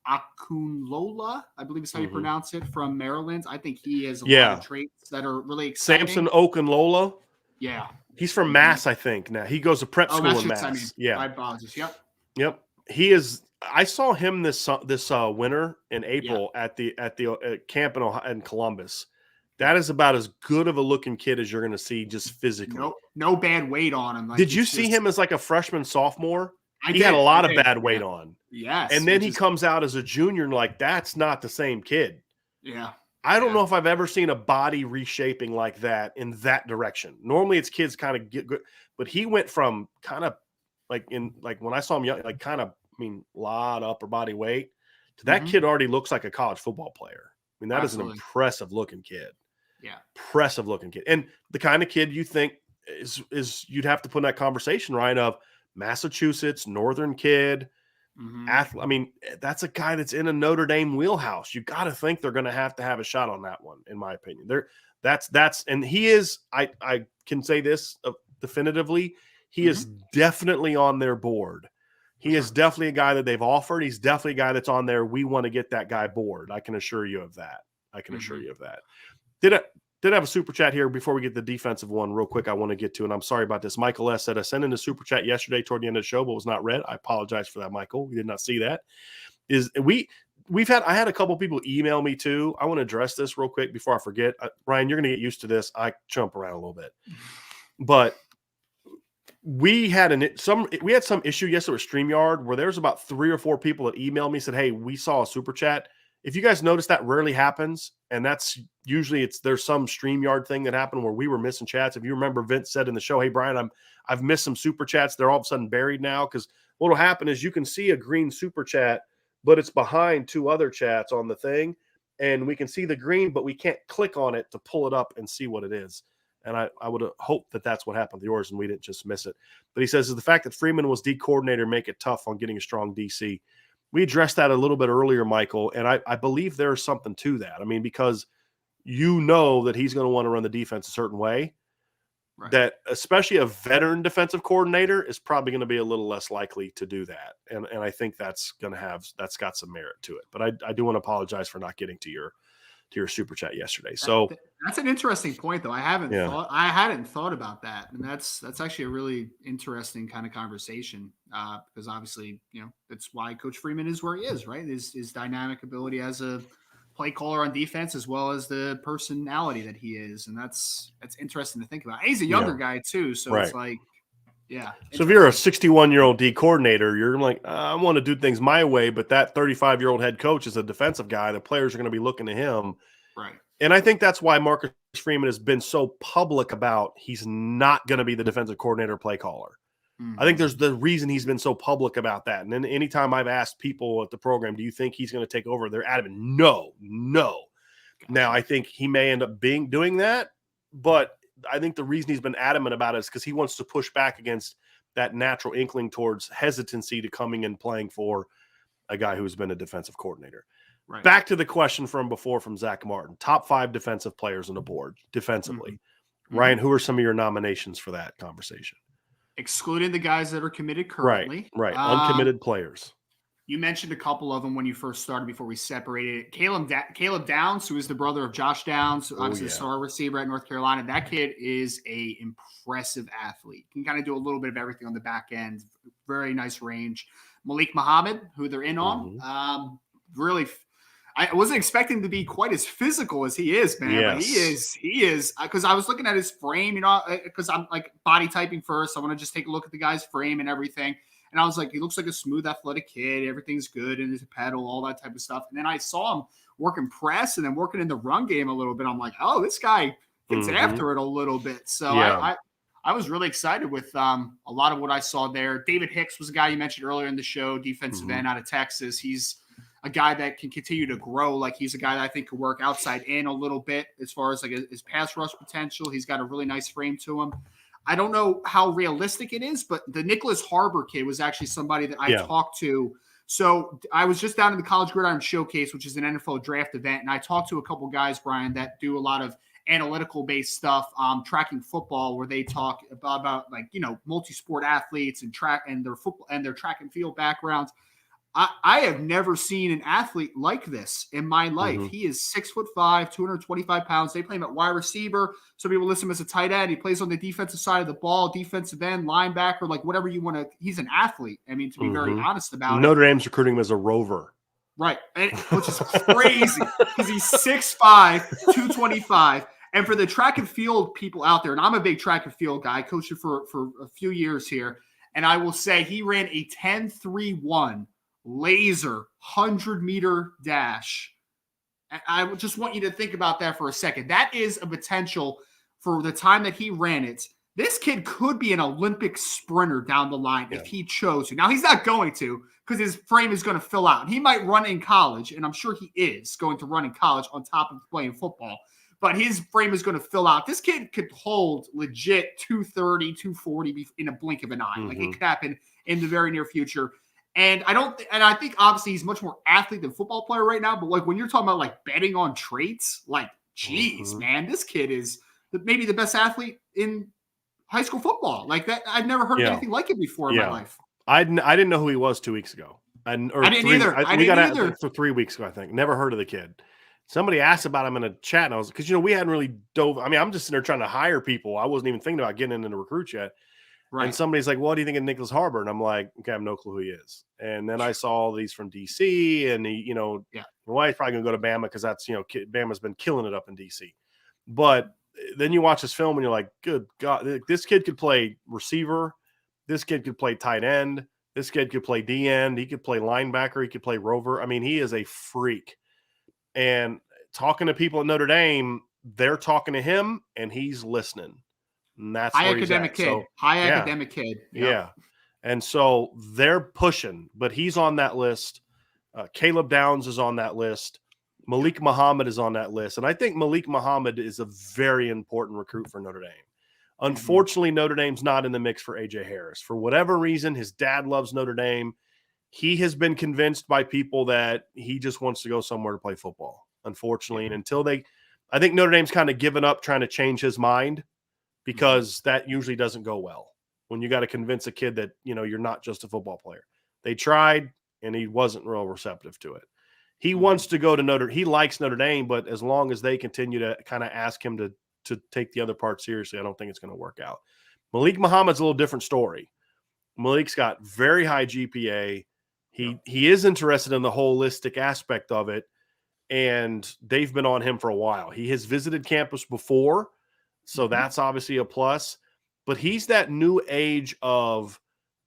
Akunlola, I believe is how you pronounce it, from Maryland. I think he has a lot of traits that are really exciting. Samson Okunlola? Yeah. He's from Mass, I think. Now he goes to prep school in Mass. I mean, yeah. My apologies. Yep. He is. I saw him this winter in April at the camp in Columbus. That is about as good of a looking kid as you're going to see just physically. No bad weight on him. Did you see him as like a freshman, sophomore? He had a lot of bad weight on. Yes. And then he comes out as a junior and like, that's not the same kid. Yeah. I don't know if I've ever seen a body reshaping like that in that direction. Normally it's kids kind of get good, but he went from kind of like when I saw him young, like kind of, a lot of upper body weight to that kid already looks like a college football player. I mean, that is an impressive looking kid. Yeah. Impressive looking kid. And the kind of kid you think is you'd have to put in that conversation, Ryan, of Massachusetts, Northern kid, athlete. I mean, that's a guy that's in a Notre Dame wheelhouse. You got to think they're going to have a shot on that one, in my opinion. And he is, I can say this definitively, he is definitely on their board. He is definitely a guy that they've offered. He's definitely a guy that's on there. We want to get that guy board. I can assure you of that. Did have a super chat here before we get the defensive one real quick I want to get to, and I'm sorry about this. Michael S. said, I sent in a super chat yesterday toward the end of the show, but was not read. I apologize for that, Michael. We did not see that. I had a couple people email me too. I want to address this real quick before I forget. Ryan, you're going to get used to this. I jump around a little bit. But we had some issue yesterday with StreamYard where there's about 3 or 4 people that emailed me, said, hey, we saw a super chat. If you guys notice, that rarely happens, and that's usually there's some StreamYard thing that happened where we were missing chats. If you remember, Vince said in the show, hey, Bryan, I've missed some super chats. They're all of a sudden buried now, because what will happen is you can see a green super chat, but it's behind 2 other chats on the thing, and we can see the green, but we can't click on it to pull it up and see what it is. And I would hope that that's what happened with yours and we didn't just miss it. But he says, is the fact that Freeman was D coordinator make it tough on getting a strong DC? We addressed that a little bit earlier, Michael, and I believe there's something to that. I mean, because you know that he's going to want to run the defense a certain way, right, that especially a veteran defensive coordinator is probably going to be a little less likely to do that. And I think that's got some merit to it. But I do want to apologize for not getting to your super chat yesterday. So that's an interesting point, though. I hadn't thought about that, and that's actually a really interesting kind of conversation because obviously, that's why Coach Freeman is where he is, right? His dynamic ability as a play caller on defense, as well as the personality that he is, and that's interesting to think about. And he's a younger guy too, so It's like. Yeah. So if you're a 61-year-old D coordinator, you're like, I want to do things my way, but that 35-year-old head coach is a defensive guy. The players are going to be looking to him. Right. And I think that's why Marcus Freeman has been so public about he's not going to be the defensive coordinator play caller. I think there's the reason he's been so public about that. And then anytime I've asked people at the program, do you think he's going to take over? They're adamant, no. Gotcha. Now, I think he may end up doing that, but I think the reason he's been adamant about it is because he wants to push back against that natural inkling towards hesitancy to coming and playing for a guy who's been a defensive coordinator. Right. Back to the question from before from Zach Martin, top 5 defensive players on the board defensively. Mm-hmm. Ryan, who are some of your nominations for that conversation? Excluding the guys that are committed currently. Right. Uncommitted players. You mentioned a couple of them when you first started before we separated. Caleb Downs, who is the brother of Josh Downs, obviously a star receiver at North Carolina. That kid is a impressive athlete. Can kind of do a little bit of everything on the back end. Very nice range. Malik Muhammad, who they're in on. Really, I wasn't expecting to be quite as physical as he is, man. Yes. But he is, because I was looking at his frame, because I'm like body typing first. I want to just take a look at the guy's frame and everything. And I was like, he looks like a smooth, athletic kid. Everything's good in his pedal, all that type of stuff. And then I saw him working press and then working in the run game a little bit. I'm like, oh, this guy gets after it a little bit. So I was really excited with a lot of what I saw there. David Hicks was a guy you mentioned earlier in the show, defensive end out of Texas. He's a guy that can continue to grow. Like, he's a guy that I think could work outside in a little bit as far as like his pass rush potential. He's got a really nice frame to him. I don't know how realistic it is, but the Nicholas Harbor kid was actually somebody that I talked to. So I was just down in the College Gridiron Showcase, which is an NFL draft event, and I talked to a couple guys, Bryan, that do a lot of analytical-based stuff, tracking football, where they talk about like, multi-sport athletes and track and their football and their track and field backgrounds. I have never seen an athlete like this in my life. He is 6'5", 225 pounds. They play him at wide receiver. Some people list him as a tight end. He plays on the defensive side of the ball, defensive end, linebacker, like whatever you want to. He's an athlete. I mean, to be very honest about it. Notre Dame's recruiting him as a rover. Right. Which is crazy because he's 6'5", 225. And for the track and field people out there, and I'm a big track and field guy, I coached it for a few years here. And I will say he ran a 10.31 laser 100-meter dash. I just want you to think about that for a second. That is a potential for the time that he ran it. This kid could be an Olympic sprinter down the line if he chose to. Now, he's not going to, because his frame is going to fill out. He might run in college, and I'm sure he is going to run in college on top of playing football. But his frame is going to fill out. This kid could hold legit 230, 240 in a blink of an eye. Like, it could happen in the very near future. And I think obviously he's much more athlete than football player right now. But like when you're talking about like betting on traits, like, geez, man, this kid is maybe the best athlete in high school football. Like that, I've never heard of anything like it before in my life. I didn't know who he was 2 weeks ago. I didn't either. I didn't either. For 3 weeks ago, I think. Never heard of the kid. Somebody asked about him in a chat, and I was because we hadn't really dove. I mean, I'm just sitting there trying to hire people. I wasn't even thinking about getting into recruits yet. Right. And somebody's like, "What do you think of Nicholas Harbor?" And I'm like, "Okay, I have no clue who he is." And then I saw all these from DC, and he's probably going to go to Bama because that's Bama's been killing it up in DC. But then you watch this film, and you're like, "Good God, this kid could play receiver. This kid could play tight end. This kid could play D end. He could play linebacker. He could play rover. I mean, he is a freak." And talking to people at Notre Dame, they're talking to him, and he's listening. And that's high academic kid. So, academic kid. Yep. Yeah. And so they're pushing, but he's on that list. Caleb Downs is on that list. Malik Muhammad is on that list. And I think Malik Muhammad is a very important recruit for Notre Dame. Unfortunately, Notre Dame's not in the mix for A.J. Harris. For whatever reason, his dad loves Notre Dame. He has been convinced by people that he just wants to go somewhere to play football, unfortunately. And until I think Notre Dame's kind of given up trying to change his mind, because that usually doesn't go well when you got to convince a kid that, you're not just a football player. They tried, and he wasn't real receptive to it. He wants to go to he likes Notre Dame, but as long as they continue to kind of ask him to take the other part seriously, I don't think it's going to work out. Malik Muhammad's a little different story. Malik's got very high GPA. He is interested in the holistic aspect of it, and they've been on him for a while. He has visited campus before, so that's obviously a plus. But he's that new age of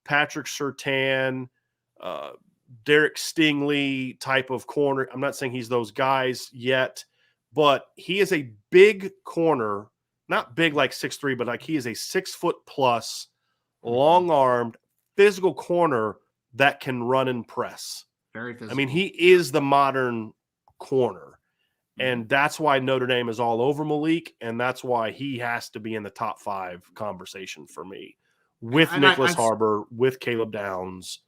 Patrick Surtain, Derek Stingley type of corner. I'm not saying he's those guys yet, but he is a big corner, not big like 6'3", but like he is a 6 foot plus long-armed, physical corner that can run and press. Very physical. I mean, he is the modern corner. And that's why Notre Dame is all over Malik, and that's why he has to be in the top 5 conversation for me. With Nicholas Harbor, with Caleb Downs,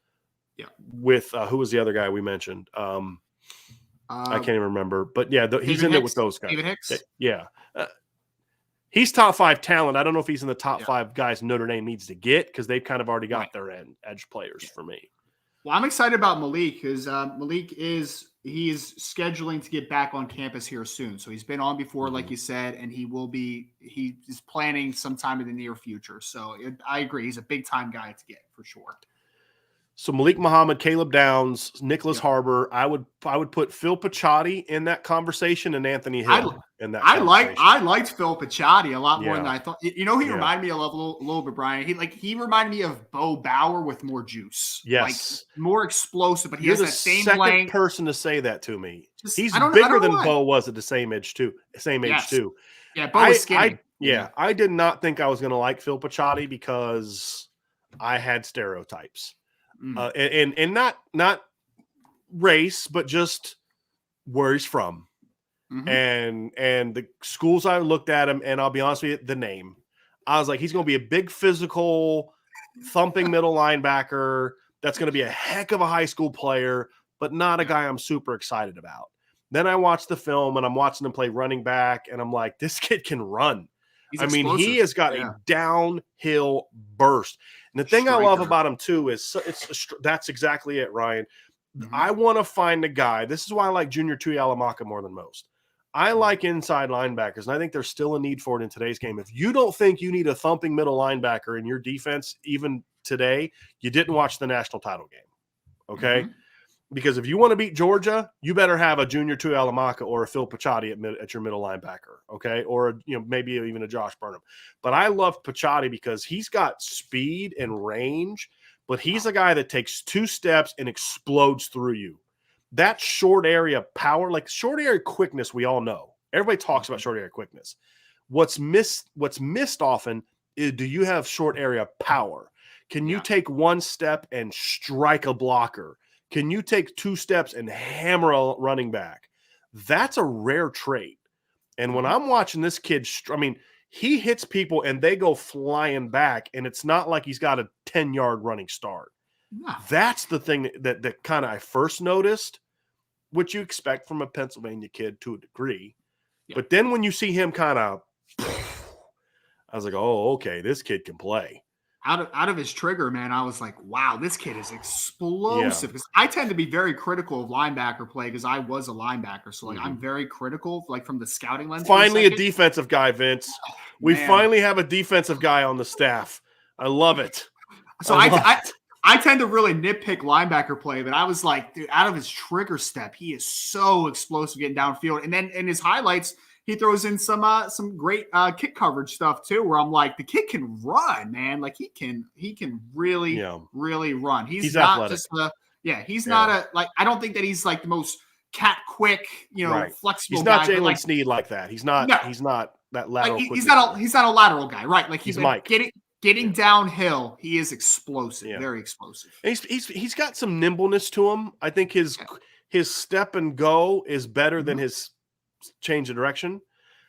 with who was the other guy we mentioned? I can't even remember. But, yeah, he's in there with those guys. David Hicks? Yeah. He's top 5 talent. I don't know if he's in the top 5 guys Notre Dame needs to get because they've kind of already got their edge players for me. Well, I'm excited about Malik because Malik is scheduling to get back on campus here soon. So he's been on before, like you said, and he is planning sometime in the near future. So I agree. He's a big time guy to get for sure. So Malik Muhammad, Caleb Downs, Nicholas Harbor. I would put Phil Picciotti in that conversation and Anthony Hill in that. I liked Phil Picciotti a lot more than I thought. You know, he reminded me a little bit, Brian. He reminded me of Bo Bauer with more juice. Yes, like more explosive, but You're has the that same second length. person to say that to me. He's I bigger don't than know Bo was at the same age too. Yeah, Bo was skinny. I did not think I was going to like Phil Picciotti because I had stereotypes. And not race, but just where he's from, and the schools I looked at him, and I'll be honest with you, the name, I was like, he's going to be a big physical, thumping middle linebacker. That's going to be a heck of a high school player, but not a guy I'm super excited about. Then I watched the film, and I'm watching him play running back, and I'm like, this kid can run. He's explosive. He has got a downhill burst. And the thing I love about him too is that's exactly it, Ryan. I want to find a guy. This is why I like Junior Tuihalamaka more than most. I like inside linebackers, and I think there's still a need for it in today's game. If you don't think you need a thumping middle linebacker in your defense, even today, you didn't watch the national title game. Okay? Because if you want to beat Georgia, you better have a Junior Tuihalamaka or a Phil Picciotti at your middle linebacker, okay? Or maybe even a Josh Burnham. But I love Picciotti because he's got speed and range, but he's a guy that takes 2 steps and explodes through you. That short area power, like short area quickness, we all know. Everybody talks about short area quickness. What's missed often is, do you have short area power? Can you take 1 step and strike a blocker? Can you take 2 steps and hammer a running back? That's a rare trait. And when I'm watching this kid, he hits people and they go flying back, and it's not like he's got a 10-yard running start. No. That's the thing that kind of I first noticed, which you expect from a Pennsylvania kid to a degree. Yeah. But then when you see him kind of, I was like, oh, okay, this kid can play. Out of his trigger, man, I was like, wow, this kid is explosive. Because I tend to be very critical of linebacker play because I was a linebacker. So, I'm very critical, from the scouting lens. Finally, a defensive guy, Vince. We finally have a defensive guy on the staff. I love it. So I tend to really nitpick linebacker play, but I was like, dude, out of his trigger step, he is so explosive getting downfield. And then in his highlights, he throws in some great kick coverage stuff too, where I'm like, the kid can run, man. Like he can really run. He's not athletic. He's not I don't think that he's like the most cat quick, flexible. He's not guy, Jalen Sneed like that. He's not that lateral. He's not a lateral guy, right? Like he's Mike. Getting downhill, he is explosive, very explosive. And he's got some nimbleness to him. I think his step and go is better than his change of direction,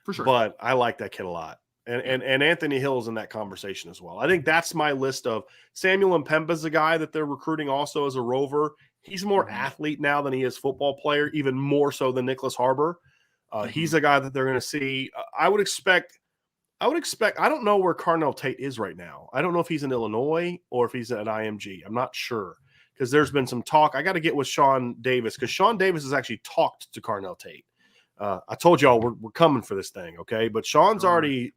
for sure. But I like that kid a lot, and Anthony Hill's in that conversation as well. I think that's my list of Samuel Mpemba's a guy that they're recruiting also as a rover. He's more athlete now than he is football player, even more so than Nicholas Harbor. He's a guy that they're going to see. I would expect. I don't know where Carnell Tate is right now. I don't know if he's in Illinois or if he's at IMG. I'm not sure because there's been some talk. I got to get with Sean Davis because Sean Davis has actually talked to Carnell Tate. I told y'all we're coming for this thing, okay? But Sean's already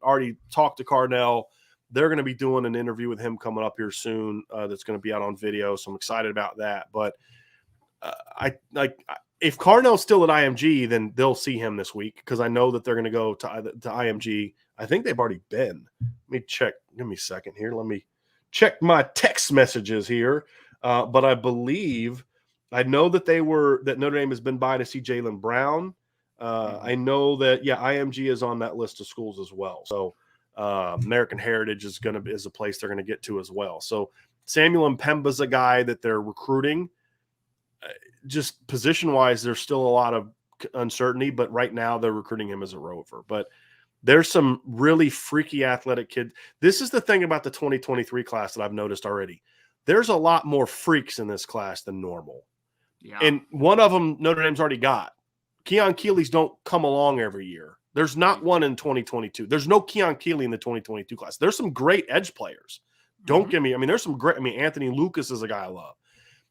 talked to Carnell. They're going to be doing an interview with him coming up here soon. That's going to be out on video, so I'm excited about that. But if Carnell's still at IMG, then they'll see him this week because I know that they're going to go to IMG. I think they've already been. Let me check. Give me a second here. Let me check my text messages here. But I know that Notre Dame has been by to see Jaylen Brown. I know that, IMG is on that list of schools as well. So American Heritage is a place they're going to get to as well. So Samuel Mpemba's a guy that they're recruiting. Just position-wise, there's still a lot of uncertainty, but right now they're recruiting him as a rover. But there's some really freaky athletic kids. This is the thing about the 2023 class that I've noticed already. There's a lot more freaks in this class than normal. Yeah. And one of them Notre Dame's already got. Keon Keeley's don't come along every year. There's not one in 2022. There's no Keon Keeley in the 2022 class. There's some great edge players. Don't give me – I mean, there's some great – I mean, Anthony Lucas is a guy I love.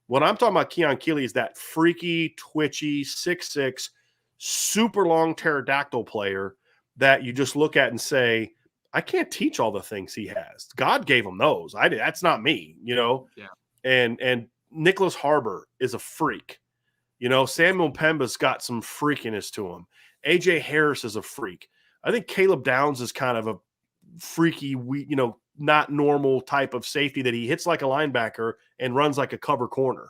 What I'm talking about Keon Keeley is that freaky, twitchy, 6'6", super long pterodactyl player that you just look at and say, I can't teach all the things he has. God gave him those. That's not me, you know? Yeah. And Nicholas Harbor is a freak. You know, Samuel Mpemba's got some freakiness to him. A.J. Harris is a freak. I think Caleb Downs is kind of a freaky, not normal type of safety that he hits like a linebacker and runs like a cover corner.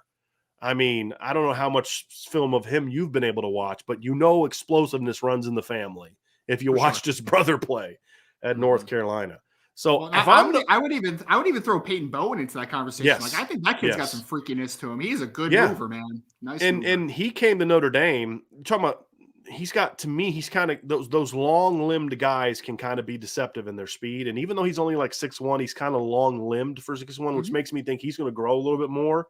I mean, I don't know how much film of him you've been able to watch, but explosiveness runs in the family if you watched his brother play at North Carolina. So I would even throw Peyton Bowen into that conversation. Yes. Like I think that kid's got some freakiness to him. He's a good mover, man. Nice mover. And he came to Notre Dame. Talking about, he's kind of those long-limbed guys can kind of be deceptive in their speed. And even though he's only like 6'1", he's kind of long-limbed for 6'1", which makes me think he's going to grow a little bit more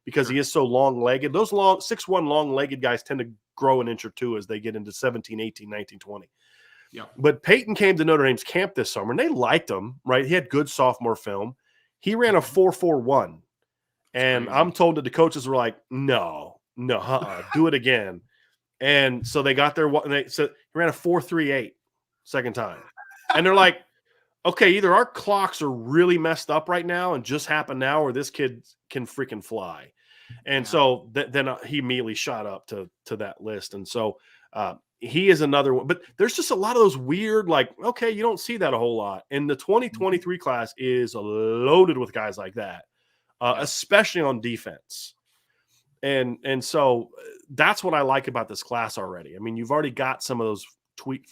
because he is so long-legged. Those 6'1", long-legged guys tend to grow an inch or two as they get into 17, 18, 19, 20. Yeah. But Peyton came to Notre Dame's camp this summer, and they liked him, right? He had good sophomore film. He ran a 4.41, and I'm told that the coaches were like, no, do it again. And so they got there, and so he ran a 4.38 second time. And they're like, okay, either our clocks are really messed up right now and just happened now, or this kid can freaking fly. And so then he immediately shot up to that list. And so he is another one. But there's just a lot of those weird, like, okay, you don't see that a whole lot. And the 2023 class is loaded with guys like that, especially on defense. And so that's what I like about this class already. I mean, you've already got some of those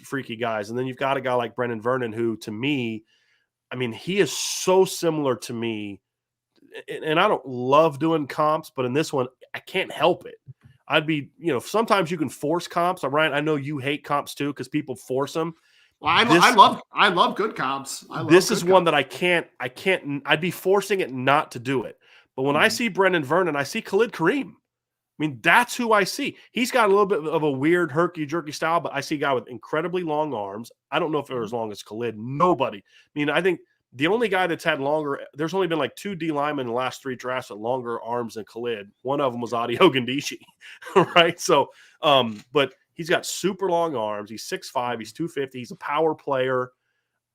freaky guys. And then you've got a guy like Brendan Vernon, who to me, I mean, he is so similar to me. And I don't love doing comps, but in this one, I can't help it. I'd be, sometimes you can force comps. Ryan, I know you hate comps too because people force them. Well, I love good comps. This is one that I can't. I'd be forcing it not to do it. But when I see Brendan Vernon, I see Khalid Kareem. I mean, that's who I see. He's got a little bit of a weird herky-jerky style, but I see a guy with incredibly long arms. I don't know if they're as long as Khalid. Nobody. I mean, I think the only guy that's had longer – there's only been like 2 D linemen in the last 3 drafts with longer arms than Khalid. One of them was Adi Ogundishi, right? So, but he's got super long arms. He's 6'5". He's 250. He's a power player.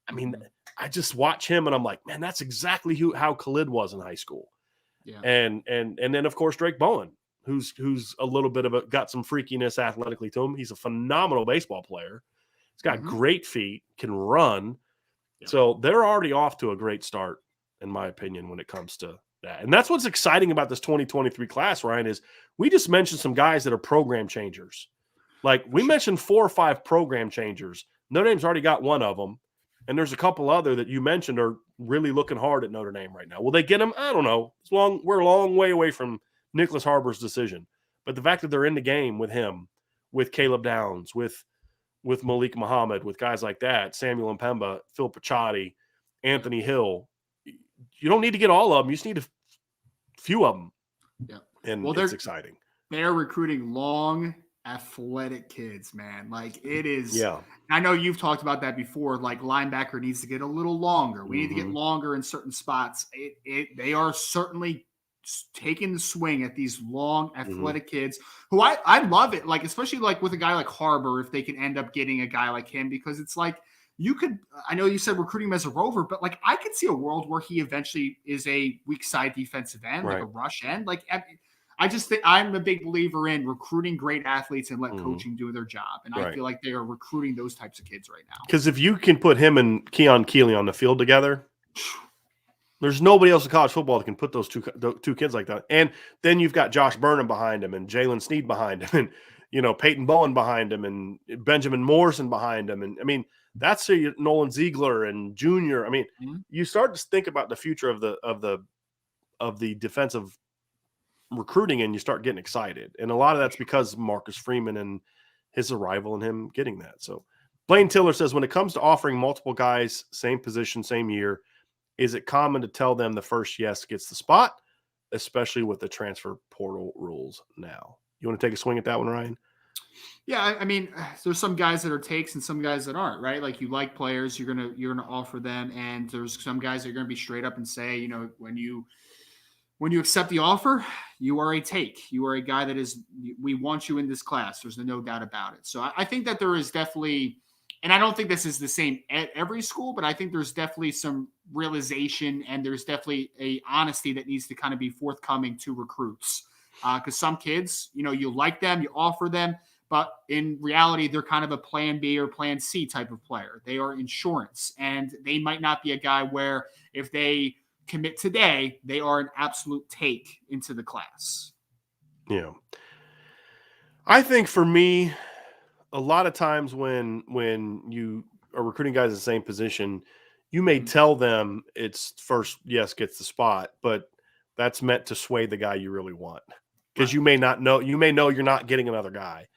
I mean, I just watch him, and I'm like, man, that's exactly how Khalid was in high school. Yeah. And then, of course, Drake Bowen, who's a little bit of got some freakiness athletically to him. He's a phenomenal baseball player. He's got great feet, can run. Yeah. So they're already off to a great start, in my opinion, when it comes to that. And that's what's exciting about this 2023 class, Ryan, is we just mentioned some guys that are program changers. Like we mentioned 4 or 5 program changers. Notre Dame's already got one of them. And there's a couple other that you mentioned are really looking hard at Notre Dame right now. Will they get them? I don't know. We're a long way away from Nicholas Harbor's decision. But the fact that they're in the game with him, with Caleb Downs, with Malik Muhammad, with guys like that, Samuel Mpemba, Phil Picciotti, Anthony Hill, you don't need to get all of them. You just need a few of them. Yeah. And it's exciting. They're recruiting long, athletic kids, man. Like it is. Yeah. I know you've talked about that before. Like linebacker needs to get a little longer. We need to get longer in certain spots. They are certainly taking the swing at these long athletic kids who I love it. Like, especially like with a guy like Harbor, if they can end up getting a guy like him, because it's like, I know you said recruiting him as a rover, but like I could see a world where he eventually is a weak side defensive end, like a rush end. Like I just think I'm a big believer in recruiting great athletes and let coaching do their job. And I feel like they are recruiting those types of kids right now. Because if you can put him and Keon Keeley on the field together, there's nobody else in college football that can put those two kids like that. And then you've got Josh Burnham behind him and Jalen Sneed behind him and, Peyton Bowen behind him and Benjamin Morrison behind him. And I mean, That's a Nolan Ziegler and Junior. I mean, you start to think about the future of the defensive recruiting, and you start getting excited. And a lot of that's because Marcus Freeman and his arrival and him getting that. So Blaine Tiller says, when it comes to offering multiple guys, same position, same year, is it common to tell them the first yes gets the spot, especially with the transfer portal rules now? You want to take a swing at that one, Ryan? Yeah, I mean, there's some guys that are takes and some guys that aren't, right? Like, you like players, you're gonna offer them, and there's some guys that are gonna be straight up and say, you know, when you accept the offer, you are a take. You are a guy that is, we want you in this class. There's no doubt about it. So I think that there is definitely, and I don't think this is the same at every school, but I think there's definitely some realization and there's definitely a honesty that needs to kind of be forthcoming to recruits. Because some kids, you know, you like them, you offer them, but in reality, they're kind of a plan B or plan C type of player. They are insurance, and they might not be a guy where if they commit today, they are an absolute take into the class. Yeah. I think for me, a lot of times when you are recruiting guys in the same position, you may tell them it's first yes gets the spot, but that's meant to sway the guy you really want. Because you may know you're not getting another guy.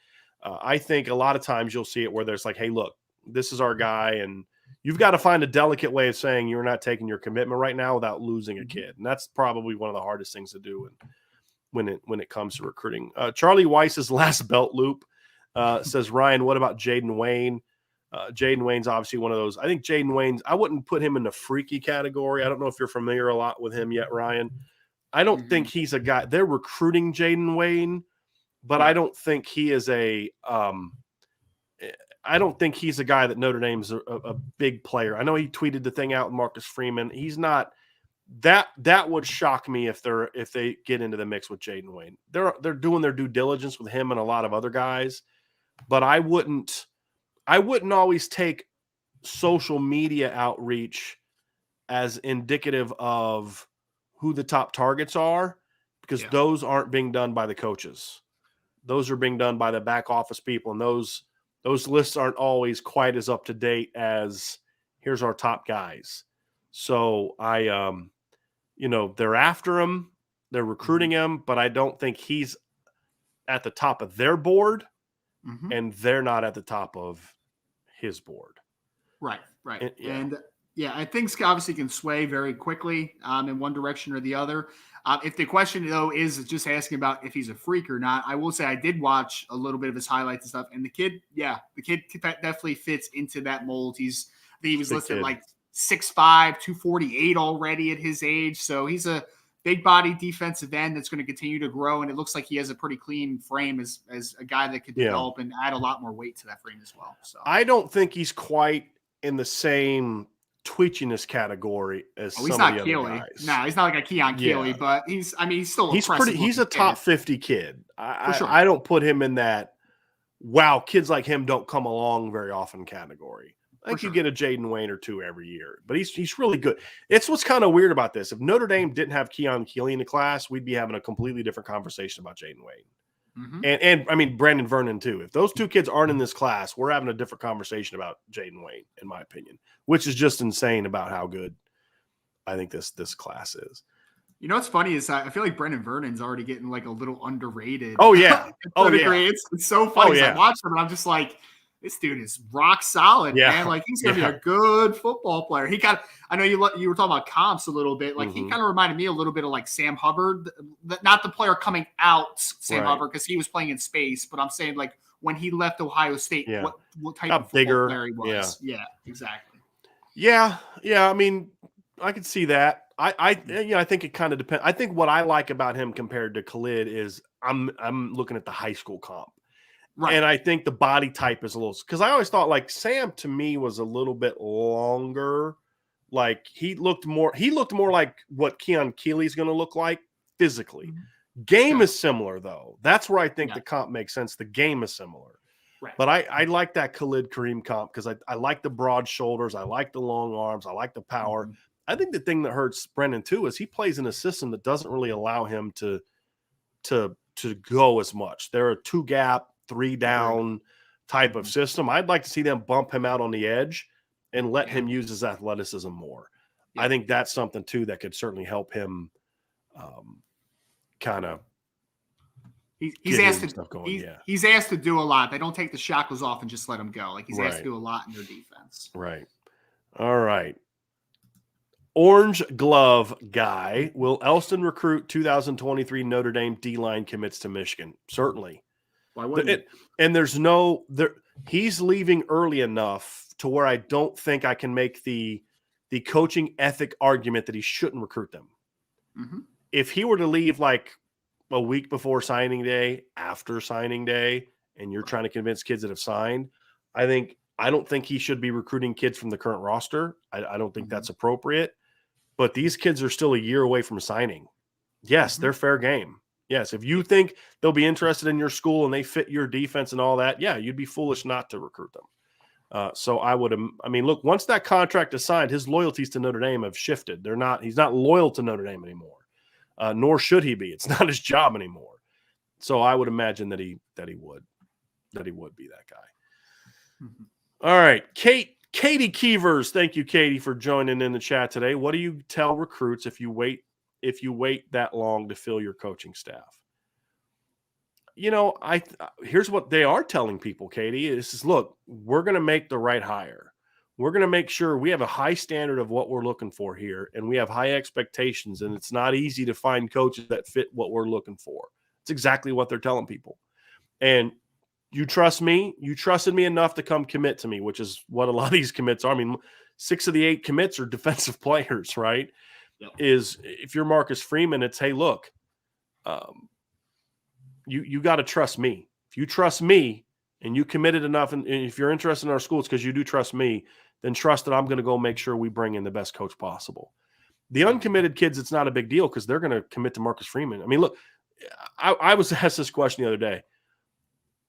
I think a lot of times you'll see it where there's like, hey, look, this is our guy, and you've got to find a delicate way of saying you're not taking your commitment right now without losing a kid. And that's probably one of the hardest things to do when it comes to recruiting. Charlie Weiss's last belt loop says, Ryan, what about Jaden Wayne? Jaden Wayne's obviously one of those. I think Jaden Wayne's, I wouldn't put him in the freaky category. I don't know if you're familiar a lot with him yet, Ryan. I don't think he's a guy. They're recruiting Jaden Wayne, but I don't think he is I don't think he's a guy that Notre Dame's a big player. I know he tweeted the thing out with Marcus Freeman. He's not that would shock me if they get into the mix with Jaden Wayne. They're doing their due diligence with him and a lot of other guys, but I wouldn't always take social media outreach as indicative of who the top targets are, because those aren't being done by the coaches. Those are being done by the back office people, and those lists aren't always quite as up to date as here's our top guys. So they're after him, they're recruiting him, but I don't think he's at the top of their board, and they're not at the top of his board. Right. And I think obviously can sway very quickly in one direction or the other. If the question, though, is just asking about if he's a freak or not, I will say I did watch a little bit of his highlights and stuff. And the kid definitely fits into that mold. I think he was listed like 6'5", 248 already at his age. So he's a big body defensive end that's going to continue to grow. And it looks like he has a pretty clean frame as a guy that could develop and add a lot more weight to that frame as well. So I don't think he's quite in the same twitchiness category as some of the other guys. No, he's not like a Keon Keeley, but he's still he's a top 50 kid. I don't put him in that, wow, kids like him don't come along very often category. I think you get a Jaden Wayne or two every year, but he's really good. It's what's kind of weird about this. If Notre Dame didn't have Keon Keeley in the class, we'd be having a completely different conversation about Jaden Wayne. And I mean, Brandon Vernon too. If those two kids aren't in this class, we're having a different conversation about Jaden Wayne, in my opinion, which is just insane about how good I think this class is. You know what's funny is I feel like Brandon Vernon's already getting like a little underrated. Oh yeah. It's so funny. I watched him and I'm just like, this dude is rock solid, man. Like, he's gonna be a good football player. I know you were talking about comps a little bit. Like, he kind of reminded me a little bit of like Sam Hubbard, not the player coming out, Sam Hubbard, because he was playing in space. But I'm saying, like, when he left Ohio State, what type of football player he was? Yeah, exactly. Yeah. I mean, I could see that. I think it kind of depends. I think what I like about him compared to Khalid is I'm looking at the high school comp. Right. And I think the body type is a little, because I always thought like Sam to me was a little bit longer. Like he looked more like what Keon Keeley's going to look like physically. Game is similar though. That's where I think the comp makes sense. The game is similar. Right. But I like that Khalid Kareem comp because I like the broad shoulders. I like the long arms. I like the power. I think the thing that hurts Brendan too is he plays in a system that doesn't really allow him to go as much. There are 2 gap, 3 down type of system. I'd like to see them bump him out on the edge and let him use his athleticism more. Yeah. I think that's something too that could certainly help him kind of. He's asked to he's asked to do a lot. They don't take the shackles off and just let him go. Like he's asked to do a lot in their defense. Right. All right. Orange glove guy. Will Elston recruit 2023 Notre Dame D-line commits to Michigan? Certainly. Why wouldn't and there's he's leaving early enough to where I don't think I can make the coaching ethic argument that he shouldn't recruit them. Mm-hmm. If he were to leave like a week before signing day, after signing day, and you're trying to convince kids that have signed, I don't think he should be recruiting kids from the current roster. I don't think that's appropriate. But these kids are still a year away from signing. Yes, they're fair game. Yes, if you think they'll be interested in your school and they fit your defense and all that, yeah, you'd be foolish not to recruit them. So look, once that contract is signed, his loyalties to Notre Dame have shifted. He's not loyal to Notre Dame anymore. Nor should he be. It's not his job anymore. So I would imagine that he would be that guy. Mm-hmm. All right, Katie Keevers. Thank you, Katie, for joining in the chat today. What do you tell recruits if you wait that long to fill your coaching staff? Here's what they are telling people, Katie. This is, look, we're going to make the right hire. We're going to make sure we have a high standard of what we're looking for here, and we have high expectations, and it's not easy to find coaches that fit what we're looking for. It's exactly what they're telling people. And you trust me? You trusted me enough to come commit to me, which is what a lot of these commits are. I mean, 6 of the 8 commits are defensive players, right? Yep. If you're Marcus Freeman, it's, hey, look, you got to trust me. If you trust me and you committed enough, and if you're interested in our school, it's because you do trust me, then trust that I'm going to go make sure we bring in the best coach possible. The uncommitted kids, it's not a big deal because they're going to commit to Marcus Freeman. I mean, look, I was asked this question the other day.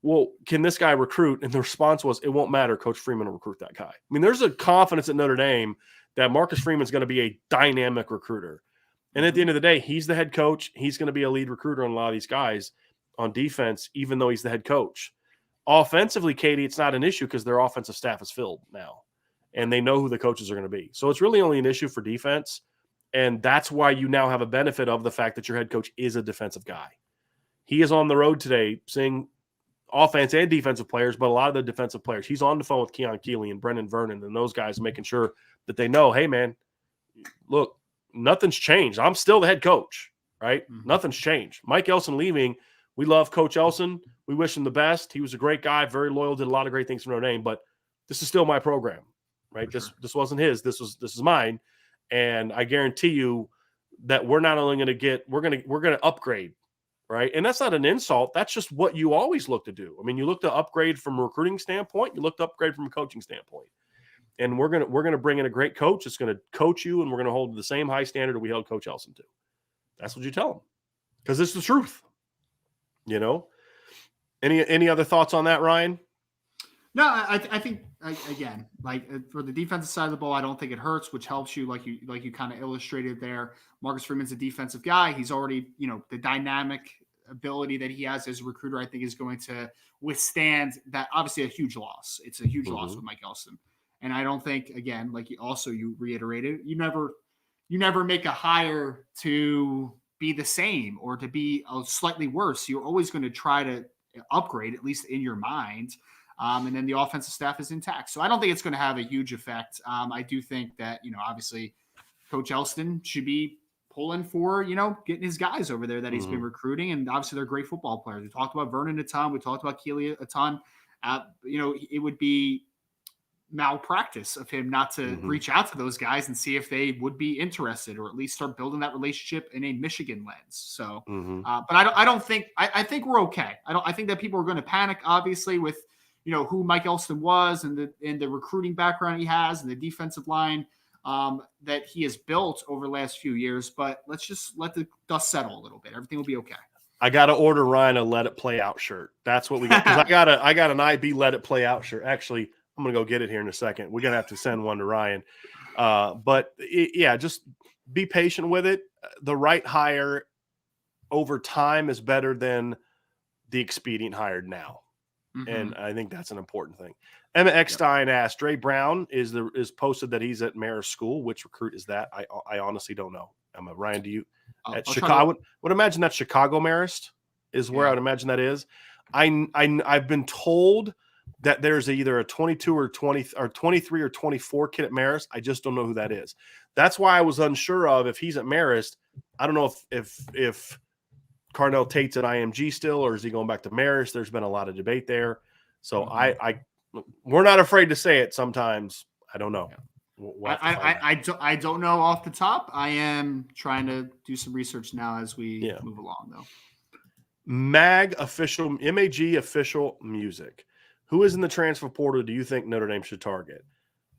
Well, can this guy recruit? And the response was, it won't matter. Coach Freeman will recruit that guy. I mean, there's a confidence at Notre Dame that Marcus Freeman's going to be a dynamic recruiter. And at the end of the day, he's the head coach. He's going to be a lead recruiter on a lot of these guys on defense, even though he's the head coach. Offensively, Katie, it's not an issue because their offensive staff is filled now, and they know who the coaches are going to be. So it's really only an issue for defense, and that's why you now have a benefit of the fact that your head coach is a defensive guy. He is on the road today seeing offense and defensive players, but a lot of the defensive players. He's on the phone with Keon Keeley and Brendan Vernon and those guys, making sure that they know, hey, man, look, nothing's changed. I'm still the head coach, right? Mm-hmm. Nothing's changed. Mike Elson leaving. We love Coach Elson. We wish him the best. He was a great guy, very loyal, did a lot of great things for Notre Dame, but this is still my program, right? Sure. This wasn't his. This is mine. And I guarantee you that we're not only going to get, we're going to upgrade, right? And that's not an insult. That's just what you always look to do. I mean, you look to upgrade from a recruiting standpoint, you look to upgrade from a coaching standpoint. And we're going to bring in a great coach that's going to coach you, and we're going to hold to the same high standard that we held Coach Elson to. That's what you tell them, because it's the truth. You know, any other thoughts on that, Ryan? No, I think again, like for the defensive side of the ball, I don't think it hurts, which helps you, like you kind of illustrated there. Marcus Freeman's a defensive guy. He's already, the dynamic ability that he has as a recruiter, I think, is going to withstand that. Obviously, a huge loss. It's a huge loss with Mike Elson, and I don't think, again, like you reiterated, you never make a hire to be the same or to be slightly worse. You're always going to try to upgrade, at least in your mind. And then the offensive staff is intact. So I don't think it's going to have a huge effect. I do think that, obviously Coach Elston should be pulling for, getting his guys over there that he's been recruiting. And obviously they're great football players. We talked about Vernon a ton. We talked about Keeley a ton. It would be malpractice of him not to reach out to those guys and see if they would be interested, or at least start building that relationship in a Michigan lens. So, but I think we're okay. I think that people are going to panic, obviously, with, who Mike Elston was and the recruiting background he has and the defensive line that he has built over the last few years. But let's just let the dust settle a little bit. Everything will be okay. I got to order Ryan a Let It Play Out shirt. That's what we got. 'Cause I got an IB Let It Play Out shirt. Actually, I'm going to go get it here in a second. We're going to have to send one to Ryan. Just be patient with it. The right hire over time is better than the expedient hired now. And I think that's an important thing. Emma Eckstein asked, Dre Brown is posted that he's at Marist School. Which recruit is that? I honestly don't know. Emma, Ryan, do you at Chicago? Would imagine that Chicago Marist is where I would imagine that is. I've been told that there's either a 22 or 20 or 23 or 24 kid at Marist. I just don't know who that is. That's why I was unsure of if he's at Marist. I don't know if Carnell Tate's at IMG still, or is he going back to Marist? There's been a lot of debate there. So we're not afraid to say it sometimes. I don't know. I don't know off the top. I am trying to do some research now as we move along, though. MAG official music. Who is in the transfer portal do you think Notre Dame should target?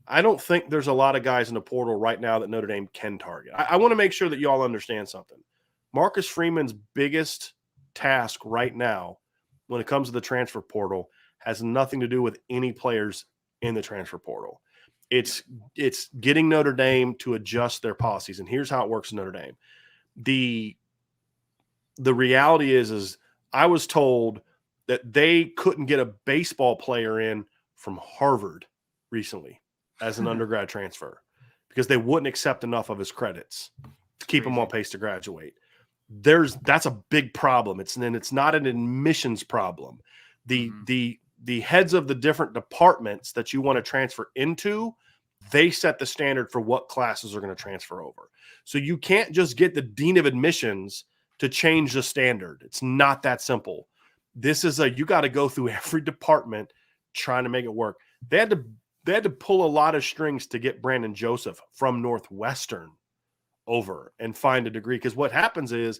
I don't think there's a lot of guys in the portal right now that Notre Dame can target. I want to make sure that you all understand something. Marcus Freeman's biggest task right now when it comes to the transfer portal has nothing to do with any players in the transfer portal. It's getting Notre Dame to adjust their policies. And here's how it works in Notre Dame. The reality is I was told that they couldn't get a baseball player in from Harvard recently as an undergrad transfer because they wouldn't accept enough of his credits to keep him on pace to graduate. That's a big problem. It's not an admissions problem. The heads of the different departments that you want to transfer into, they set the standard for what classes are going to transfer over. So you can't just get the dean of admissions to change the standard. It's not that simple. This is you got to go through every department trying to make it work. They had to pull a lot of strings to get Brandon Joseph from Northwestern over and find a degree, because what happens is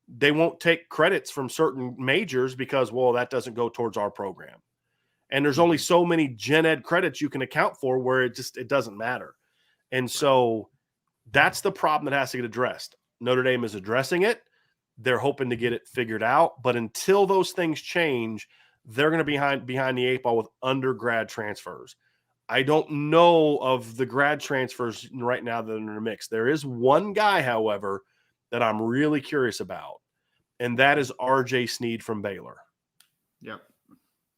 they won't take credits from certain majors because, well, that doesn't go towards our program. And there's only so many gen ed credits you can account for where it doesn't matter. And so that's the problem that has to get addressed. Notre Dame is addressing it. They're hoping to get it figured out. But until those things change, they're going to be behind the eight ball with undergrad transfers. I don't know of the grad transfers right now that are in the mix. There is one guy, however, that I'm really curious about, and that is R.J. Sneed from Baylor. Yep.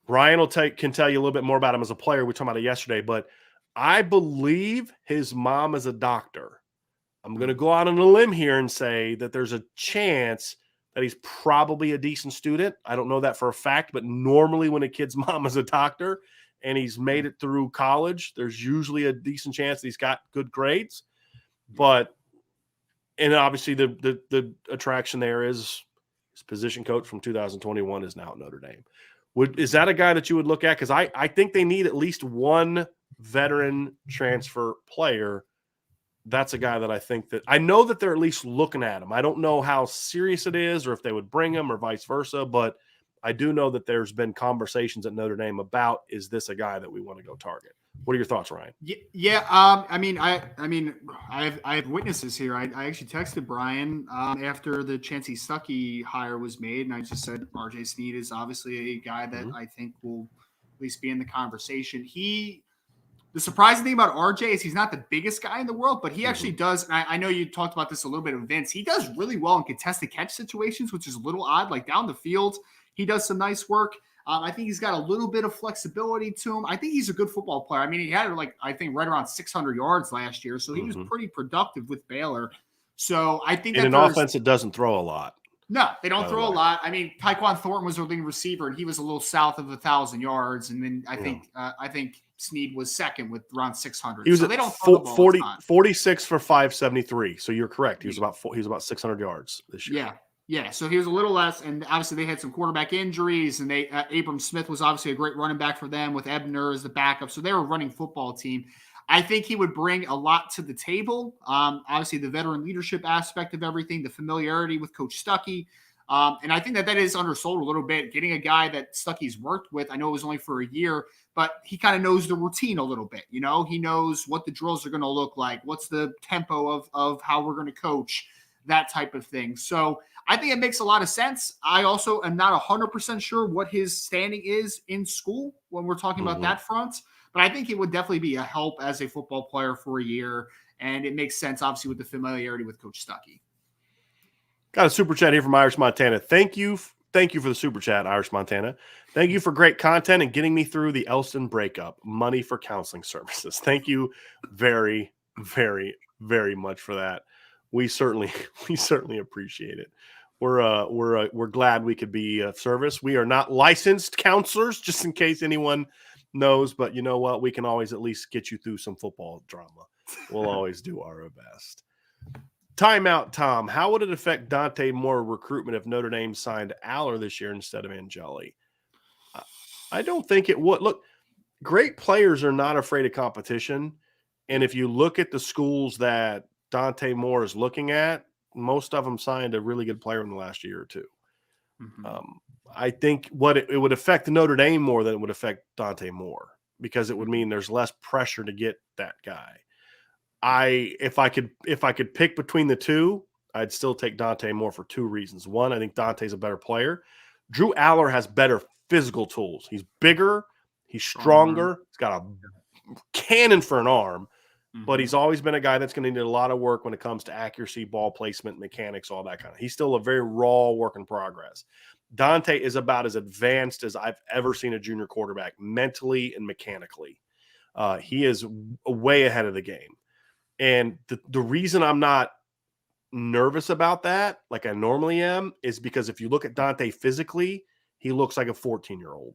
Ryan can tell you a little bit more about him as a player. We talked about it yesterday, but I believe his mom is a doctor. I'm going to go out on a limb here and say that there's a chance that he's probably a decent student. I don't know that for a fact, but normally when a kid's mom is a doctor and he's made it through college, there's usually a decent chance that he's got good grades. And obviously the attraction there is his position coach from 2021 is now at Notre Dame. Is that a guy that you would look at? Because I think they need at least one veteran transfer player. That's a guy that I know that they're at least looking at him. I don't know how serious it is or if they would bring him or vice versa, but I do know that there's been conversations at Notre Dame about, is this a guy that we want to go target? What are your thoughts, Ryan? Yeah. I have witnesses here. I actually texted Bryan after the Chancey Stuckey hire was made, and I just said R.J. Sneed is obviously a guy that I think will at least be in the conversation. The surprising thing about RJ is he's not the biggest guy in the world, but he actually does. And I know you talked about this a little bit with Vince. He does really well in contested catch situations, which is a little odd. Like down the field, he does some nice work. I think he's got a little bit of flexibility to him. I think he's a good football player. I mean, he had right around 600 yards last year, so he was pretty productive with Baylor. So I think in an offense that doesn't throw a lot. No, they don't throw a lot. I mean, Tyquan Thornton was their leading receiver, and he was a little south of 1,000 yards. And then I think Sneed was second with around 600. He was so they don't throw the ball 46 for 573. So you're correct. He was about 600 yards this year. Yeah. So he was a little less, and obviously they had some quarterback injuries, and Abram Smith was obviously a great running back for them with Ebner as the backup. So they were a running football team. I think he would bring a lot to the table. Obviously, the veteran leadership aspect of everything, the familiarity with Coach Stuckey. And I think that is undersold a little bit. Getting a guy that Stuckey's worked with, I know it was only for a year, but he kind of knows the routine a little bit. You know, he knows what the drills are going to look like, what's the tempo of how we're going to coach, that type of thing. So I think it makes a lot of sense. I also am not 100% sure what his standing is in school when we're talking about that front. But I think it would definitely be a help as a football player for a year. And it makes sense, obviously, with the familiarity with Coach Stuckey. Got a super chat here from Irish Montana. Thank you Thank you for the super chat, Irish Montana. Thank you for great content and getting me through the Elston breakup. Money for counseling services. Thank you very, very, very much for that. We certainly appreciate it. We're glad we could be of service. We are not licensed counselors, just in case anyone knows, but you know what? We can always at least get you through some football drama. We'll always do our best. Timeout, Tom. How would it affect Dante Moore recruitment if Notre Dame signed Aller this year instead of Angeli? I don't think it would. Look, great players are not afraid of competition. And if you look at the schools that Dante Moore is looking at, most of them signed a really good player in the last year or two. Mm-hmm. I think what it would affect Notre Dame more than it would affect Dante Moore, because it would mean there's less pressure to get that guy. If I could pick between the two, I'd still take Dante Moore for two reasons. One, I think Dante's a better player. Drew Aller has better physical tools. He's bigger, he's stronger, he's got a cannon for an arm, but he's always been a guy that's going to need a lot of work when it comes to accuracy, ball placement, mechanics, all that kind of. He's still a very raw work in progress. Dante is about as advanced as I've ever seen a junior quarterback, mentally and mechanically. He is way ahead of the game. And the reason I'm not nervous about that, like I normally am, is because if you look at Dante physically, he looks like a 14-year-old.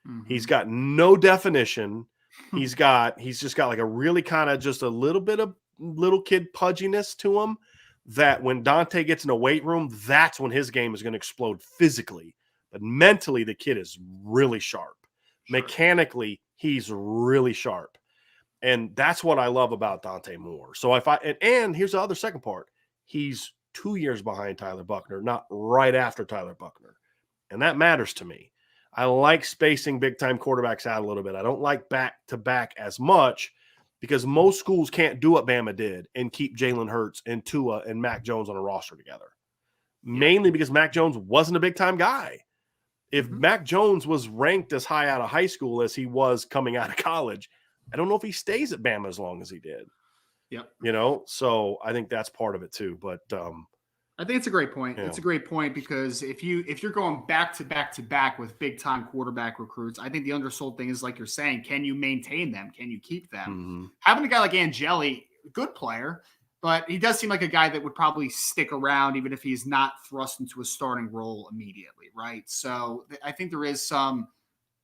Mm-hmm. He's got no definition. He's just got like a really kind of just a little bit of little kid pudginess to him, that when Dante gets in a weight room, that's when his game is going to explode physically. But mentally, the kid is really sharp. Sure. Mechanically, he's really sharp. And that's what I love about Dante Moore. So and here's the other second part. He's 2 years behind Tyler Buckner, not right after Tyler Buckner. And that matters to me. I like spacing big-time quarterbacks out a little bit. I don't like back-to-back as much, because most schools can't do what Bama did and keep Jalen Hurts and Tua and Mac Jones on a roster together. Mainly because Mac Jones wasn't a big-time guy. If Mac Jones was ranked as high out of high school as he was coming out of college, I don't know if he stays at Bama as long as he did. Yep. So I think that's part of it too. But I think it's a great point. It's a great point, because if you're going back to back with big time quarterback recruits, I think the undersold thing is, like you're saying, can you maintain them? Can you keep them? Mm-hmm. Having a guy like Angeli, good player, but he does seem like a guy that would probably stick around even if he's not thrust into a starting role immediately, right? So I think there is some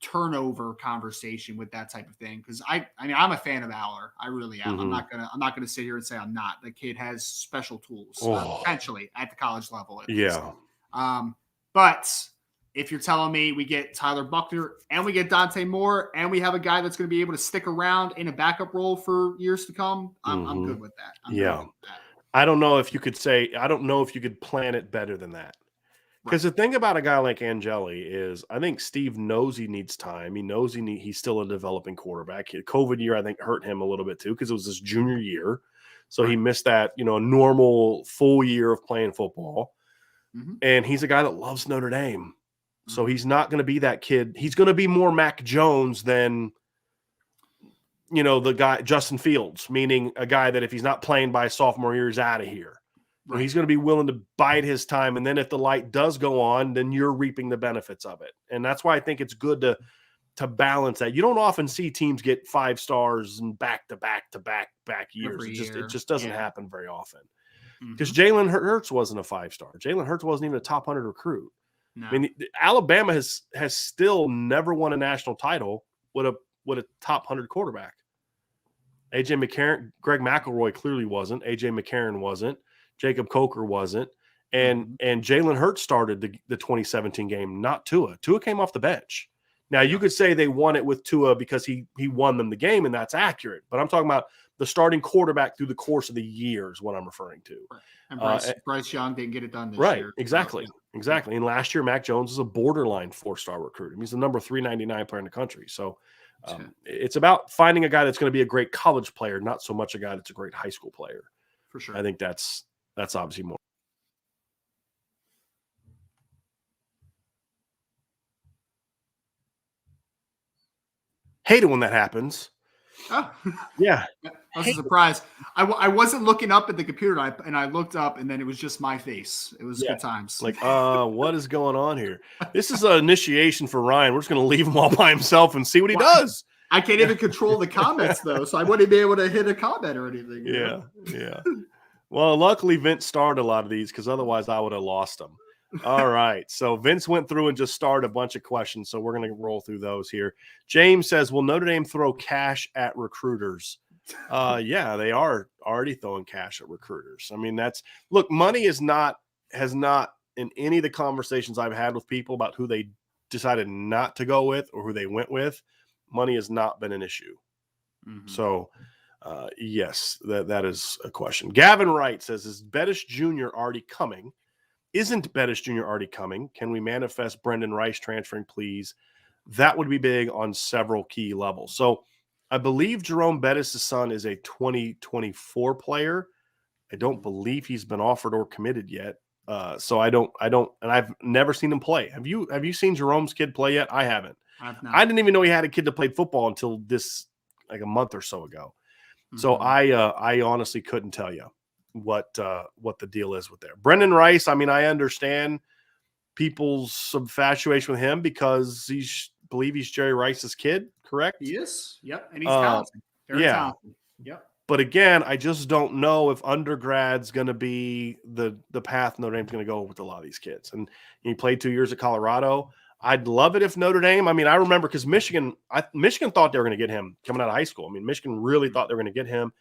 turnover conversation with that type of thing, because I mean I'm a fan of Aller. I really am. I'm not gonna sit here and say I'm not. The kid has special tools, potentially at the college level at least. But if you're telling me we get Tyler Buckner and we get Dante Moore and we have a guy that's going to be able to stick around in a backup role for years to come, I'm good with that. I don't know if you could plan it better than that. Because the thing about a guy like Angeli is, I think Steve knows he needs time. He knows he's still a developing quarterback. COVID year, I think, hurt him a little bit too, because it was his junior year. So he missed that, normal full year of playing football. And he's a guy that loves Notre Dame. So he's not going to be that kid. He's going to be more Mac Jones than, the guy Justin Fields, meaning a guy that if he's not playing by his sophomore year, he's out of here. Right. He's going to be willing to bide his time. And then if the light does go on, then you're reaping the benefits of it. And that's why I think it's good to balance that. You don't often see teams get 5 stars and back years. It just doesn't happen very often. Because Jalen Hurts wasn't a 5-star. Jalen Hurts wasn't even a top 100 recruit. No. I mean, Alabama has still never won a national title with a top 100 quarterback. AJ McCarron, Greg McElroy clearly wasn't. AJ McCarron wasn't. Jacob Coker wasn't. And Jalen Hurts started the 2017 game, not Tua. Tua came off the bench. Now, you could say they won it with Tua because he won them the game, and that's accurate. But I'm talking about the starting quarterback through the course of the year is what I'm referring to. Right. And Bryce Young didn't get it done this year. Exactly. And last year, Mac Jones is a borderline 4-star recruit. He's the number 399 player in the country. So it's about finding a guy that's going to be a great college player, not so much a guy that's a great high school player. For sure. I think that's obviously more. Hate it when that happens. Oh. Yeah. That was a surprise. I wasn't looking up at the computer, and I looked up, and then it was just my face. It was good times. Like, what is going on here? This is an initiation for Ryan. We're just going to leave him all by himself and see what he does. I can't even control the comments, though, so I wouldn't be able to hit a comment or anything. Yeah. Well, luckily Vince started a lot of these because otherwise I would have lost them. All right. So Vince went through and just started a bunch of questions. So we're going to roll through those here. James says, will Notre Dame throw cash at recruiters? Yeah, they are already throwing cash at recruiters. I mean, money has not in any of the conversations I've had with people about who they decided not to go with or who they went with, money has not been an issue. Mm-hmm. So yes, that is a question. Gavin Wright says, is Bettis Jr. already coming? Isn't Bettis Jr. already coming? Can we manifest Brendan Rice transferring, please? That would be big on several key levels. So I believe Jerome Bettis' son is a 2024 player. I don't believe he's been offered or committed yet. So I don't, and I've never seen him play. Have you seen Jerome's kid play yet? I haven't. I didn't even know he had a kid that played football until this, like a month or so ago. Mm-hmm. So I honestly couldn't tell you what the deal is with there. Brendan Rice, I mean, I understand people's infatuation with him because believe he's Jerry Rice's kid, correct? He is. Yep. And he's talented. Very talented. Yep. But again, I just don't know if undergrad's going to be the path Notre Dame's going to go with a lot of these kids. And he played 2 years at Colorado. I'd love it if Notre Dame, I mean, I remember because Michigan thought they were going to get him coming out of high school. I mean, Michigan really thought they were going to get him.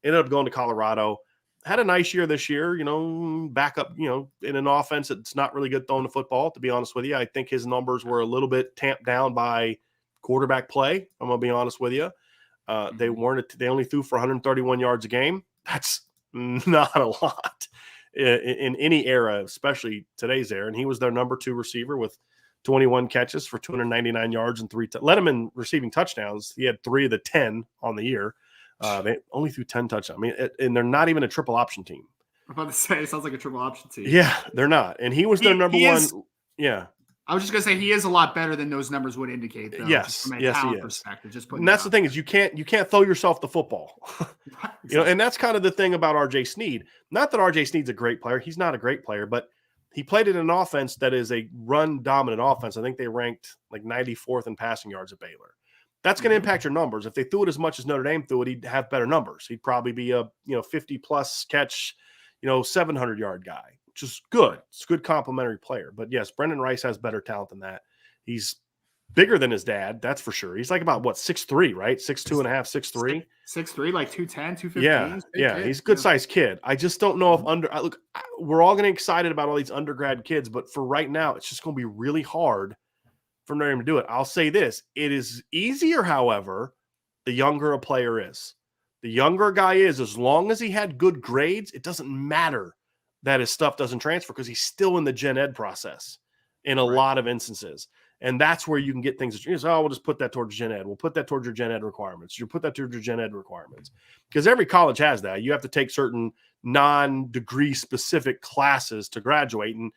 Ended up going to Colorado. Had a nice year this year, back up, in an offense that's not really good throwing the football, to be honest with you. I think his numbers were a little bit tamped down by quarterback play. I'm going to be honest with you. They only threw for 131 yards a game. That's not a lot in any era, especially today's era. And he was their number 2 receiver with 21 catches for 299 yards and 3 led him in receiving touchdowns. He had 3 of the 10 on the year. They only threw 10 touchdowns. I mean, and they're not even a triple option team. I'm about to say, it sounds like a triple option team. Yeah, they're not. And he was their number one. Yeah. I was just going to say he is a lot better than those numbers would indicate, though. Yes. From a Yes, talent he is. Perspective. And that's the thing is you can't throw yourself the football. Exactly. And that's kind of the thing about RJ Sneed. Not that RJ Sneed's a great player. He's not a great player, but he played in an offense that is a run-dominant offense. I think they ranked like 94th in passing yards at Baylor. That's going to impact your numbers. If they threw it as much as Notre Dame threw it, he'd have better numbers. He'd probably be a 50-plus catch, 700-yard guy, which is good. It's a good complimentary player. But, yes, Brendan Rice has better talent than that. He's bigger than his dad, that's for sure. He's like about, 6'3", right? 6'2 and a half, 6'3"? 6'3", like 210, 215. Yeah, he's a good-sized kid. I just don't know if we're all getting excited about all these undergrad kids, but for right now, it's just going to be really hard for Notre Dame to do it. I'll say this. It is easier, however, the younger a player is. The younger a guy is, as long as he had good grades, it doesn't matter that his stuff doesn't transfer because he's still in the gen ed process in a lot of instances. And that's where you can get things. We'll just put that towards gen ed. We'll put that towards your gen ed requirements. You put that towards your gen ed requirements. Because every college has that. You have to take certain non-degree specific classes to graduate. And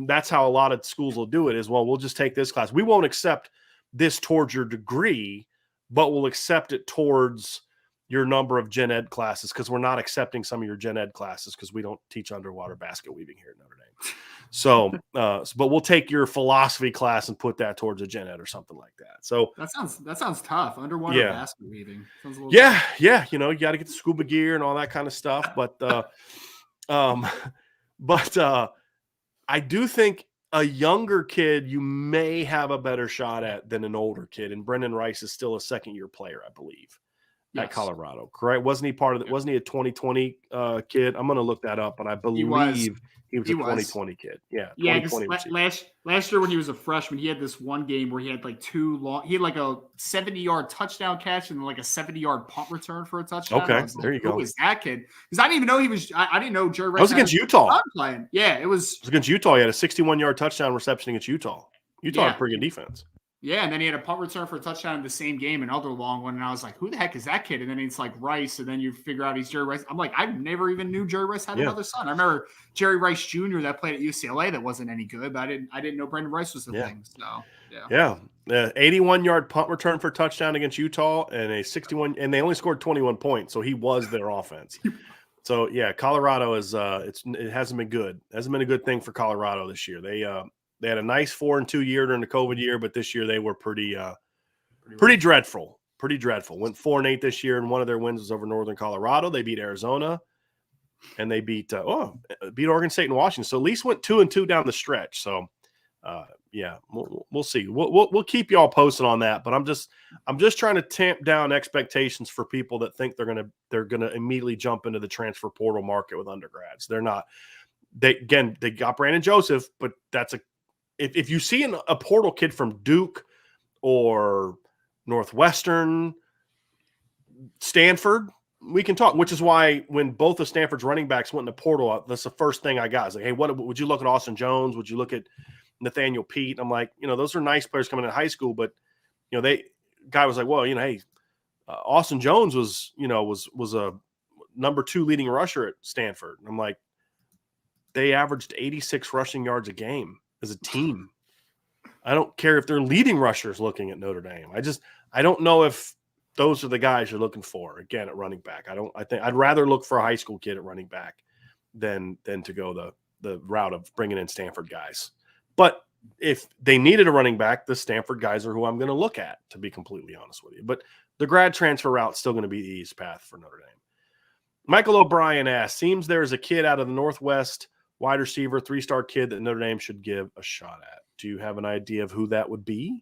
that's how a lot of schools will do it is, we'll just take this class. We won't accept this towards your degree, but we'll accept it towards your number of gen ed classes because we're not accepting some of your gen ed classes because we don't teach underwater basket weaving here at Notre Dame. So, but we'll take your philosophy class and put that towards a gen ed or something like that. So that sounds tough. Underwater basket weaving. Sounds a little tough. You got to get the scuba gear and all that kind of stuff. But, I do think a younger kid you may have a better shot at than an older kid. And Brendan Rice is still a second-year player, I believe, at Colorado. Correct? Wasn't he part of it? Wasn't he a 2020 kid? I'm going to look that up, but I believe he was a 2020 kid. Yeah. Yeah. Last year when he was a freshman, he had this one game where he had like he had like a 70-yard touchdown catch and like a 70-yard punt return for a touchdown. Okay. There you go. Who was that kid? Because I didn't even know he was. I didn't know Jerry Rice. That was against Utah. Playing. Yeah, it was against Utah. He had a 61-yard touchdown reception against Utah. Utah had pretty good defense. Yeah, and then he had a punt return for a touchdown in the same game, another long one. And I was like, who the heck is that kid? And then it's like Rice, and then you figure out he's Jerry Rice. I'm like, I never even knew Jerry Rice had another son. I remember Jerry Rice Jr. that played at UCLA that wasn't any good, but I didn't know Brendan Rice was the thing. So Yeah. 81-yard punt return for touchdown against Utah and a 61, and they only scored 21 points, so he was their offense. So yeah, Colorado is it hasn't been good. It hasn't been a good thing for Colorado this year. They had a nice 4-2 year during the COVID year, but this year they were pretty dreadful. Pretty dreadful. Went 4-8 this year, and one of their wins was over Northern Colorado. They beat Arizona, and they beat Oregon State and Washington. So at least went 2-2 down the stretch. So yeah, we'll see. We'll keep y'all posted on that. But I'm just trying to tamp down expectations for people that think they're gonna immediately jump into the transfer portal market with undergrads. They're not. They got Brandon Joseph, but that's if you see a portal kid from Duke or Northwestern, Stanford, we can talk, which is why when both of Stanford's running backs went in the portal, that's the first thing I got. Is like, hey, what would you look at Austin Jones? Would you look at Nathaniel Pete? I'm like, those are nice players coming in high school, but guy was like, well, hey, Austin Jones was a number 2 leading rusher at Stanford. And I'm like, they averaged 86 rushing yards a game as a team. I don't care if they're leading rushers looking at Notre Dame. I don't know if those are the guys you're looking for again at running back. I think I'd rather look for a high school kid at running back than to go the route of bringing in Stanford guys. But if they needed a running back, the Stanford guys are who I'm going to look at, to be completely honest with you. But the grad transfer route's still going to be the easiest path for Notre Dame. Michael O'Brien asks, seems there's a kid out of the Northwest, wide receiver, 3-star kid that Notre Dame should give a shot at. Do you have an idea of who that would be?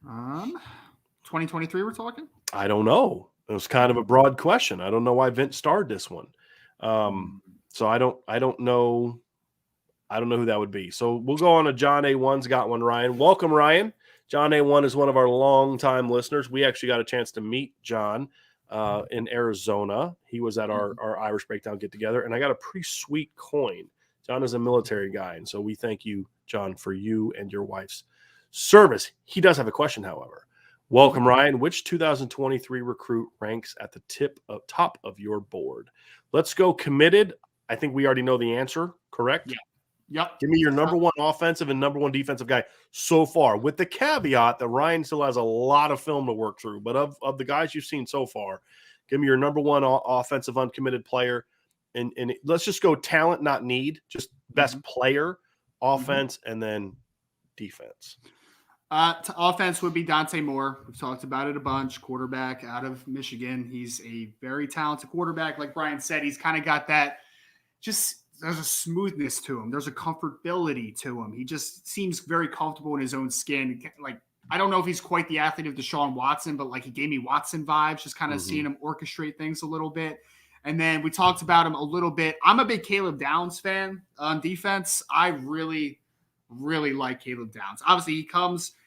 2023 we're talking? I don't know. It was kind of a broad question. I don't know why Vince starred this one. So I don't know. I don't know who that would be. So we'll go on to John A1's got one, Ryan. Welcome, Ryan. John A1 is one of our longtime listeners. We actually got a chance to meet John in Arizona. He was at our Irish Breakdown get-together, and I got a pretty sweet coin. John is a military guy, and so we thank you, John, for you and your wife's service. He does have a question, however. Welcome, Ryan. Which 2023 recruit ranks at the top of your board? Let's go committed. I think we already know the answer, correct? Yeah. Yep. Give me your number 1 offensive and number 1 defensive guy so far, with the caveat that Ryan still has a lot of film to work through. But of the guys you've seen so far, give me your number 1 offensive uncommitted player. And let's just go talent, not need, just best player, offense, and then defense. To offense would be Dante Moore. We've talked about it a bunch. Quarterback out of Michigan. He's a very talented quarterback. Like Brian said, he's kind of got that there's a smoothness to him. There's a comfortability to him. He just seems very comfortable in his own skin. Like, I don't know if he's quite the athlete of Deshaun Watson, but like he gave me Watson vibes, just kind of seeing him orchestrate things a little bit. And then we talked about him a little bit. I'm a big Caleb Downs fan on defense. I really, really like Caleb Downs. Obviously,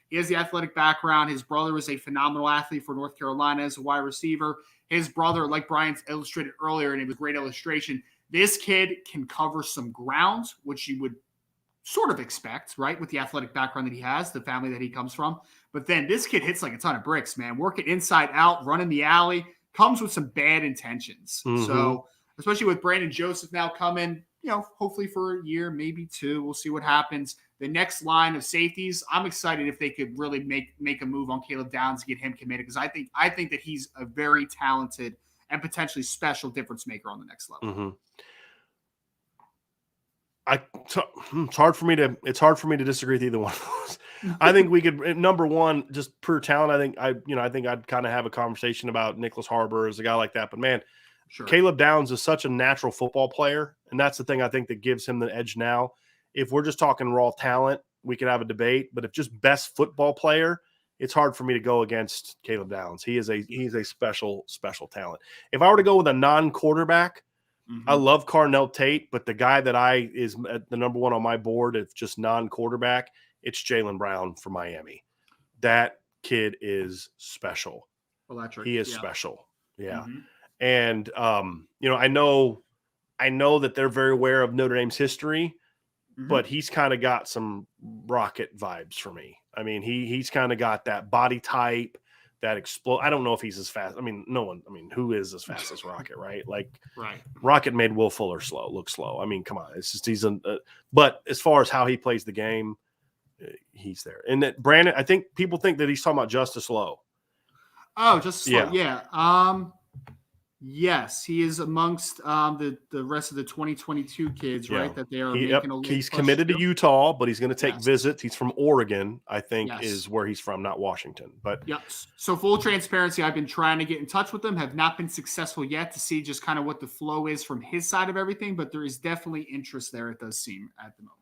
he has the athletic background. His brother was a phenomenal athlete for North Carolina as a wide receiver. His brother, like Brian illustrated earlier, and it was a great illustration, this kid can cover some ground, which you would sort of expect, right, with the athletic background that he has, the family that he comes from. But then this kid hits like a ton of bricks, man. Working inside out, running the alley, comes with some bad intentions. So especially with Brandon Joseph now coming, hopefully for a year, maybe 2. We'll see what happens. The next line of safeties, I'm excited if they could really make a move on Caleb Downs to get him committed, because I think that he's a very talented and potentially special difference maker on the next level. It's hard for me to disagree with either one of those. I think we could, number 1, just pure talent. I think I'd kind of have a conversation about Nicholas Harbor as a guy like that. But man, sure, Caleb Downs is such a natural football player, and that's the thing I think that gives him the edge now. If we're just talking raw talent, we could have a debate. But if just best football player, it's hard for me to go against Caleb Downs. He's a special talent. If I were to go with a non-quarterback, I love Carnell Tate, but the guy that is at the number 1 on my board, if just non-quarterback, it's Jaylen Brown from Miami. That kid is special. Electric. He is special. Yeah. And I know that they're very aware of Notre Dame's history, but he's kind of got some Rocket vibes for me. I mean, he's kind of got that body type, that explode. I don't know if he's as fast. I mean, who is as fast as Rocket, right? Like, right. Rocket made Will Fuller look slow. I mean, come on. It's just, but as far as how he plays the game, he's there. And that Brandon, I think people think that he's talking about Justice Lowe. Oh, Justice Lowe. Yeah. Yeah. Yes, he is amongst the rest of the 2022 kids, Yeah. right? That they are making a little he's push committed to Utah, but he's going to take Yes. visits. He's from Oregon, I think, Yes. is where he's from, not Washington. But Yes. So full transparency, I've been trying to get in touch with him, have not been successful yet to see just kind of what the flow is from his side of everything, but there is definitely interest there, it does seem, at the moment.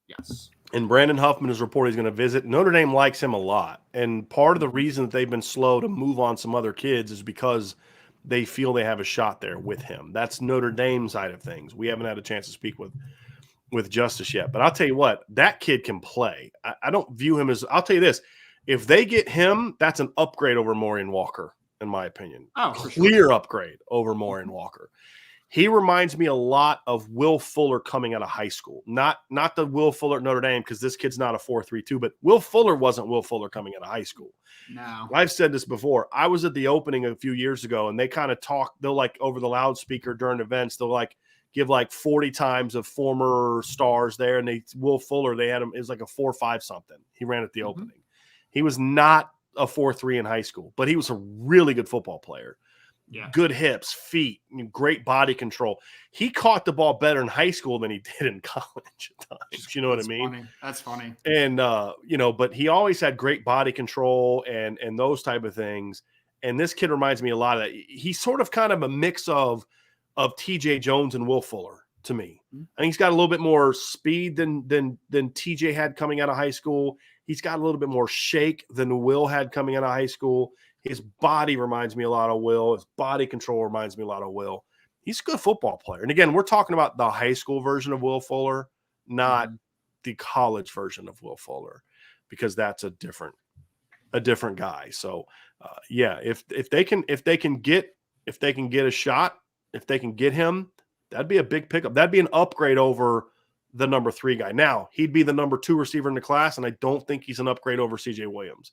Yes. And Brandon Huffman is reported he's going to visit. Notre Dame likes him a lot. And part of the reason that they've been slow to move on some other kids is because they feel they have a shot there with him. That's Notre Dame side of things. We haven't had a chance to speak with Justice yet. But I'll tell you what, that kid can play. I don't view him as – I'll tell you this. If they get him, that's an upgrade over Maureen Walker, in my opinion. Oh, for Clear sure. upgrade over Maureen Walker. He reminds me a lot of Will Fuller coming out of high school. Not the Will Fuller at Notre Dame, because this kid's not a 4.32, but Will Fuller wasn't Will Fuller coming out of high school. No. I've said this before. I was at the opening a few years ago, and they kind of talk. They'll like over the loudspeaker during events. They'll like give like 40 times of former stars there, and Will Fuller. They had him. It was like a 4.5 something. He ran at the opening. He was not a 4.3 in high school, but he was a really good football player. Yeah. Good hips, feet, great body control. He caught the ball better in high school than he did in college at times. You know what I mean? Funny. That's funny. And but he always had great body control and those type of things. And this kid reminds me a lot of that. He's sort of kind of a mix of TJ Jones and Will Fuller to me. I think he's got a little bit more speed than TJ had coming out of high school. He's got a little bit more shake than Will had coming out of high school. His body reminds me a lot of Will. His body control reminds me a lot of Will. He's a good football player. And again, we're talking about the high school version of Will Fuller, not the college version of Will Fuller, because that's a different guy. So if they can get a shot, if they can get him, that'd be a big pickup. That'd be an upgrade over the number 3 guy. Now, he'd be the number 2 receiver in the class, and I don't think he's an upgrade over CJ Williams.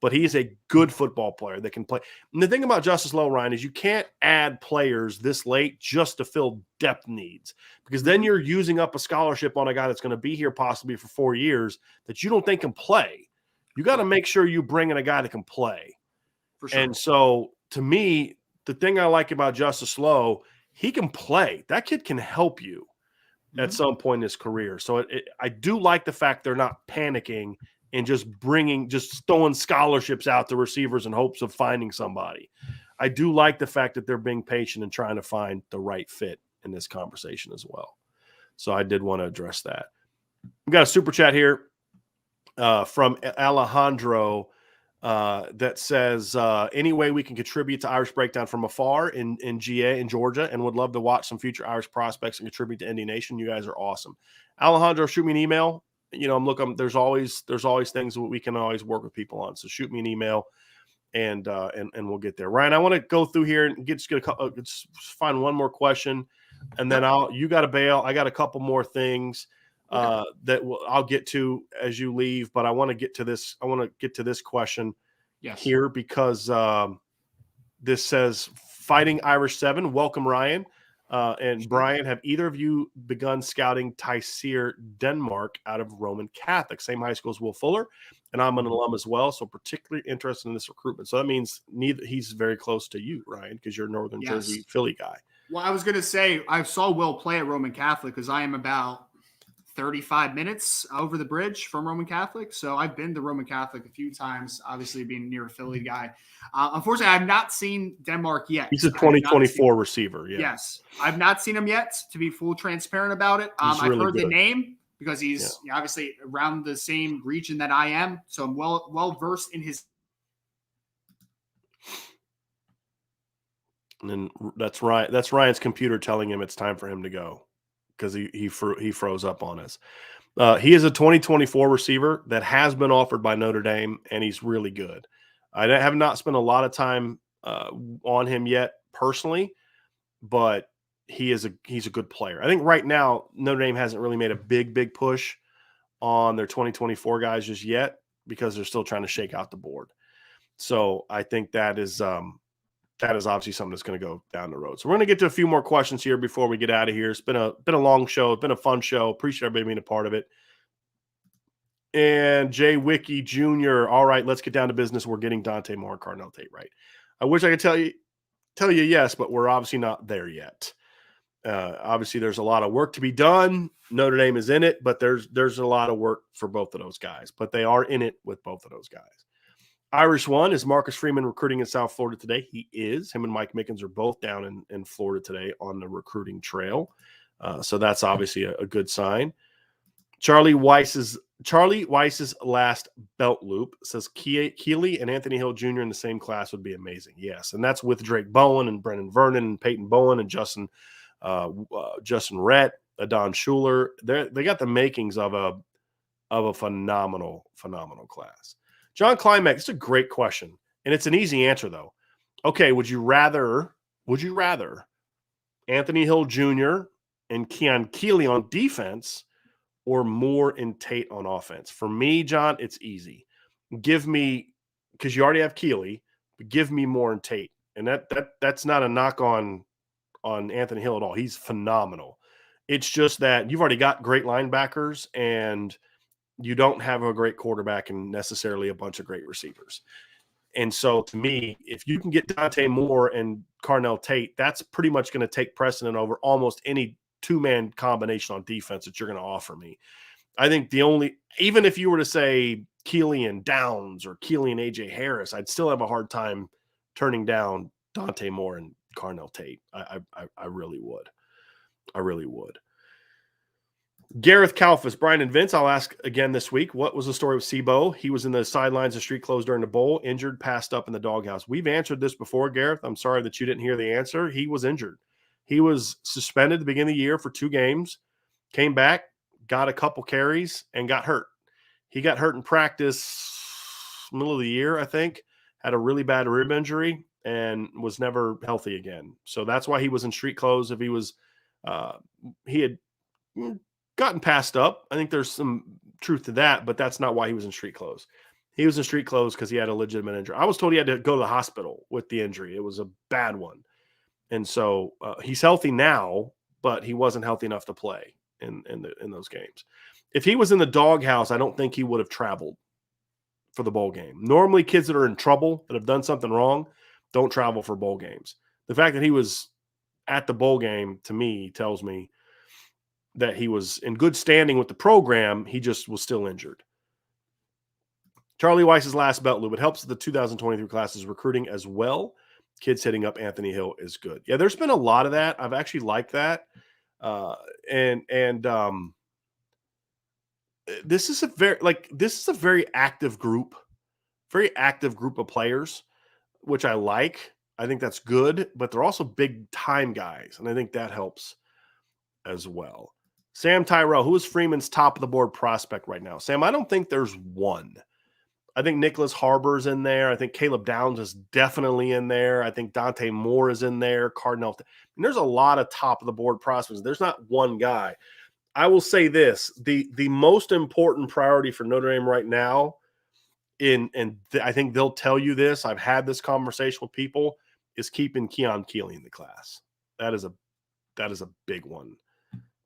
But he's a good football player that can play. And the thing about Justice Lowe, Ryan, is you can't add players this late just to fill depth needs, because then you're using up a scholarship on a guy that's going to be here possibly for 4 years that you don't think can play. You got to make sure you bring in a guy that can play. For sure. And so, to me, the thing I like about Justice Lowe, he can play. That kid can help you at some point in his career. So I do like the fact they're not panicking and just throwing scholarships out to receivers in hopes of finding somebody. I do like the fact that they're being patient and trying to find the right fit in this conversation as well. So I did want to address that. We've got a super chat here from Alejandro that says, any way we can contribute to Irish Breakdown from afar in GA in Georgia, and would love to watch some future Irish prospects and contribute to Indy Nation. You guys are awesome. Alejandro, shoot me an email. I'm looking. There's always things that we can always work with people on. So shoot me an email, and we'll get there. Ryan, I want to go through here and just find one more question, and then you got to bail. I got a couple more things that I'll get to as you leave, but I want to get to this. I want to get to this question here because this says Fighting Irish 7. Welcome, Ryan. And Bryan, have either of you begun scouting Tyseer, Denmark out of Roman Catholic? Same high school as Will Fuller, and I'm an alum as well, so particularly interested in this recruitment. So that means he's very close to you, Ryan, because you're a Northern Jersey Philly guy. Well, I was going to say, I saw Will play at Roman Catholic because I am about 35 minutes over the bridge from Roman Catholic. So I've been to Roman Catholic a few times, obviously being near a Philly guy. Unfortunately, I have not seen Denmark yet. He's a 2024 receiver. Yeah. Yes. I've not seen him yet, to be full transparent about it. I've heard the name because he's obviously around the same region that I am. So I'm well versed in his. And then that's right. That's Ryan's computer telling him it's time for him to go, because he froze up on us. He is a 2024 receiver that has been offered by Notre Dame, and he's really good. I have not spent a lot of time on him yet personally, but he's a good player. I think right now Notre Dame hasn't really made a big push on their 2024 guys just yet because they're still trying to shake out the board. So I think that is obviously something that's going to go down the road. So we're going to get to a few more questions here before we get out of here. It's been a long show. It's been a fun show. Appreciate everybody being a part of it. And Jay Wiki Jr. All right, let's get down to business. We're getting Dante Moore and Cardinal Tate right. I wish I could tell you yes, but we're obviously not there yet. Obviously, there's a lot of work to be done. Notre Dame is in it, but there's a lot of work for both of those guys. But they are in it with both of those guys. Irish one, is Marcus Freeman recruiting in South Florida today? He is. Him and Mike Mickens are both down in Florida today on the recruiting trail. So that's obviously a good sign. Charlie Weiss's last belt loop says Keeley and Anthony Hill Jr. in the same class would be amazing. Yes, and that's with Drake Bowen and Brennan Vernon and Peyton Bowen and Justin Rhett, Adon Schuler. They got the makings of a phenomenal class. John Klimek, it's a great question, and it's an easy answer though. Okay, would you rather Anthony Hill Jr. and Keon Keeley on defense, or Moore and Tate on offense? For me, John, it's easy. Give me, because you already have Keeley, but give me Moore and Tate. And that's not a knock on Anthony Hill at all. He's phenomenal. It's just that you've already got great linebackers and you don't have a great quarterback and necessarily a bunch of great receivers. And so to me, if you can get Dante Moore and Carnell Tate, that's pretty much going to take precedent over almost any two-man combination on defense that you're going to offer me. I think even if you were to say Keeley and Downs or Keeley and AJ Harris, I'd still have a hard time turning down Dante Moore and Carnell Tate. I really would. I really would. Gareth Kalfas, Bryan and Vince, I'll ask again this week. What was the story with Sebo? He was in the sidelines of street clothes during the bowl, injured, passed up in the doghouse. We've answered this before, Gareth. I'm sorry that you didn't hear the answer. He was injured. He was suspended at the beginning of the year for 2 games, came back, got a couple carries, and got hurt. He got hurt in practice middle of the year, I think, had a really bad rib injury, and was never healthy again. So that's why he was in street clothes. If he had gotten passed up, I think there's some truth to that, but that's not why he was in street clothes. He was in street clothes because he had a legitimate injury. I was told he had to go to the hospital with the injury. It was a bad one. And so he's healthy now, but he wasn't healthy enough to play in those games. If he was in the doghouse, I don't think he would have traveled for the bowl game. Normally, kids that are in trouble, that have done something wrong, don't travel for bowl games. The fact that he was at the bowl game, to me, tells me that he was in good standing with the program. He just was still injured. Charlie Weiss's last belt loop. It helps the 2023 classes recruiting as well. Kids hitting up Anthony Hill is good. Yeah, there's been a lot of that. I've actually liked that. This is a very active group of players, which I like. I think that's good, but they're also big time guys, and I think that helps as well. Sam Tyrell, who is Freeman's top of the board prospect right now? Sam, I don't think there's one. I think Nicholas Harbor's in there. I think Caleb Downs is definitely in there. I think Dante Moore is in there. Cardinal. And there's a lot of top of the board prospects. There's not one guy. I will say this: the most important priority for Notre Dame right now, I think they'll tell you this. I've had this conversation with people, is keeping Keon Keeley in the class. That is a big one.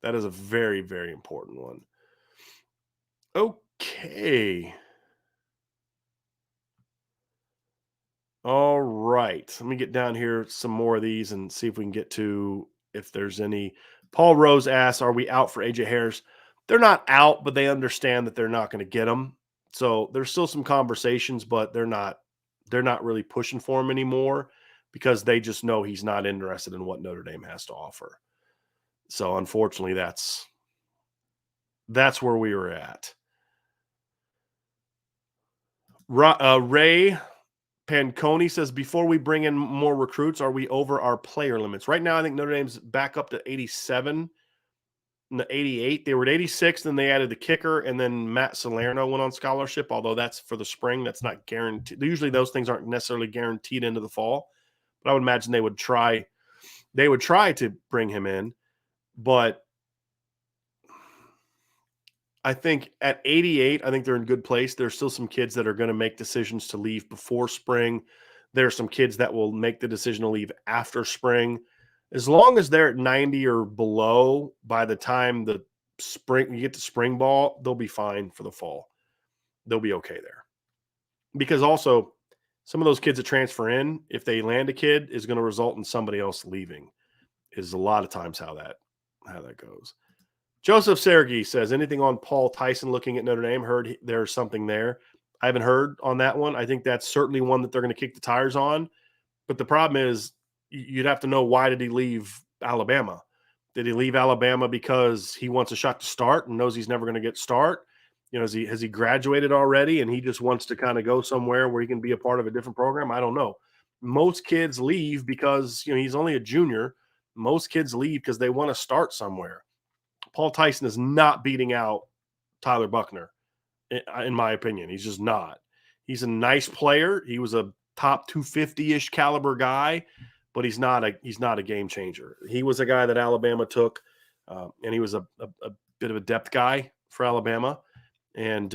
That is a very, very important one. Okay. All right. Let me get down here some more of these and see if we can get to if there's any. Paul Rose asks, are we out for AJ Harris? They're not out, but they understand that they're not going to get him. So there's still some conversations, but they're not really pushing for him anymore because they just know he's not interested in what Notre Dame has to offer. So unfortunately, that's where we were at. Ray Panconi says, before we bring in more recruits, are we over our player limits? Right now, I think Notre Dame's back up to 87, 88. They were at 86, then they added the kicker, and then Matt Salerno went on scholarship, although that's for the spring. That's not guaranteed. Usually those things aren't necessarily guaranteed into the fall, but I would imagine they would try to bring him in. But I think at 88, I think they're in good place. There's still some kids that are going to make decisions to leave before spring. There are some kids that will make the decision to leave after spring. As long as they're at 90 or below by the time you get to spring ball, they'll be fine for the fall. they'll be okay there. Because also some of those kids that transfer in, if they land a kid, is going to result in somebody else leaving. Is a lot of times how that goes. Joseph Sergey says, anything on Paul Tyson looking at Notre Dame? Heard there's something there. I haven't heard on that one. I think that's certainly one that they're going to kick the tires on. But the problem is you'd have to know, why did he leave Alabama? Did he leave Alabama because he wants a shot to start and knows he's never going to get start? Has he graduated already and he just wants to kind of go somewhere where he can be a part of a different program? I don't know. Most kids leave because, he's only a junior. Most kids leave because they want to start somewhere. Paul Tyson is not beating out Tyler Buckner, in my opinion. He's just not. He's a nice player. He was a top 250-ish caliber guy, but he's not a game changer. He was a guy that Alabama took, and he was a bit of a depth guy for Alabama, and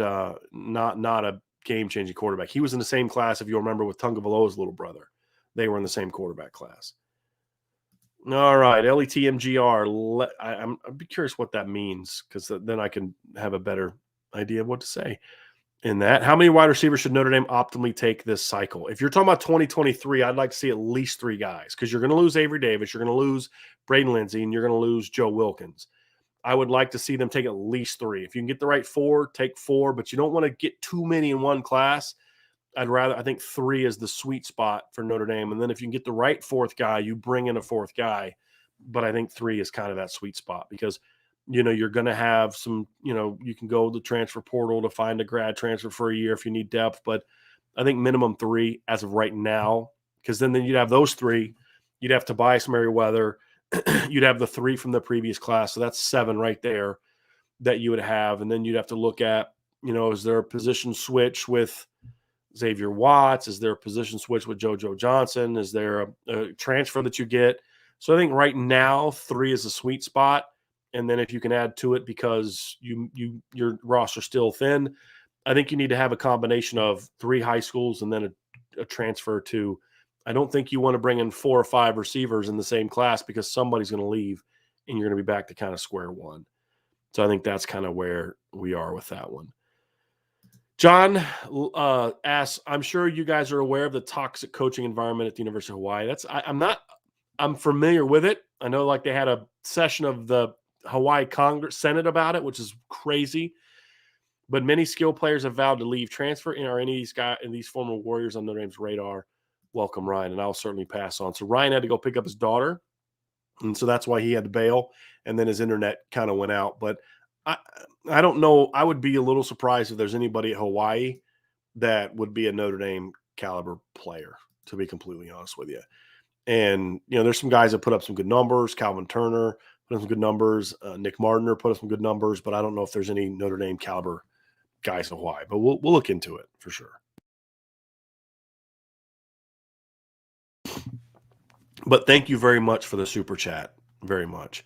not a game-changing quarterback. He was in the same class, if you remember, with Tungavailoa's little brother. They were in the same quarterback class. All right, LETMGR. I'd be curious what that means, because then I can have a better idea of what to say in that. How many wide receivers should Notre Dame optimally take this cycle? If you're talking about 2023, I'd like to see at least 3 guys, because you're going to lose Avery Davis, you're going to lose Braden Lindsey, and you're going to lose Joe Wilkins. I would like to see them take at least 3. If you can get the right 4, take 4, but you don't want to get too many in one class. I think 3 is the sweet spot for Notre Dame. And then if you can get the right 4th guy, you bring in a 4th guy. But I think 3 is kind of that sweet spot, because, you're going to have some, you can go to the transfer portal to find a grad transfer for a year if you need depth. But I think minimum 3 as of right now, because then you'd have those 3. You'd have Tobias Merriweather. You'd have the 3 from the previous class. So that's 7 right there that you would have. And then you'd have to look at, is there a position switch with Xavier Watts? Is there a position switch with JoJo Johnson? Is there a transfer that you get? So I think right now 3 is a sweet spot. And then if you can add to it because your roster's still thin, I think you need to have a combination of 3 high schools and then a transfer to. I don't think you want to bring in 4 or 5 receivers in the same class, because somebody's going to leave and you're going to be back to kind of square one. So I think that's kind of where we are with that one. John asks, I'm sure you guys are aware of the toxic coaching environment at the University of Hawaii. I'm familiar with it. I know, like, they had a session of the Hawaii Congress Senate about it, which is crazy. But many skilled players have vowed to leave. Transfer in are any of these guys and these former Warriors on Notre Dame's radar? Welcome, Ryan, and I'll certainly pass on. So Ryan had to go pick up his daughter, and so that's why he had to bail. And then his internet kind of went out. But I don't know. I would be a little surprised if there's anybody at Hawaii that would be a Notre Dame caliber player, to be completely honest with you. And, there's some guys that put up some good numbers. Calvin Turner put up some good numbers. Nick Martiner put up some good numbers, but I don't know if there's any Notre Dame caliber guys in Hawaii, but we'll look into it for sure. But thank you very much for the super chat. Very much.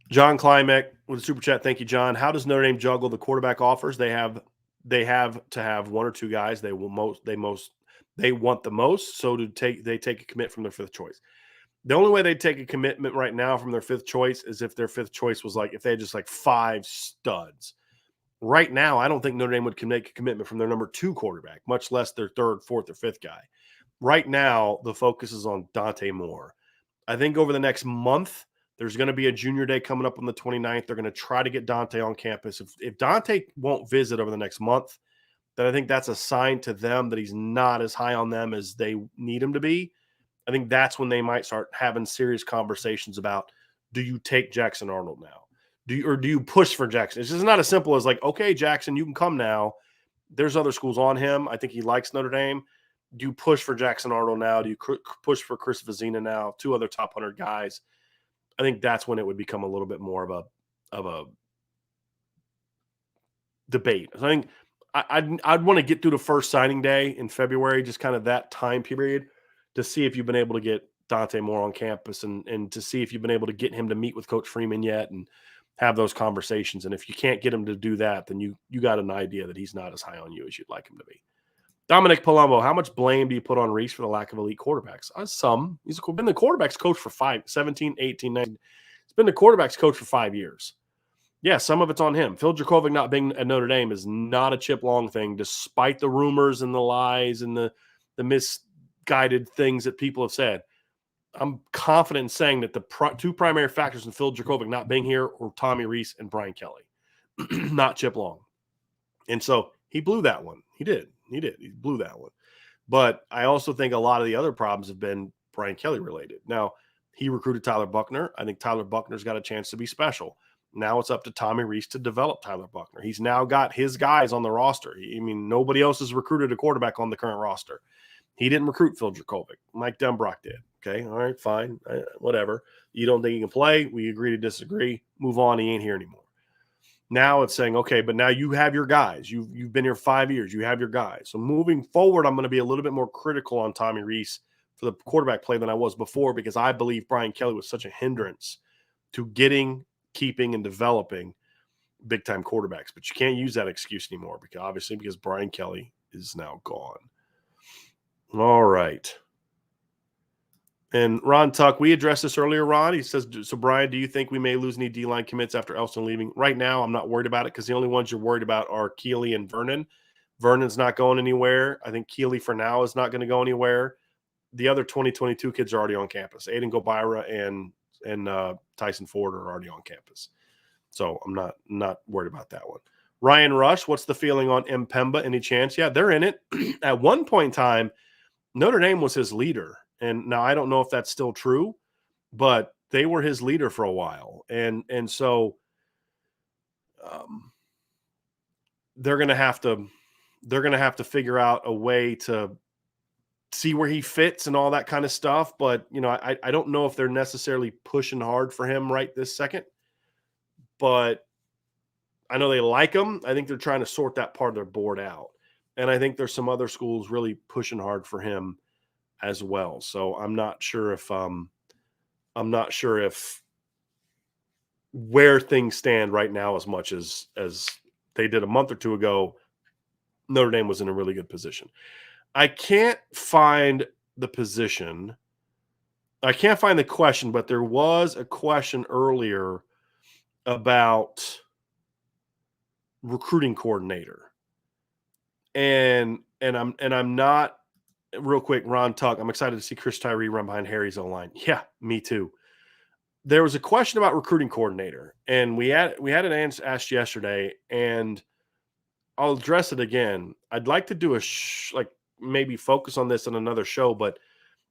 John Klimek with the super chat. Thank you, John. How does Notre Dame juggle the quarterback offers? They have to have 1 or 2 guys they want the most. So they take a commit from their 5th choice. The only way they take a commitment right now from their 5th choice is if their 5th choice was if they had just 5 studs. Right now, I don't think Notre Dame would make a commitment from their number 2 quarterback, much less their 3rd, 4th, or 5th guy. Right now, the focus is on Dante Moore. I think over the next month, there's going to be a junior day coming up on the 29th. They're going to try to get Dante on campus. If Dante won't visit over the next month, then I think that's a sign to them that he's not as high on them as they need him to be. I think that's when they might start having serious conversations about, do you take Jackson Arnold now? Do you push for Jackson? It's just not as simple as okay, Jackson, you can come now. There's other schools on him. I think he likes Notre Dame. Do you push for Jackson Arnold now? Do you push for Chris Vizina now? 2 other top 100 guys. I think that's when it would become a little bit more of a debate. I think I'd want to get through the first signing day in February, just kind of that time period, to see if you've been able to get Dante Moore on campus and to see if you've been able to get him to meet with Coach Freeman yet and have those conversations. And if you can't get him to do that, then you got an idea that he's not as high on you as you'd like him to be. Dominic Palumbo, how much blame do you put on Reese for the lack of elite quarterbacks? Some. He's been the quarterback's coach for 17, 18, 19. He's been the quarterback's coach for 5 years. Yeah, some of it's on him. Phil Dracovic not being at Notre Dame is not a Chip Long thing, despite the rumors and the lies and the misguided things that people have said. I'm confident in saying that the two primary factors in Phil Dracovic not being here were Tommy Reese and Brian Kelly, not Chip Long. And so he blew that one. He did. He blew that one. But I also think a lot of the other problems have been Brian Kelly related. Now, he recruited Tyler Buckner. I think Tyler Buckner's got a chance to be special. Now it's up to Tommy Reese to develop Tyler Buckner. He's now got his guys on the roster. I mean, nobody else has recruited a quarterback on the current roster. He didn't recruit Phil Dracovic. Mike Denbrock did. Okay, all right, fine, whatever. You don't think he can play? We agree to disagree. Move on. He ain't here anymore. Now it's saying, okay, but now you have your guys. You've been here 5 years. You have your guys. So moving forward, I'm going to be a little bit more critical on Tommy Reese for the quarterback play than I was before, because I believe Brian Kelly was such a hindrance to getting, keeping, and developing big-time quarterbacks. But you can't use that excuse anymore, because Brian Kelly is now gone. All right. And Ron Tuck, we addressed this earlier, Ron. He says, so Brian, do you think we may lose any D-line commits after Elston leaving? Right now, I'm not worried about it, because the only ones you're worried about are Keeley and Vernon. Vernon's not going anywhere. I think Keeley for now is not going to go anywhere. The other 2022 kids are already on campus. Aiden Gobira and Tyson Ford are already on campus. So I'm not worried about that one. Ryan Rush, what's the feeling on Mpemba? Any chance? Yeah, they're in it. At one point in time, Notre Dame was his leader. And now I don't know if that's still true, but they were his leader for a while. And so they're going to have to figure out a way to see where he fits and all that kind of stuff. But, I don't know if they're necessarily pushing hard for him right this second, but I know they like him. I think they're trying to sort that part of their board out. And I think there's some other schools really pushing hard for him as well. So I'm not sure if where things stand right now, as much as they did a month or two ago, Notre Dame was in a really good position. I can't find the position. I can't find the question, but there was a question earlier about recruiting coordinator. And I'm not, real quick, Ron Tuck, I'm excited to see Chris Tyree run behind Harry's O-line. Yeah, me too. There was a question about recruiting coordinator, and we had it asked yesterday, and I'll address it again. I'd like to do maybe focus on this in another show, but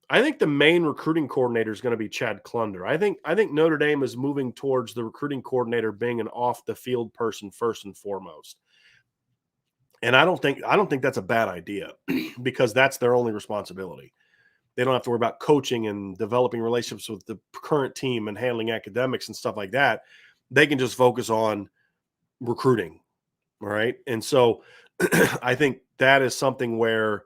I think the main recruiting coordinator is going to be Chad Klunder. I think Notre Dame is moving towards the recruiting coordinator being an off-the-field person first and foremost. And I don't think that's a bad idea, because that's their only responsibility. They don't have to worry about coaching and developing relationships with the current team and handling academics and stuff like that. They can just focus on recruiting. All right. And so I think that is something where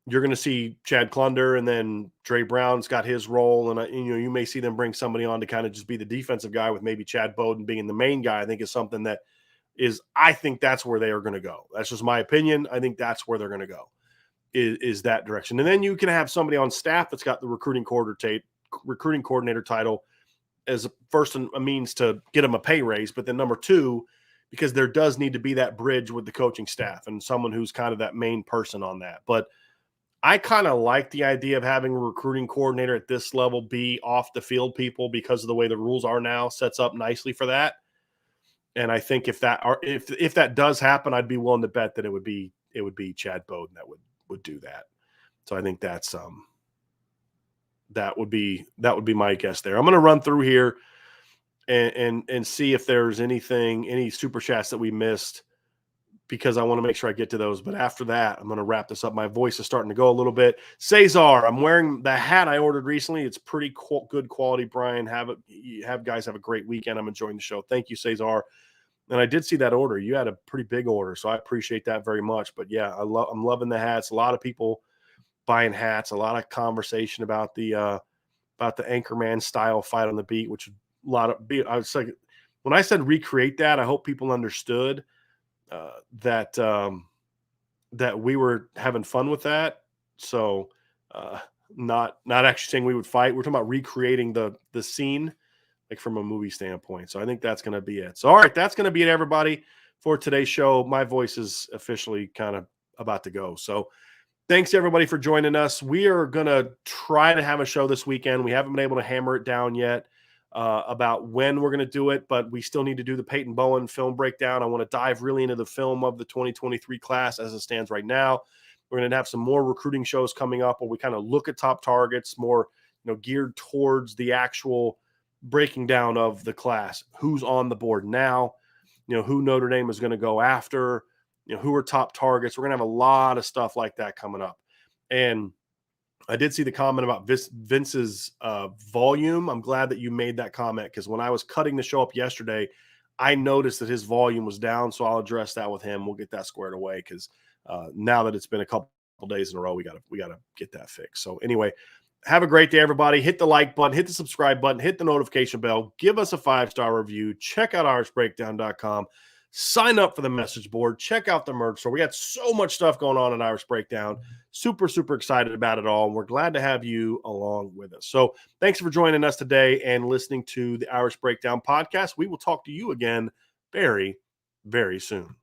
you're going to see Chad Klunder, and then Dre Brown's got his role. And, you may see them bring somebody on to kind of just be the defensive guy, with maybe Chad Bowden being the main guy. I think is something that I think that's where they are going to go. That's just my opinion. I think that's where they're going to go, is that direction. And then you can have somebody on staff that's got the recruiting coordinator title as first a means to get them a pay raise. But then number two, because there does need to be that bridge with the coaching staff and someone who's kind of that main person on that. But I kind of like the idea of having a recruiting coordinator at this level be off the field people, because of the way the rules are now, sets up nicely for that. And I think if that does happen, I'd be willing to bet that it would be Chad Bowden that would do that. So I think that's that would be my guess there. I'm going to run through here and see if there's any super chats that we missed, because I want to make sure I get to those. But after that, I'm going to wrap this up. My voice is starting to go a little bit. Cesar, I'm wearing the hat I ordered recently. It's pretty good quality, Brian. Guys have a great weekend. I'm enjoying the show. Thank you, Cesar. And I did see that order. You had a pretty big order, so I appreciate that very much. But yeah, I'm loving the hats. A lot of people buying hats. A lot of conversation about the Anchorman style fight on the beat, which I was like, when I said recreate that, I hope people understood that we were having fun with that. So not actually saying we would fight. We're talking about recreating the scene like from a movie standpoint. So I think that's going to be it. So, all right, that's going to be it, everybody, for today's show. My voice is officially kind of about to go. So thanks everybody for joining us. We are going to try to have a show this weekend. We haven't been able to hammer it down yet about when we're going to do it, but we still need to do the Peyton Bowen film breakdown. I want to dive really into the film of the 2023 class as it stands right now. We're going to have some more recruiting shows coming up where we kind of look at top targets, more geared towards the actual breaking down of the class, who's on the board now, who Notre Dame is going to go after, who are top targets. We're going to have a lot of stuff like that coming up. And I did see the comment about Vince's volume. I'm glad that you made that comment, because when I was cutting the show up yesterday, I noticed that his volume was down. So I'll address that with him. We'll get that squared away, because now that it's been a couple days in a row, we gotta get that fixed. So anyway, have a great day, everybody. Hit the like button, hit the subscribe button, hit the notification bell, give us a 5-star review, check out irishbreakdown.com, sign up for the message board, check out the merch store. We got so much stuff going on in Irish Breakdown. Super, super excited about it all. And we're glad to have you along with us. So thanks for joining us today and listening to the Irish Breakdown podcast. We will talk to you again very, very soon.